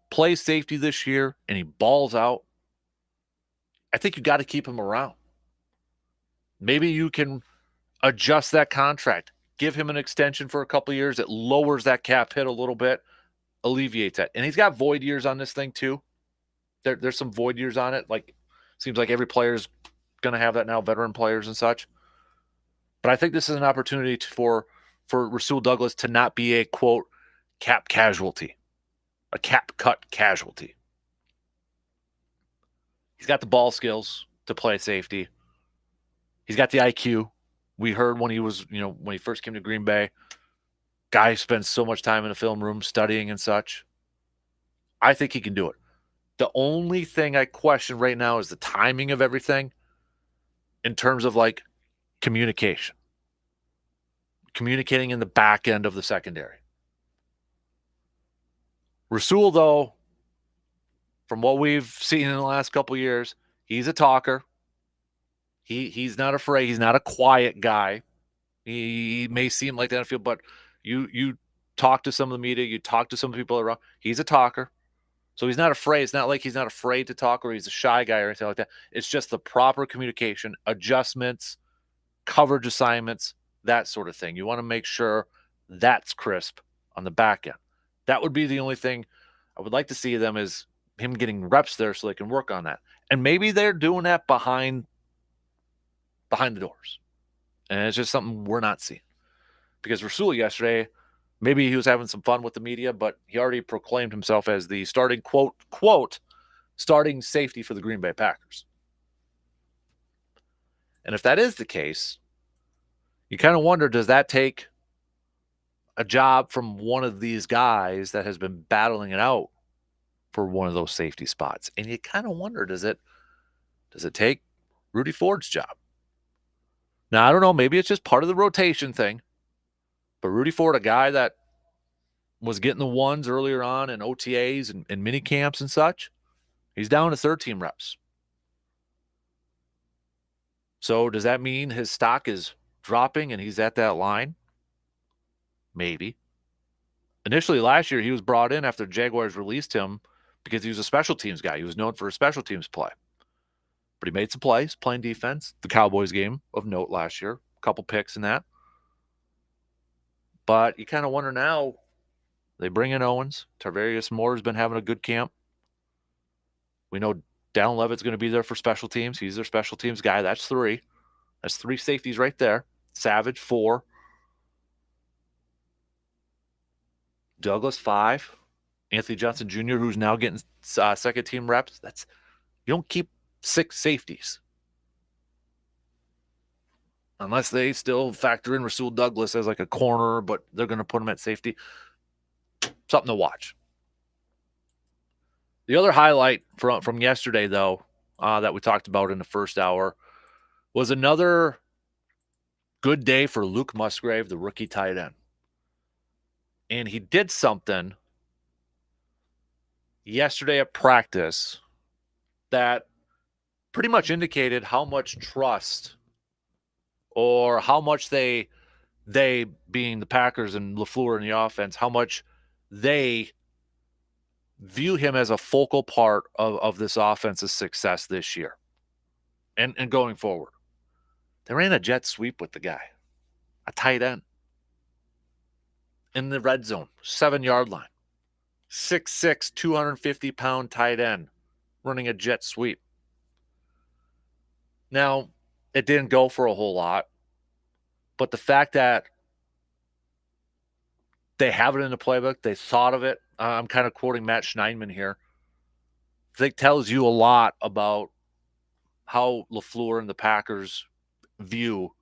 Speaker 3: plays safety this year, and he balls out, I think you got to keep him around. Maybe you can adjust that contract, give him an extension for a couple of years. It lowers that cap hit a little bit, alleviates that. And he's got void years on this thing too. There's some void years on it. Like, seems like every player's going to have that now, veteran players and such. But I think this is an opportunity for Rasul Douglas to not be a, quote, cap casualty, a cap cut casualty. He's got the ball skills to play safety. He's got the IQ. We heard when he was, when he first came to Green Bay, guy spends so much time in the film room studying and such. I think he can do it. The only thing I question right now is the timing of everything in terms of like communication. Communicating in the back end of the secondary. Rasul, though, from what we've seen in the last couple of years, he's a talker. He's not afraid. He's not a quiet guy. He may seem like that on the field, but you talk to some of the media, you talk to some people around. He's a talker. So he's not afraid. It's not like he's not afraid to talk or he's a shy guy or anything like that. It's just the proper communication, adjustments, coverage assignments, that sort of thing. You want to make sure that's crisp on the back end. That would be the only thing I would like to see them is him getting reps there so they can work on that. And maybe they're doing that behind the doors. And it's just something we're not seeing. Because Rasul yesterday, maybe he was having some fun with the media, but he already proclaimed himself as the starting, quote, starting safety for the Green Bay Packers. And if that is the case, you kind of wonder, does that take a job from one of these guys that has been battling it out for one of those safety spots? And you kind of wonder, does it take Rudy Ford's job? Now, I don't know. Maybe it's just part of the rotation thing. But Rudy Ford, a guy that was getting the ones earlier on in OTAs and mini camps and such, he's down to 13 reps. So does that mean his stock is dropping and he's at that line? Maybe. Initially last year, he was brought in after the Jaguars released him because he was a special teams guy. He was known for a special teams play. But he made some plays, playing defense. The Cowboys game of note last year. A couple picks in that. But you kind of wonder now, they bring in Owens. Tarvarius Moore's been having a good camp. We know Dallin Levitt's going to be there for special teams. He's their special teams guy. That's 3. That's 3 safeties right there. Savage, 4. Douglas, 5. Anthony Johnson Jr., who's now getting second team reps. You don't keep 6 safeties. Unless they still factor in Rasul Douglas as like a corner, but they're going to put him at safety. Something to watch. The other highlight from yesterday, though, that we talked about in the first hour was another good day for Luke Musgrave, the rookie tight end. And he did something yesterday at practice that pretty much indicated how much trust or how much they being the Packers and LaFleur in the offense, how much they view him as a focal part of this offense's success this year and going forward. They ran a jet sweep with the guy, a tight end, in the red zone, 7-yard line. 6'6", 250-pound tight end running a jet sweep. Now, it didn't go for a whole lot, But the fact that they have it in the playbook, they thought of it. I'm kind of quoting Matt Schneidman here. I think tells you a lot about how LaFleur and the Packers view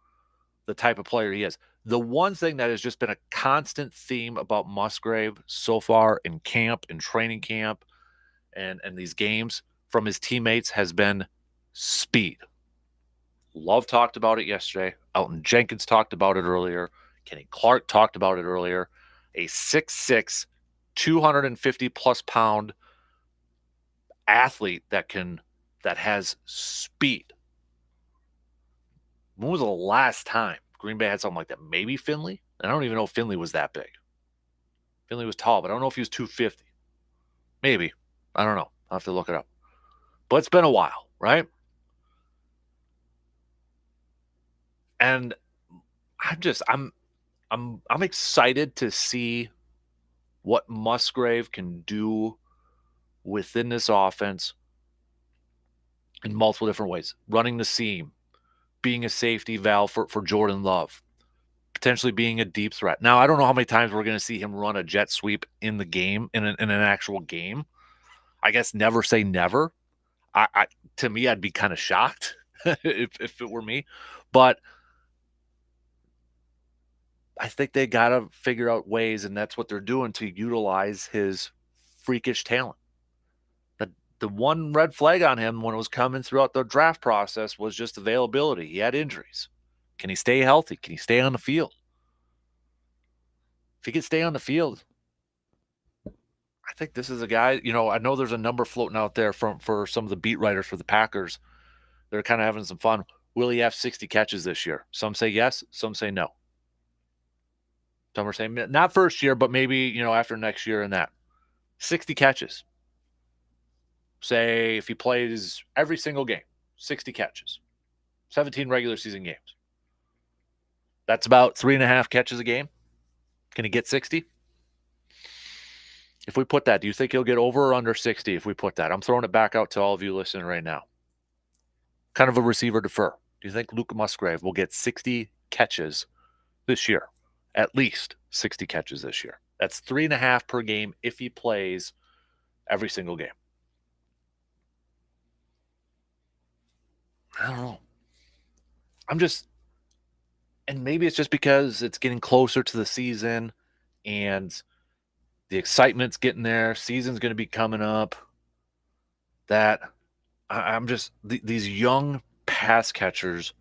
Speaker 3: the type of player he is. The one thing that has just been a constant theme about Musgrave so far in camp, in training camp, and these games from his teammates has been speed. Love talked about it yesterday. Elton Jenkins talked about it earlier. Kenny Clark talked about it earlier. A 6'6", 250-plus pound athlete that has speed. When was the last time Green Bay had something like that? Maybe Finley? I don't even know if Finley was that big. Finley was tall, but I don't know if he was 250. Maybe. I don't know. I'll have to look it up. But it's been a while, right? And I'm excited to see what Musgrave can do within this offense in multiple different ways. Running the seam, being a safety valve for Jordan Love, potentially being a deep threat. Now, I don't know how many times we're going to see him run a jet sweep in the game, in an actual game. I guess never say never. To me, I'd be kind of shocked if it were me. But I think they got to figure out ways, and that's what they're doing, to utilize his freakish talent. The one red flag on him when it was coming throughout the draft process was just availability. He had injuries. Can he stay healthy? Can he stay on the field? If he can stay on the field, I think this is a guy, I know there's a number floating out there for some of the beat writers for the Packers. They're kind of having some fun. Will he have 60 catches this year? Some say yes, some say no. Some are saying not first year, but maybe, after next year and that. 60 catches. Say if he plays every single game, 60 catches. 17 regular season games. That's about 3.5 catches a game. Can he get 60? If we put that, do you think he'll get over or under 60 if we put that? I'm throwing it back out to all of you listening right now. Kind of a receiver defer. Do you think Luke Musgrave will get 60 catches this year? At least 60 catches this year. That's 3.5 per game if he plays every single game. I don't know. And maybe it's just because it's getting closer to the season and the excitement's getting there. Season's going to be coming up. That I'm just, these young pass catchers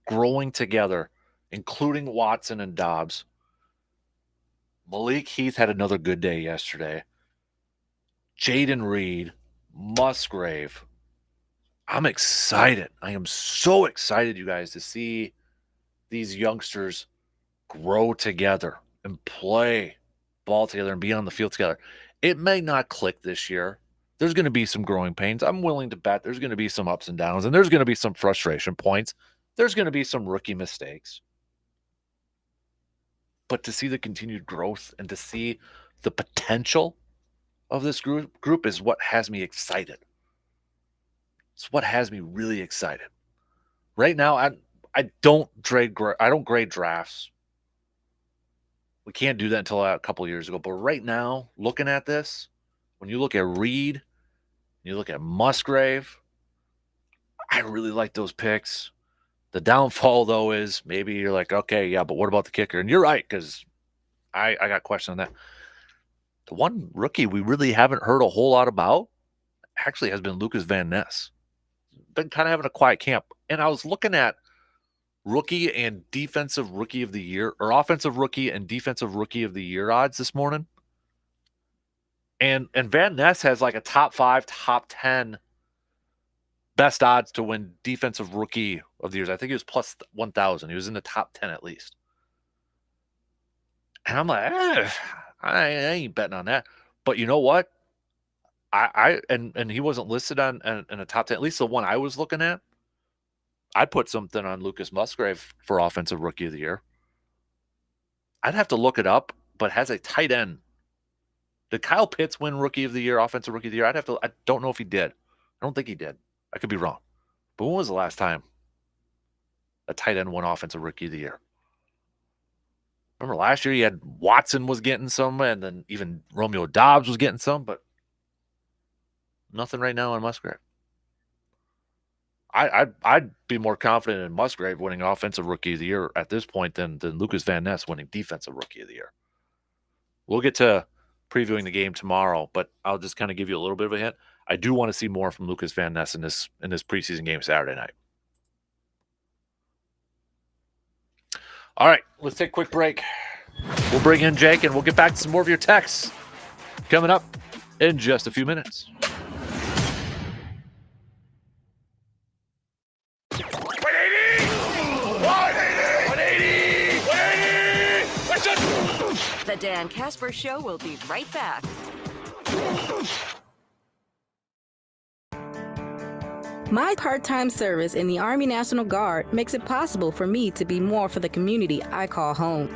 Speaker 3: growing together, including Watson and Dobbs. Malik Heath had another good day yesterday. Jaden Reed, Musgrave. I'm excited. I am so excited, you guys, to see these youngsters grow together and play ball together and be on the field together. It may not click this year. There's going to be some growing pains. I'm willing to bet there's going to be some ups and downs, and there's going to be some frustration points. There's going to be some rookie mistakes. But to see the continued growth and to see the potential of this group is what has me excited. It's what has me really excited. Right now, I don't grade drafts. We can't do that until a couple of years ago. But right now, looking at this, when you look at Reed, you look at Musgrave, I really like those picks. The downfall, though, is maybe you're like, okay, yeah, but what about the kicker? And you're right, because I got questions on that. The one rookie we really haven't heard a whole lot about actually has been Lucas Van Ness. Been kind of having a quiet camp. And I was looking at rookie and defensive rookie of the year, or offensive rookie and defensive rookie of the year odds this morning. And Van Ness has like a top 5, top 10 best odds to win defensive rookie of the years. I think he was plus 1,000. He was in the top 10 at least. And I'm like, I ain't betting on that. But you know what? And he wasn't listed on in a top 10, at least the one I was looking at. I'd put something on Lucas Musgrave for offensive rookie of the year. I'd have to look it up, but has a tight end. Did Kyle Pitts win rookie of the year, offensive rookie of the year? I don't know if he did. I don't think he did. I could be wrong. But when was the last time a tight end won offensive rookie of the year? Remember last year you had Watson was getting some, and then even Romeo Dobbs was getting some, but nothing right now on Musgrave. I'd be more confident in Musgrave winning Offensive Rookie of the Year at this point than Lucas Van Ness winning Defensive Rookie of the Year. We'll get to previewing the game tomorrow, but I'll just kind of give you a little bit of a hint. I do want to see more from Lucas Van Ness in this preseason game Saturday night. All right, let's take a quick break. We'll bring in Jake, and we'll get back to some more of your texts coming up in just a few minutes.
Speaker 18: The Dan Kasper Show will be right back.
Speaker 19: My part-time service in the Army National Guard makes it possible for me to be more for the community I call home.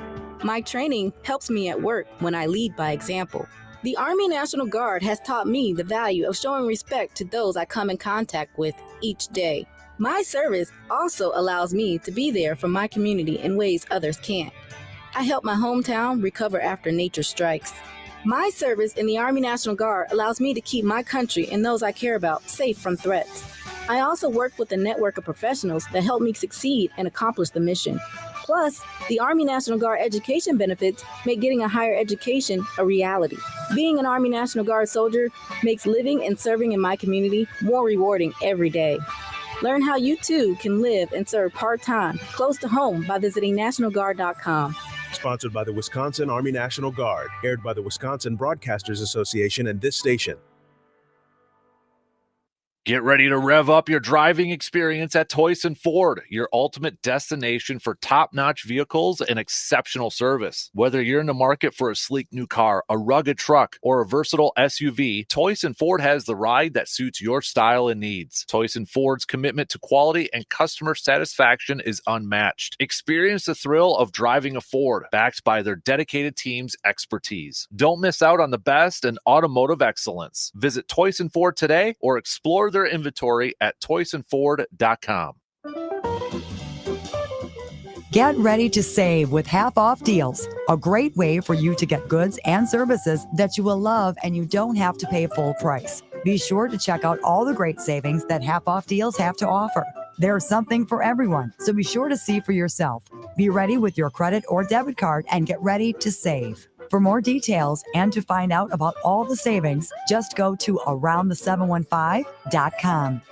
Speaker 19: My training helps me at work when I lead by example. The Army National Guard has taught me the value of showing respect to those I come in contact with each day. My service also allows me to be there for my community in ways others can't. I help my hometown recover after nature strikes. My service in the Army National Guard allows me to keep my country and those I care about safe from threats. I also work with a network of professionals that help me succeed and accomplish the mission. Plus, the Army National Guard education benefits make getting a higher education a reality. Being an Army National Guard soldier makes living and serving in my community more rewarding every day. Learn how you too can live and serve part-time, close to home by visiting NationalGuard.com.
Speaker 8: Sponsored by the Wisconsin Army National Guard. Aired by the Wisconsin Broadcasters Association and this station.
Speaker 3: Get ready to rev up your driving experience at Toyson Ford, your ultimate destination for top-notch vehicles and exceptional service. Whether you're in the market for a sleek new car, a rugged truck, or a versatile SUV, Toyson Ford has the ride that suits your style and needs. Toyson Ford's commitment to quality and customer satisfaction is unmatched. Experience the thrill of driving a Ford, backed by their dedicated team's expertise. Don't miss out on the best in automotive excellence. Visit Toyson Ford today or explore their inventory at toysonford.com.
Speaker 6: Get ready to save with half-off deals. A great way for you to get goods and services that you will love and you don't have to pay full price. Be sure to check out all the great savings that half-off deals have to offer. There's something for everyone, so be sure to see for yourself. Be ready with your credit or debit card and get ready to save. For more details and to find out about all the savings, just go to aroundthe715.com.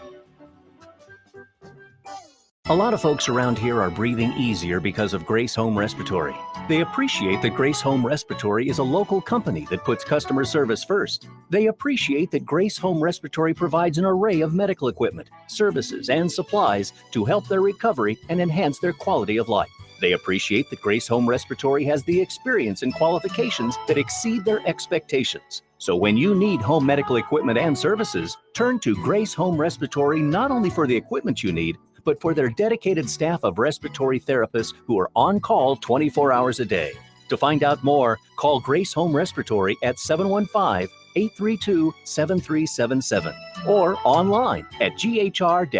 Speaker 22: A lot of folks around here are breathing easier because of Grace Home Respiratory. They appreciate that Grace Home Respiratory is a local company that puts customer service first. They appreciate that Grace Home Respiratory provides an array of medical equipment, services, and supplies to help their recovery and enhance their quality of life. They appreciate that Grace Home Respiratory has the experience and qualifications that exceed their expectations. So when you need home medical equipment and services, turn to Grace Home Respiratory not only for the equipment you need, but for their dedicated staff of respiratory therapists who are on call 24 hours a day. To find out more, call Grace Home Respiratory at 715-832-7377 or online at ghr-ec.com.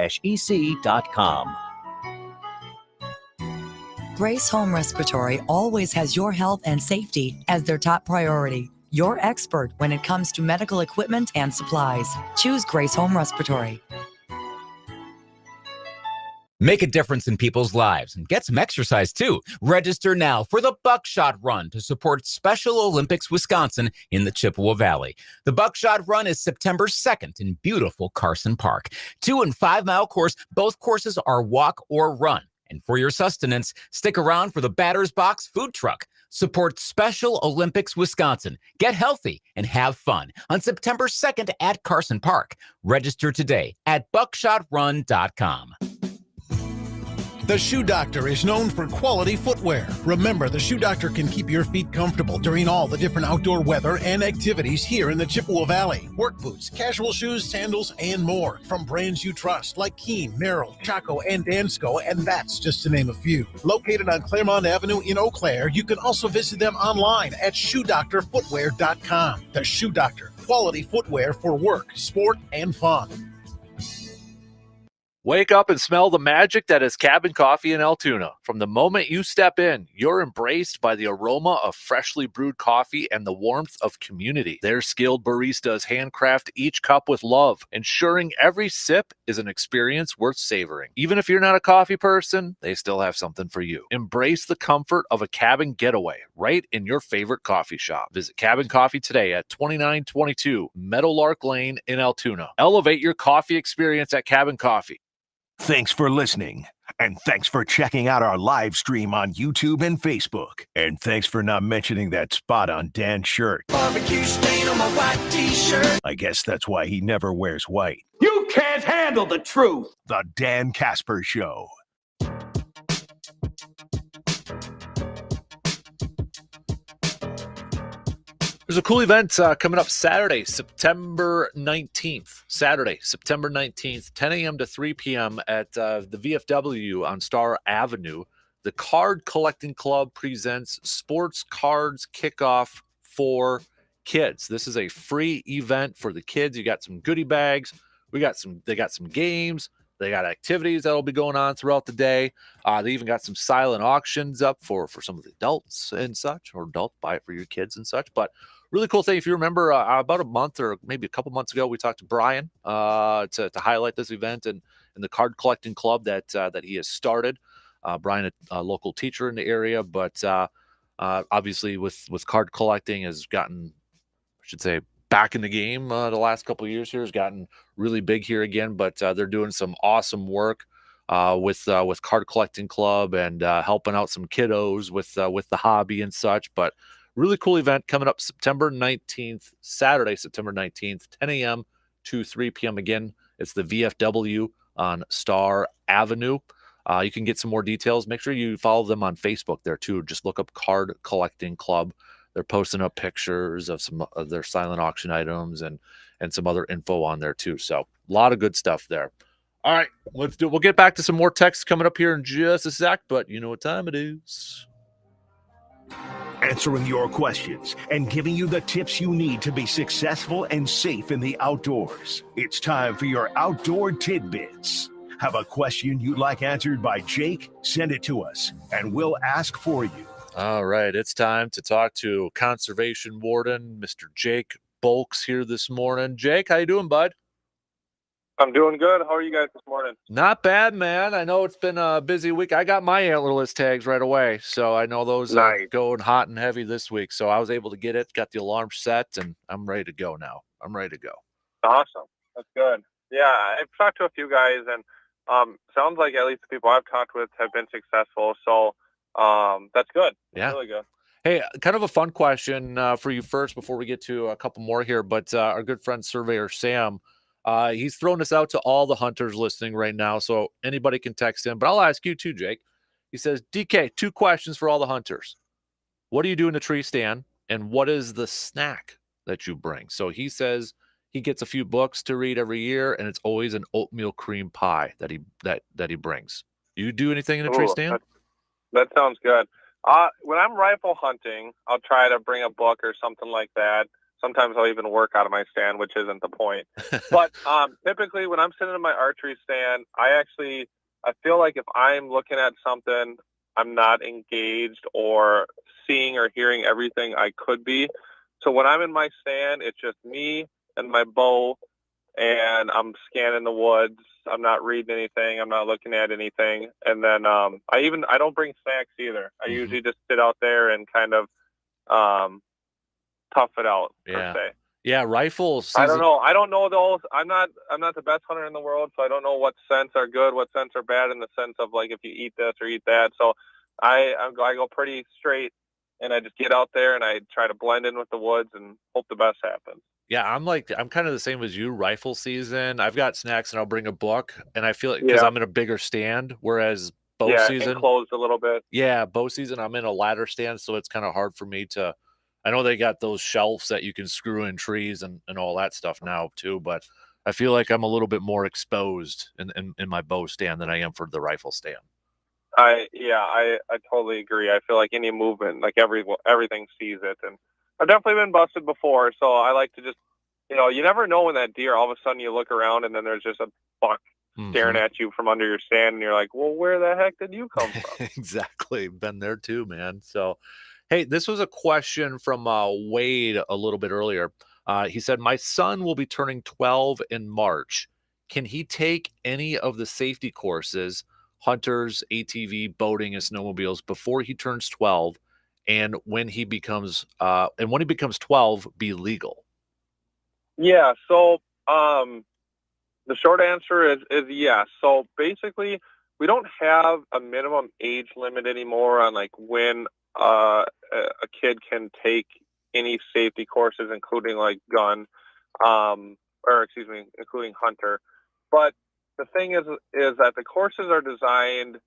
Speaker 6: Grace Home Respiratory always has your health and safety as their top priority. Your expert when it comes to medical equipment and supplies. Choose Grace Home Respiratory.
Speaker 10: Make a difference in people's lives and get some exercise too. Register now for the Buckshot Run to support Special Olympics Wisconsin in the Chippewa Valley. The Buckshot Run is September 2nd in beautiful Carson Park. 2 and 5 mile course. Both courses are walk or run. And for your sustenance, stick around for the Batter's Box food truck. Support Special Olympics Wisconsin. Get healthy and have fun on September 2nd at Carson Park. Register today at buckshotrun.com.
Speaker 4: The Shoe Doctor is known for quality footwear. Remember, the Shoe Doctor can keep your feet comfortable during all the different outdoor weather and activities here in the Chippewa Valley. Work boots, casual shoes, sandals, and more from brands you trust like Keen, Merrill, Chaco, and Dansko, and that's just to name a few. Located on Claremont Avenue in Eau Claire, you can also visit them online at shoedoctorfootwear.com. The Shoe Doctor, quality footwear for work, sport, and fun.
Speaker 3: Wake up and smell the magic that is Cabin Coffee in Altoona. From the moment you step in, you're embraced by the aroma of freshly brewed coffee and the warmth of community. Their skilled baristas handcraft each cup with love, ensuring every sip is an experience worth savoring. Even if you're not a coffee person, they still have something for you. Embrace the comfort of a cabin getaway right in your favorite coffee shop. Visit Cabin Coffee today at 2922 Meadowlark Lane in Altoona. Elevate your coffee experience at Cabin Coffee.
Speaker 1: Thanks for listening. And thanks for checking out our live stream on YouTube and Facebook. And thanks for not mentioning that spot on Dan's shirt.
Speaker 2: Barbecue stain on my white t-shirt.
Speaker 1: I guess that's why he never wears white.
Speaker 2: You can't handle the truth.
Speaker 1: The Dan Kasper Show.
Speaker 3: There's a cool event coming up Saturday, September 19th. Saturday, September 19th, 10 a.m. to 3 p.m. at the VFW on Star Avenue. The Card Collecting Club presents Sports Cards Kickoff for Kids. This is a free event for the kids. You got some goodie bags. They got some games. They got activities that'll be going on throughout the day. They even got some silent auctions up for some of the adults and such, or adults buy it for your kids and such. But really cool thing. If you remember about a month or maybe a couple months ago, we talked to Brian to highlight this event and the card collecting club that he has started. Brian, a local teacher in the area, but obviously with card collecting has gotten, I should say, back in the game the last couple of years here, has gotten really big here again. But they're doing some awesome work with card collecting club and helping out some kiddos with the hobby and such. But really cool event coming up September 19th, Saturday, September 19th, 10 a.m. to 3 p.m. Again, it's the VFW on Star Avenue. You can get some more details. Make sure you follow them on Facebook there too. Just look up Card Collecting Club. They're posting up pictures of some of their silent auction items and some other info on there too. So a lot of good stuff there. All right, we'll get back to some more texts coming up here in just a sec, but you know what time it is.
Speaker 1: Answering your questions and giving you the tips you need to be successful and safe in the outdoors. It's time for your Outdoor Tidbits. Have a question you'd like answered by Jake? Send it to us, and we'll ask for you.
Speaker 3: All right, it's time to talk to Conservation Warden, Mr. Jake Bulks here this morning. Jake, how you doing, bud?
Speaker 5: I'm doing good. How are you guys this morning?
Speaker 3: Not bad, man. I know it's been a busy week. I got my antlerless tags right away, so I know those are going hot and heavy this week. So I was able to get it, got the alarm set, and I'm ready to go now.
Speaker 5: Awesome. That's good. Yeah, I've talked to a few guys, and sounds like at least the people I've talked with have been successful. So that's good.
Speaker 3: Yeah.
Speaker 5: Really good.
Speaker 3: Hey, kind of a fun question for you first before we get to a couple more here. But our good friend Surveyor Sam, he's thrown this out to all the hunters listening right now, so anybody can text him. But I'll ask you too, Jake. He says, DK, 2 questions for all the hunters. What do you do in the tree stand, and what is the snack that you bring? So he says he gets a few books to read every year, and it's always an oatmeal cream pie that he brings. You do anything in a tree stand?
Speaker 5: That sounds good. When I'm rifle hunting, I'll try to bring a book or something like that. Sometimes I'll even work out of my stand, which isn't the point. But typically when I'm sitting in my archery stand, I feel like if I'm looking at something, I'm not engaged or seeing or hearing everything I could be. So when I'm in my stand, it's just me and my bow, and I'm scanning the woods. I'm not reading anything. I'm not looking at anything. And then I don't bring snacks either. I usually just sit out there and kind of tough it out, per se.
Speaker 3: Yeah, rifles.
Speaker 5: I don't know. I don't know those. I'm not the best hunter in the world, so I don't know what scents are good, what scents are bad in the sense of like if you eat this or eat that. So I go pretty straight, and I just get out there and I try to blend in with the woods and hope the best happens.
Speaker 3: Yeah, I'm kind of the same as you. Rifle season, I've got snacks and I'll bring a book, and I feel like because I'm in a bigger stand, whereas bow season
Speaker 5: enclosed a little bit.
Speaker 3: Yeah, bow season I'm in a ladder stand, so it's kind of hard for me to. I know they got those shelves that you can screw in trees and all that stuff now too, but I feel like I'm a little bit more exposed in my bow stand than I am for the rifle stand.
Speaker 5: I totally agree. I feel like any movement, like everything sees it, and I've definitely been busted before. So I like to just, you never know when that deer, all of a sudden you look around and then there's just a buck staring at you from under your stand, and you're like, well, where the heck did you come from?
Speaker 3: Exactly. Been there too, man. So, hey, this was a question from Wade a little bit earlier. He said, my son will be turning 12 in March. Can he take any of the safety courses, hunters, ATV, boating, and snowmobiles before he turns 12? And when he becomes 12, be legal?
Speaker 5: Yeah. So, the short answer is yes. So basically, we don't have a minimum age limit anymore on like when a kid can take any safety courses, including like gun, including hunter. But the thing is that the courses are designed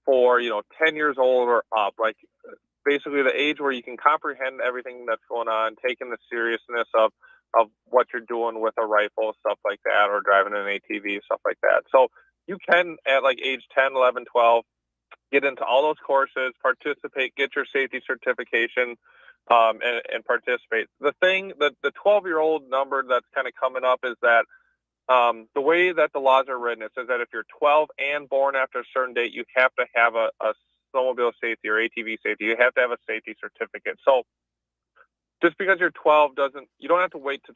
Speaker 5: for 10 years old or up, like basically the age where you can comprehend everything that's going on, taking the seriousness of what you're doing with a rifle, stuff like that, or driving an ATV, stuff like that. So you can, at like age 10, 11, 12, get into all those courses, participate, get your safety certification, and participate. The thing, the 12-year-old number that's kind of coming up is that the way that the laws are written, it says that if you're 12 and born after a certain date, you have to have a snowmobile safety or ATV safety. You have to have a safety certificate. So just because you're 12 you don't have to wait to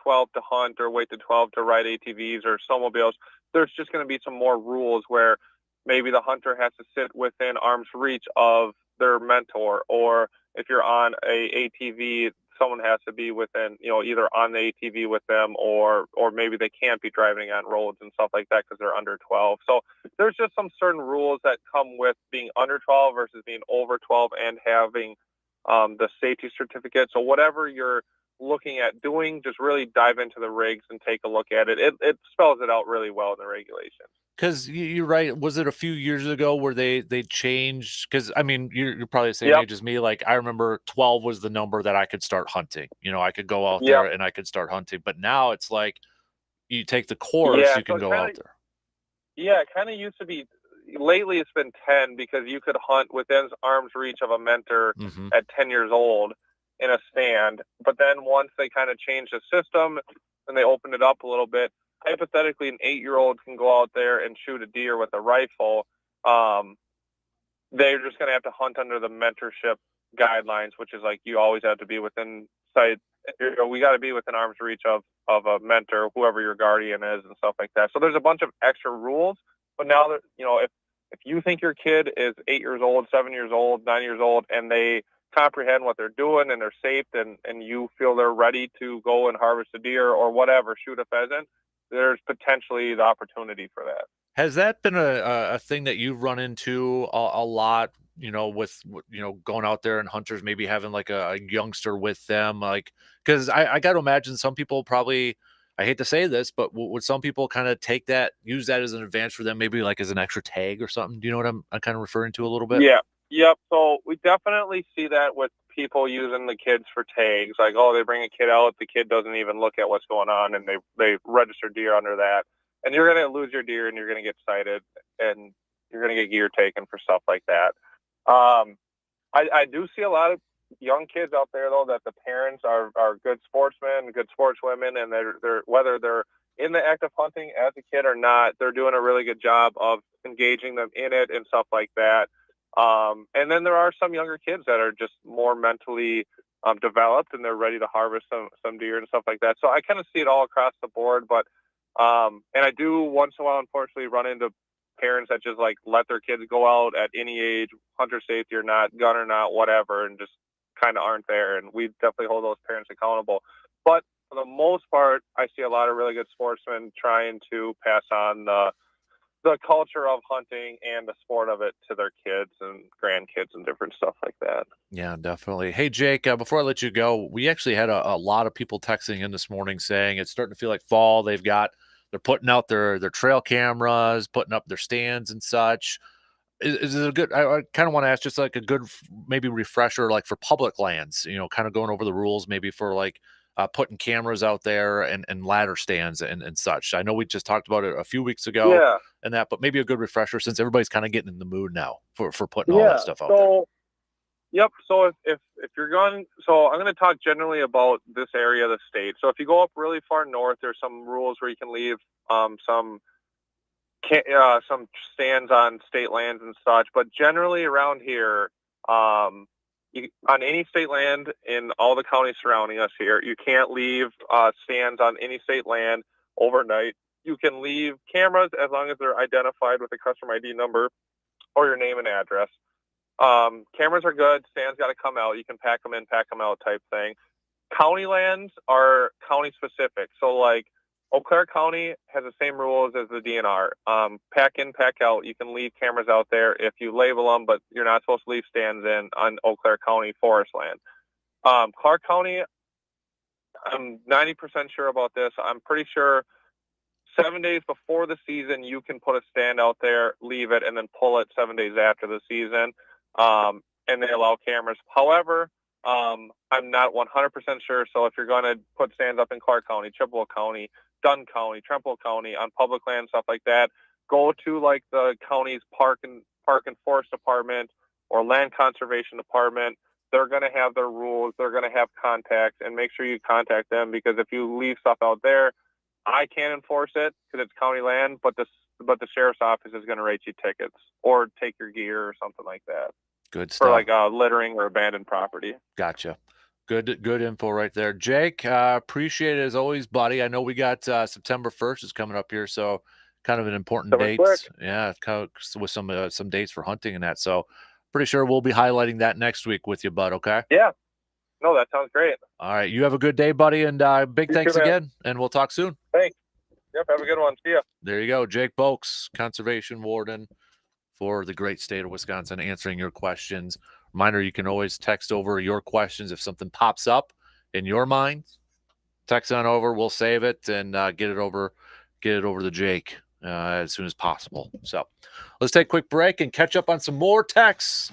Speaker 5: 12 to hunt or wait to 12 to ride ATVs or snowmobiles. There's just going to be some more rules where maybe the hunter has to sit within arm's reach of their mentor, or if you're on a ATV, someone has to be within, either on the ATV with them, or maybe they can't be driving on roads and stuff like that because they're under 12. So there's just some certain rules that come with being under 12 versus being over 12 and having the safety certificate. So whatever you're looking at doing, just really dive into the rigs and take a look at it. It spells it out really well in the regulations.
Speaker 3: Because you're right. Was it a few years ago where they changed? Because I mean, you're probably the same age as me. Like I remember 12 was the number that I could start hunting. I could go out there and I could start hunting. But now it's like you take the course, you can go out there.
Speaker 5: Yeah, it kind of used to be. Lately, it's been 10 because you could hunt within arm's reach of a mentor at 10 years old in a stand. But then once they kind of changed the system and they opened it up a little bit, hypothetically, an 8-year-old can go out there and shoot a deer with a rifle. They're just going to have to hunt under the mentorship guidelines, which is like you always have to be within sight. We got to be within arm's reach of a mentor, whoever your guardian is, and stuff like that. So there's a bunch of extra rules. But now that if you think your kid is 8 years old, 7 years old, 9 years old, and they comprehend what they're doing and they're safe, and you feel they're ready to go and harvest a deer or whatever, shoot a pheasant, there's potentially the opportunity for that.
Speaker 3: Has that been a thing that you've run into a lot, with, going out there and hunters maybe having like a youngster with them? Like, because I got to imagine some people probably, I hate to say this, but would some people kind of use that as an advantage for them, maybe like as an extra tag or something? Do you know what I'm kind of referring to a little bit?
Speaker 5: Yeah. Yep. So we definitely see that with people using the kids for tags. Like, they bring a kid out, the kid doesn't even look at what's going on, and they register deer under that. And you're going to lose your deer, and you're going to get cited, and you're going to get gear taken for stuff like that. I do see a lot of young kids out there, though, that the parents are good sportsmen, good sportswomen, and they're whether they're in the act of hunting as a kid or not, they're doing a really good job of engaging them in it and stuff like that. And then there are some younger kids that are just more mentally developed, and they're ready to harvest some deer and stuff like that. So I kind of see it all across the board. But and I do once in a while, unfortunately, run into parents that just like let their kids go out at any age, hunter safety or not, gun or not, whatever, and just kind of aren't there. And we definitely hold those parents accountable. But for the most part, I see a lot of really good sportsmen trying to pass on the culture of hunting and the sport of it to their kids and grandkids and different stuff like that.
Speaker 3: Yeah, definitely. Hey, Jake, before I let you go, we actually had a lot of people texting in this morning saying it's starting to feel like fall. They're putting out their trail cameras, putting up their stands and such. Is it a good, I kind of want to ask just like a good, maybe refresher, like for public lands, kind of going over the rules, maybe for like putting cameras out there and ladder stands and such. I know we just talked about it a few weeks ago and that, but maybe a good refresher since everybody's kind of getting in the mood now for putting all that stuff out there.
Speaker 5: Yep. So if you're going, so I'm going to talk generally about this area of the state. So if you go up really far north, there's some rules where you can leave some some stands on state lands and such. But generally around here, on any state land in all the counties surrounding us here, you can't leave stands on any state land overnight. You can leave cameras as long as they're identified with a customer ID number or your name and address. Cameras are good. Stands got to come out. You can pack them in, pack them out type thing. County lands are county specific. So like Eau Claire County has the same rules as the DNR. Pack in, pack out. You can leave cameras out there if you label them, but you're not supposed to leave stands in on Eau Claire County forest land. Clark County, I'm 90% sure about this. I'm pretty sure 7 days before the season, you can put a stand out there, leave it, and then pull it 7 days after the season. And they allow cameras. However, I'm not 100% sure. So if you're going to put stands up in Clark County, Chippewa County, Dunn County, Trempealeau County, on public land, stuff like that, go to like the county's park and forest department or land conservation department. They're going to have their rules. They're going to have contacts, and make sure you contact them, because if you leave stuff out there, I can't enforce it because it's county land, but the sheriff's office is going to write you tickets or take your gear or something like that.
Speaker 3: Good stuff.
Speaker 5: For like littering or abandoned property.
Speaker 3: Gotcha. Good info right there. Jake, appreciate it as always, buddy. I know we got September 1st is coming up here, so kind of an important date. Yeah, kind of with some dates for hunting and that. So pretty sure we'll be highlighting that next week with you, bud, okay?
Speaker 5: Yeah. No, that sounds great.
Speaker 3: All right. You have a good day, buddy, and big thanks again, and we'll talk soon.
Speaker 5: Thanks. Yep, have a good one. See ya.
Speaker 3: There you go. Jake Boakes, Conservation Warden for the great state of Wisconsin, answering your questions. Reminder, you can always text over your questions if something pops up in your mind. Text on over. We'll save it and get it over to Jake as soon as possible. So let's take a quick break and catch up on some more texts.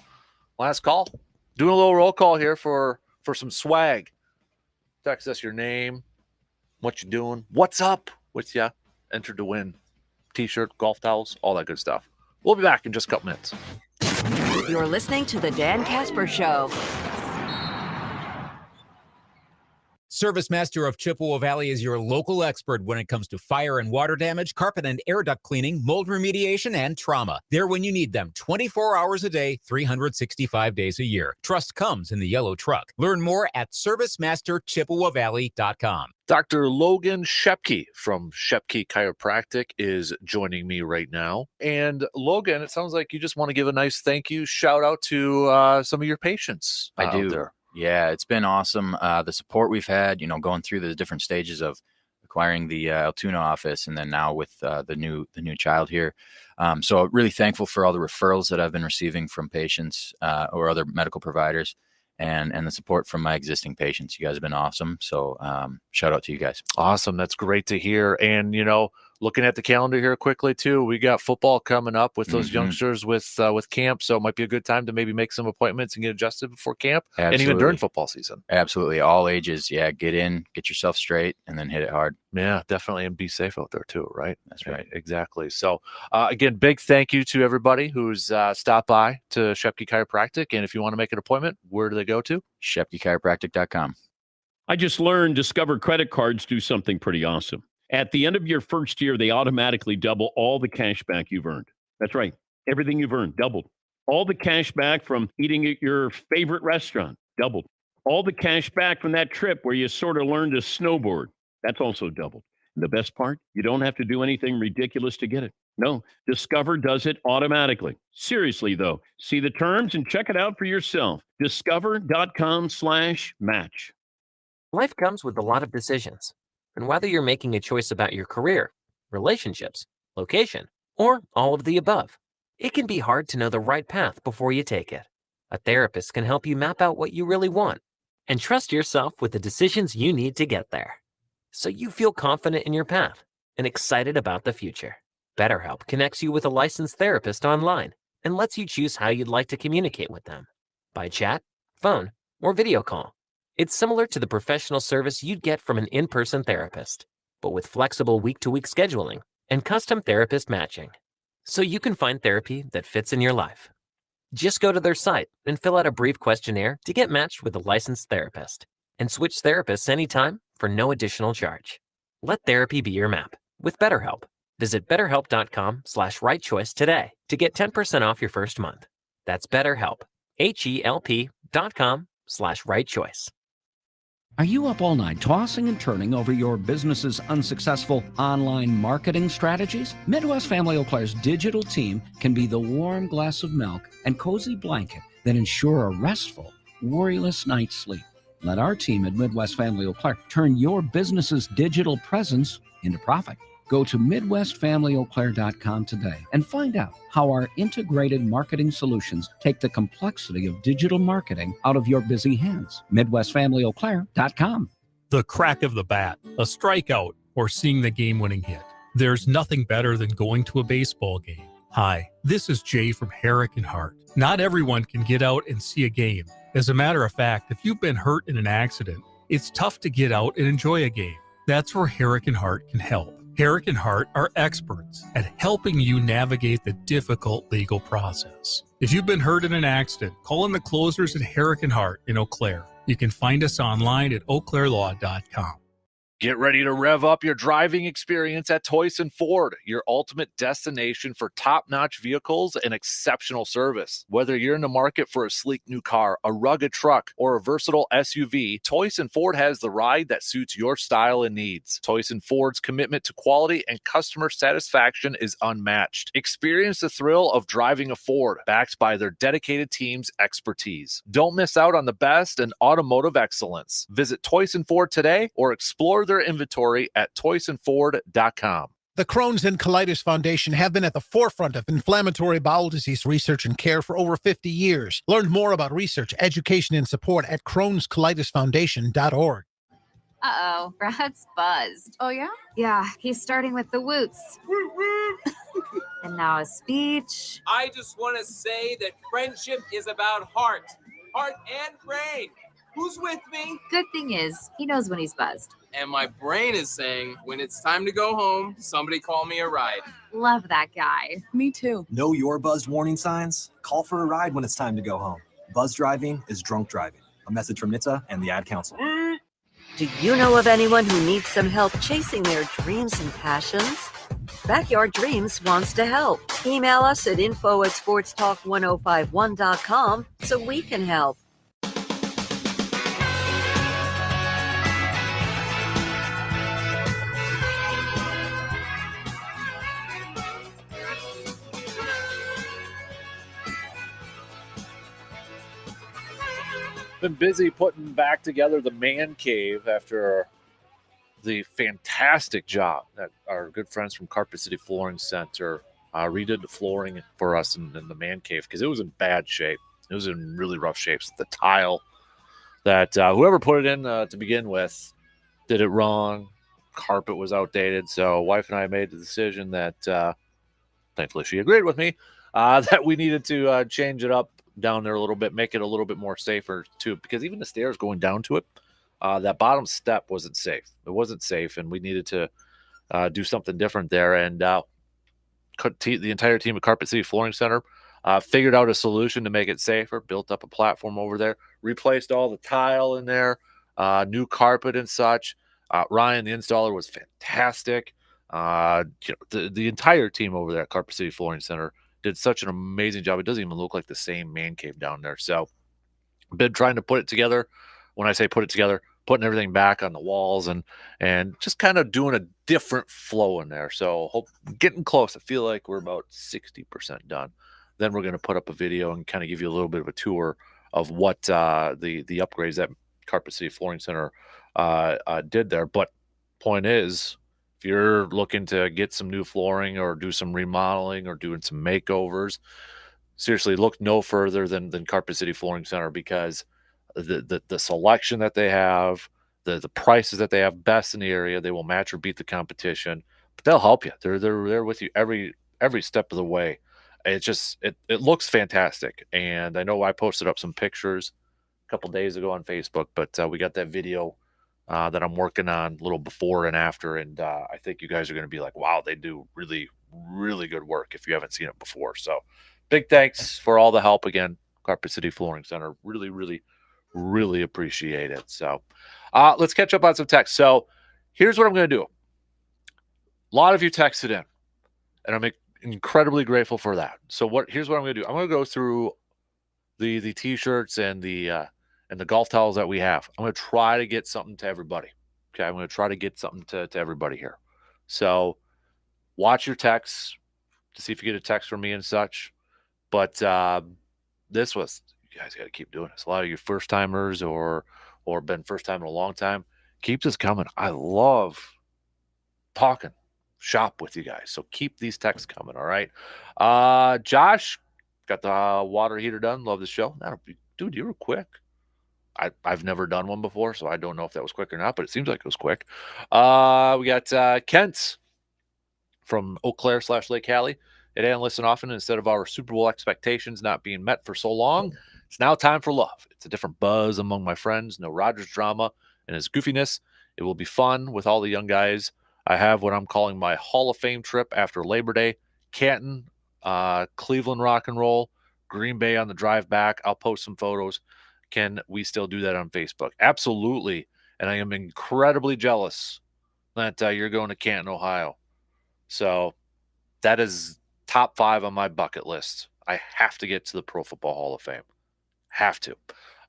Speaker 3: Last call. Doing a little roll call here for some swag. Text us your name, what you doing, what's up with ya. Enter to win T-shirt, golf towels, all that good stuff. We'll be back in just a couple minutes.
Speaker 18: You're listening to the Dan Kasper Show.
Speaker 10: Service Master of Chippewa Valley is your local expert when it comes to fire and water damage, carpet and air duct cleaning, mold remediation, and trauma. They're when you need them 24 hours a day, 365 days a year. Trust comes in the yellow truck. Learn more at ServiceMasterChippewaValley.com.
Speaker 3: Dr. Logan Shepke from Shepke Chiropractic is joining me right now. And Logan, it sounds like you just want to give a nice thank you, shout out to some of your patients.
Speaker 9: I do.
Speaker 3: There.
Speaker 9: Yeah, it's been awesome. The support we've had, going through the different stages of acquiring the Altoona office, and then now with the new child here. So really thankful for all the referrals that I've been receiving from patients or other medical providers, and the support from my existing patients. You guys have been awesome. So shout out to you guys.
Speaker 3: Awesome. That's great to hear. And, looking at the calendar here quickly too, we got football coming up with those youngsters with camp. So it might be a good time to maybe make some appointments and get adjusted before camp.
Speaker 9: Absolutely.
Speaker 3: And even during football season.
Speaker 9: Absolutely. All ages. Yeah. Get in, get yourself straight, and then hit it hard.
Speaker 3: Yeah, definitely. And be safe out there too. Right.
Speaker 9: That's right.
Speaker 3: Exactly. So again, big thank you to everybody who's stopped by to Shepke Chiropractic. And if you want to make an appointment, where do they go to?
Speaker 9: ShepkeChiropractic.com.
Speaker 7: I just learned Discover credit cards do something pretty awesome. At the end of your first year, they automatically double all the cash back you've earned. That's right. Everything you've earned, doubled. All the cash back from eating at your favorite restaurant, doubled. All the cash back from that trip where you sort of learned to snowboard, that's also doubled. And the best part, you don't have to do anything ridiculous to get it. No, Discover does it automatically. Seriously, though, see the terms and check it out for yourself. Discover.com/match.
Speaker 16: Life comes with a lot of decisions. And whether you're making a choice about your career, relationships, location, or all of the above, it can be hard to know the right path before you take it. A therapist can help you map out what you really want and trust yourself with the decisions you need to get there, so you feel confident in your path and excited about the future. BetterHelp connects you with a licensed therapist online and lets you choose how you'd like to communicate with them, by chat, phone, or video call. It's similar to the professional service you'd get from an in-person therapist, but with flexible week-to-week scheduling and custom therapist matching, so you can find therapy that fits in your life. Just go to their site and fill out a brief questionnaire to get matched with a licensed therapist, and switch therapists anytime for no additional charge. Let therapy be your map with BetterHelp. Visit betterhelp.com/rightchoice today to get 10% off your first month. That's BetterHelp, HELP.com/rightchoice.
Speaker 12: Are you up all night tossing and turning over your business's unsuccessful online marketing strategies? Midwest Family Eau Claire's digital team can be the warm glass of milk and cozy blanket that ensure a restful, worryless night's sleep. Let our team at Midwest Family Eau Claire turn your business's digital presence into profit. Go to MidwestFamilyEauClaire.com today and find out how our integrated marketing solutions take the complexity of digital marketing out of your busy hands. MidwestFamilyEauClaire.com.
Speaker 17: The crack of the bat, a strikeout, or seeing the game-winning hit. There's nothing better than going to a baseball game. Hi, this is Jay from Herrick & Hart. Not everyone can get out and see a game. As a matter of fact, if you've been hurt in an accident, it's tough to get out and enjoy a game. That's where Herrick & Hart can help. Herrick & Hart are experts at helping you navigate the difficult legal process. If you've been hurt in an accident, call in the closers at Herrick & Hart in Eau Claire. You can find us online at eauclairelaw.com.
Speaker 3: Get ready to rev up your driving experience at Toyson Ford, your ultimate destination for top-notch vehicles and exceptional service. Whether you're in the market for a sleek new car, a rugged truck, or a versatile SUV, Toyson Ford has the ride that suits your style and needs. Toyson Ford's commitment to quality and customer satisfaction is unmatched. Experience the thrill of driving a Ford, backed by their dedicated team's expertise. Don't miss out on the best in automotive excellence. Visit Toyson Ford today or explore their inventory at toysonford.com.
Speaker 4: The Crohn's and Colitis Foundation have been at the forefront of inflammatory bowel disease research and care for over 50 years. Learn more about research, education, and support at Crohn'sColitisFoundation.org.
Speaker 23: Uh-oh, Brad's buzzed. Oh, yeah? Yeah, he's starting with the woots. And now a speech.
Speaker 24: I just want to say that friendship is about heart and brain. Who's with me?
Speaker 23: Good thing is, he knows when he's buzzed.
Speaker 24: And my brain is saying, when it's time to go home, somebody call me a ride.
Speaker 23: Love that guy. Me too.
Speaker 25: Know your buzzed warning signs? Call for a ride when it's time to go home. Buzz driving is drunk driving. A message from NHTSA and the Ad Council.
Speaker 18: Do you know of anyone who needs some help chasing their dreams and passions? Backyard Dreams wants to help. Email us at info@sportstalk1051.com so we can help.
Speaker 3: Been busy putting back together the man cave after the fantastic job that our good friends from Carpet City Flooring Center redid the flooring for us in the man cave because it was in bad shape. It was in really rough shapes. The tile that whoever put it in to begin with did it wrong. Carpet was outdated. So wife and I made the decision that, thankfully she agreed with me, that we needed to change it up down there a little bit, make it a little bit more safer too, because even the stairs going down to it, that bottom step wasn't safe. It wasn't safe, and we needed to do something different there. And the entire team at Carpet City Flooring Center figured out a solution to make it safer, built up a platform over there, replaced all the tile in there, new carpet and such. Ryan, the installer, was fantastic. The entire team over there at Carpet City Flooring Center did such an amazing job. It doesn't even look like the same man cave down there. So I've been trying to put it together. When I say put it together, putting everything back on the walls and just kind of doing a different flow in there. So getting close. I feel like we're about 60% done. Then we're going to put up a video and kind of give you a little bit of a tour of what the upgrades that Carpet City Flooring Center did there. But point is, if you're looking to get some new flooring or do some remodeling or doing some makeovers, seriously, look no further than Carpet City Flooring Center, because the selection that they have, the prices that they have, best in the area. They will match or beat the competition, but they'll help you. They're with you every step of the way. It's just it looks fantastic, and I know I posted up some pictures a couple days ago on Facebook, but we got that video that I'm working on a little before and after, and I think you guys are going to be like, wow, they do really, really good work if you haven't seen it before. So big thanks for all the help again, Carpet City Flooring Center. Really, really, really appreciate it. So let's catch up on some text. So here's what I'm going to do. A lot of you texted in. and I'm incredibly grateful for that. So here's what I'm going to do. I'm going to go through the t-shirts and the golf towels that we have. I'm going to try to get something to everybody. Okay, I'm going to try to get something to everybody here. So watch your texts to see if you get a text from me and such. But this was, you guys got to keep doing this. A lot of you first timers or been first time in a long time, keep this coming. I love talking shop with you guys. So keep these texts coming. All right. Josh, got the water heater done. Love the show. Dude, you were quick. I've never done one before, so I don't know if that was quick or not, but it seems like it was quick. We got Kent from Eau Claire / Lake Hallie. It ain't listen often. Instead of our Super Bowl expectations not being met for so long, it's now time for love. It's a different buzz among my friends. No Rodgers drama and his goofiness. It will be fun with all the young guys. I have what I'm calling my Hall of Fame trip after Labor Day. Canton, Cleveland rock and roll, Green Bay on the drive back. I'll post some photos. Can we still do that on Facebook? Absolutely. And I am incredibly jealous that you're going to Canton, Ohio. So that is top 5 on my bucket list. I have to get to the Pro Football Hall of Fame. Have to.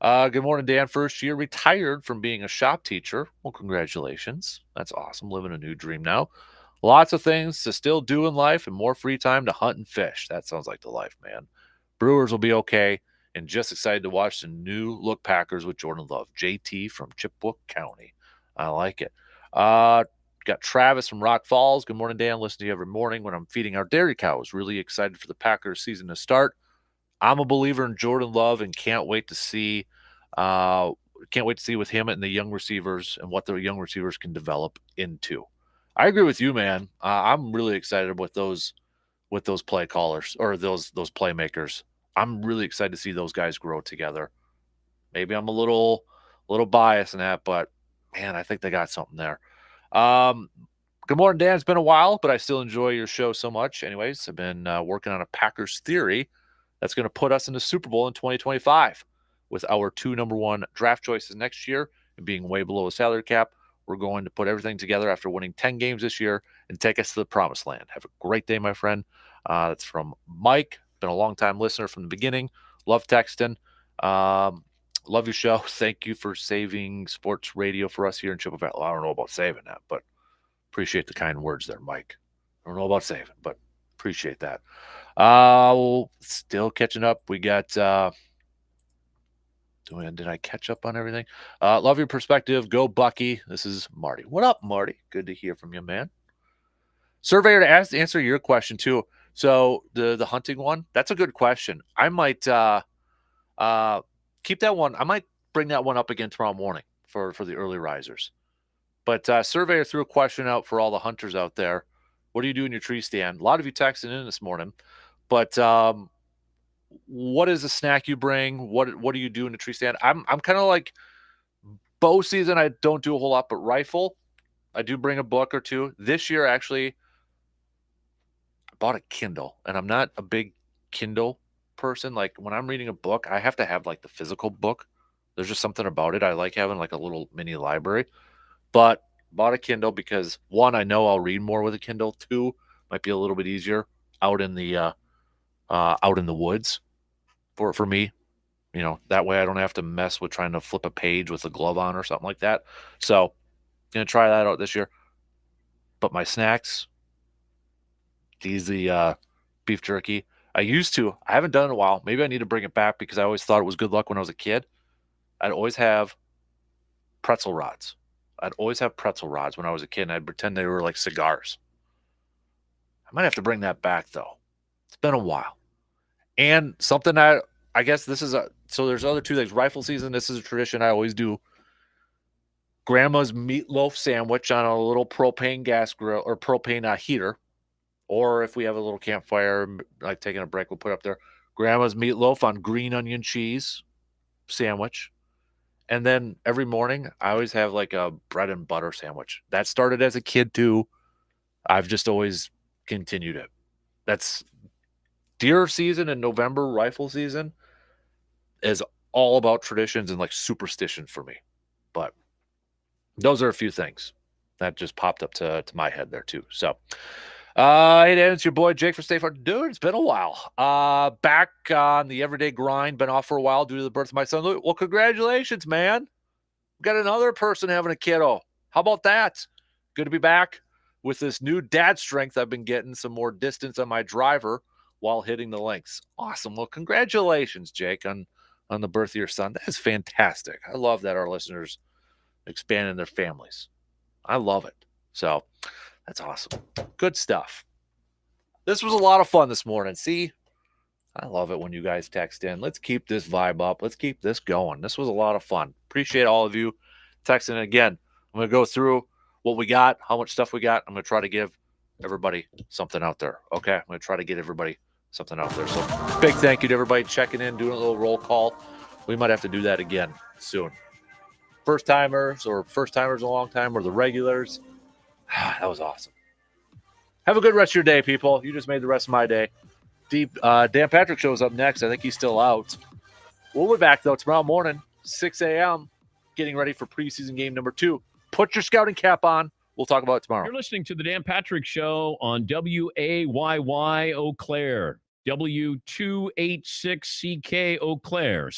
Speaker 3: Good morning, Dan. First year retired from being a shop teacher. Well, congratulations. That's awesome. Living a new dream now. Lots of things to still do in life and more free time to hunt and fish. That sounds like the life, man. Brewers will be okay. And just excited to watch the new look Packers with Jordan Love. JT from Chippewa County. I like it. Got Travis from Rock Falls. Good morning, Dan. Listen to you every morning when I'm feeding our dairy cows. Really excited for the Packers season to start. I'm a believer in Jordan Love and can't wait to see with him and the young receivers and what the young receivers can develop into. I agree with you, man. I'm really excited with those play callers or those playmakers. I'm really excited to see those guys grow together. Maybe I'm a little biased in that, but man, I think they got something there. Good morning, Dan. It's been a while, but I still enjoy your show so much. Anyways, I've been working on a Packers theory that's going to put us in the Super Bowl in 2025 with our 2 number 1 draft choices next year and being way below a salary cap. We're going to put everything together after winning 10 games this year and take us to the promised land. Have a great day, my friend. That's from Mike. Been a long-time listener from the beginning. Love texting. Love your show. Thank you for saving sports radio for us here in Chippewa Valley. I don't know about saving that, but appreciate the kind words there, Mike. I don't know about saving, but appreciate that. Still catching up. We got did I catch up on everything? Love your perspective. Go Bucky. This is Marty. What up, Marty? Good to hear from you, man. Surveyor to answer your question too. So the hunting one, that's a good question. I might keep that one. I might bring that one up again tomorrow morning for the early risers. But Surveyor threw a question out for all the hunters out there. What do you do in your tree stand? A lot of you texting in this morning. But what is the snack you bring? What do you do in the tree stand? I'm kind of like bow season. I don't do a whole lot, but rifle, I do bring a book or two. This year, actually, bought a Kindle, and I'm not a big Kindle person. Like when I'm reading a book, I have to have like the physical book. There's just something about it. I like having like a little mini library, but bought a Kindle because 1, I know I'll read more with a Kindle. 2, might be a little bit easier out in the woods for me. You know, that way I don't have to mess with trying to flip a page with a glove on or something like that. So gonna try that out this year. But my snacks, easy beef jerky. I haven't done it in a while. Maybe I need to bring it back because I always thought it was good luck when I was a kid. I'd always have pretzel rods. When I was a kid, and I'd pretend they were like cigars. I might have to bring that back though. It's been a while. And something that I guess this is so there's other 2 things. Rifle season, this is a tradition I always do. Grandma's meatloaf sandwich on a little propane gas grill or propane heater. Or if we have a little campfire, like taking a break, we'll put up there. Grandma's meatloaf on green onion cheese sandwich. And then every morning, I always have like a bread and butter sandwich. That started as a kid too. I've just always continued it. That's deer season and November rifle season is all about traditions and like superstition for me. But those are a few things that just popped up to my head there too. So Hey, Dan, it's your boy Jake for State Farm. Dude, it's been a while. Back on the everyday grind. Been off for a while due to the birth of my son. Well, congratulations, man. Got another person having a kiddo. How about that? Good to be back with this new dad strength. I've been getting some more distance on my driver while hitting the links. Awesome. Well, congratulations, Jake, on the birth of your son. That is fantastic. I love that our listeners expanding their families. I love it. So that's awesome. Good stuff. This was a lot of fun this morning. See, I love it when you guys text in. Let's keep this vibe up. Let's keep this going. This was a lot of fun. Appreciate all of you texting. Again, I'm going to go through what we got, how much stuff we got. I'm going to try to give everybody something out there. Okay? I'm going to try to get everybody something out there. So big thank you to everybody checking in, doing a little roll call. We might have to do that again soon. First timers or first timers a long time or the regulars. That was awesome. Have a good rest of your day, people. You just made the rest of my day. Dan Patrick shows up next. I think he's still out. We'll be back, though, tomorrow morning, 6 a.m., getting ready for preseason game number 2. Put your scouting cap on. We'll talk about it tomorrow.
Speaker 7: You're listening to the Dan Patrick Show on WAYY Eau Claire, W286CK Eau Claire.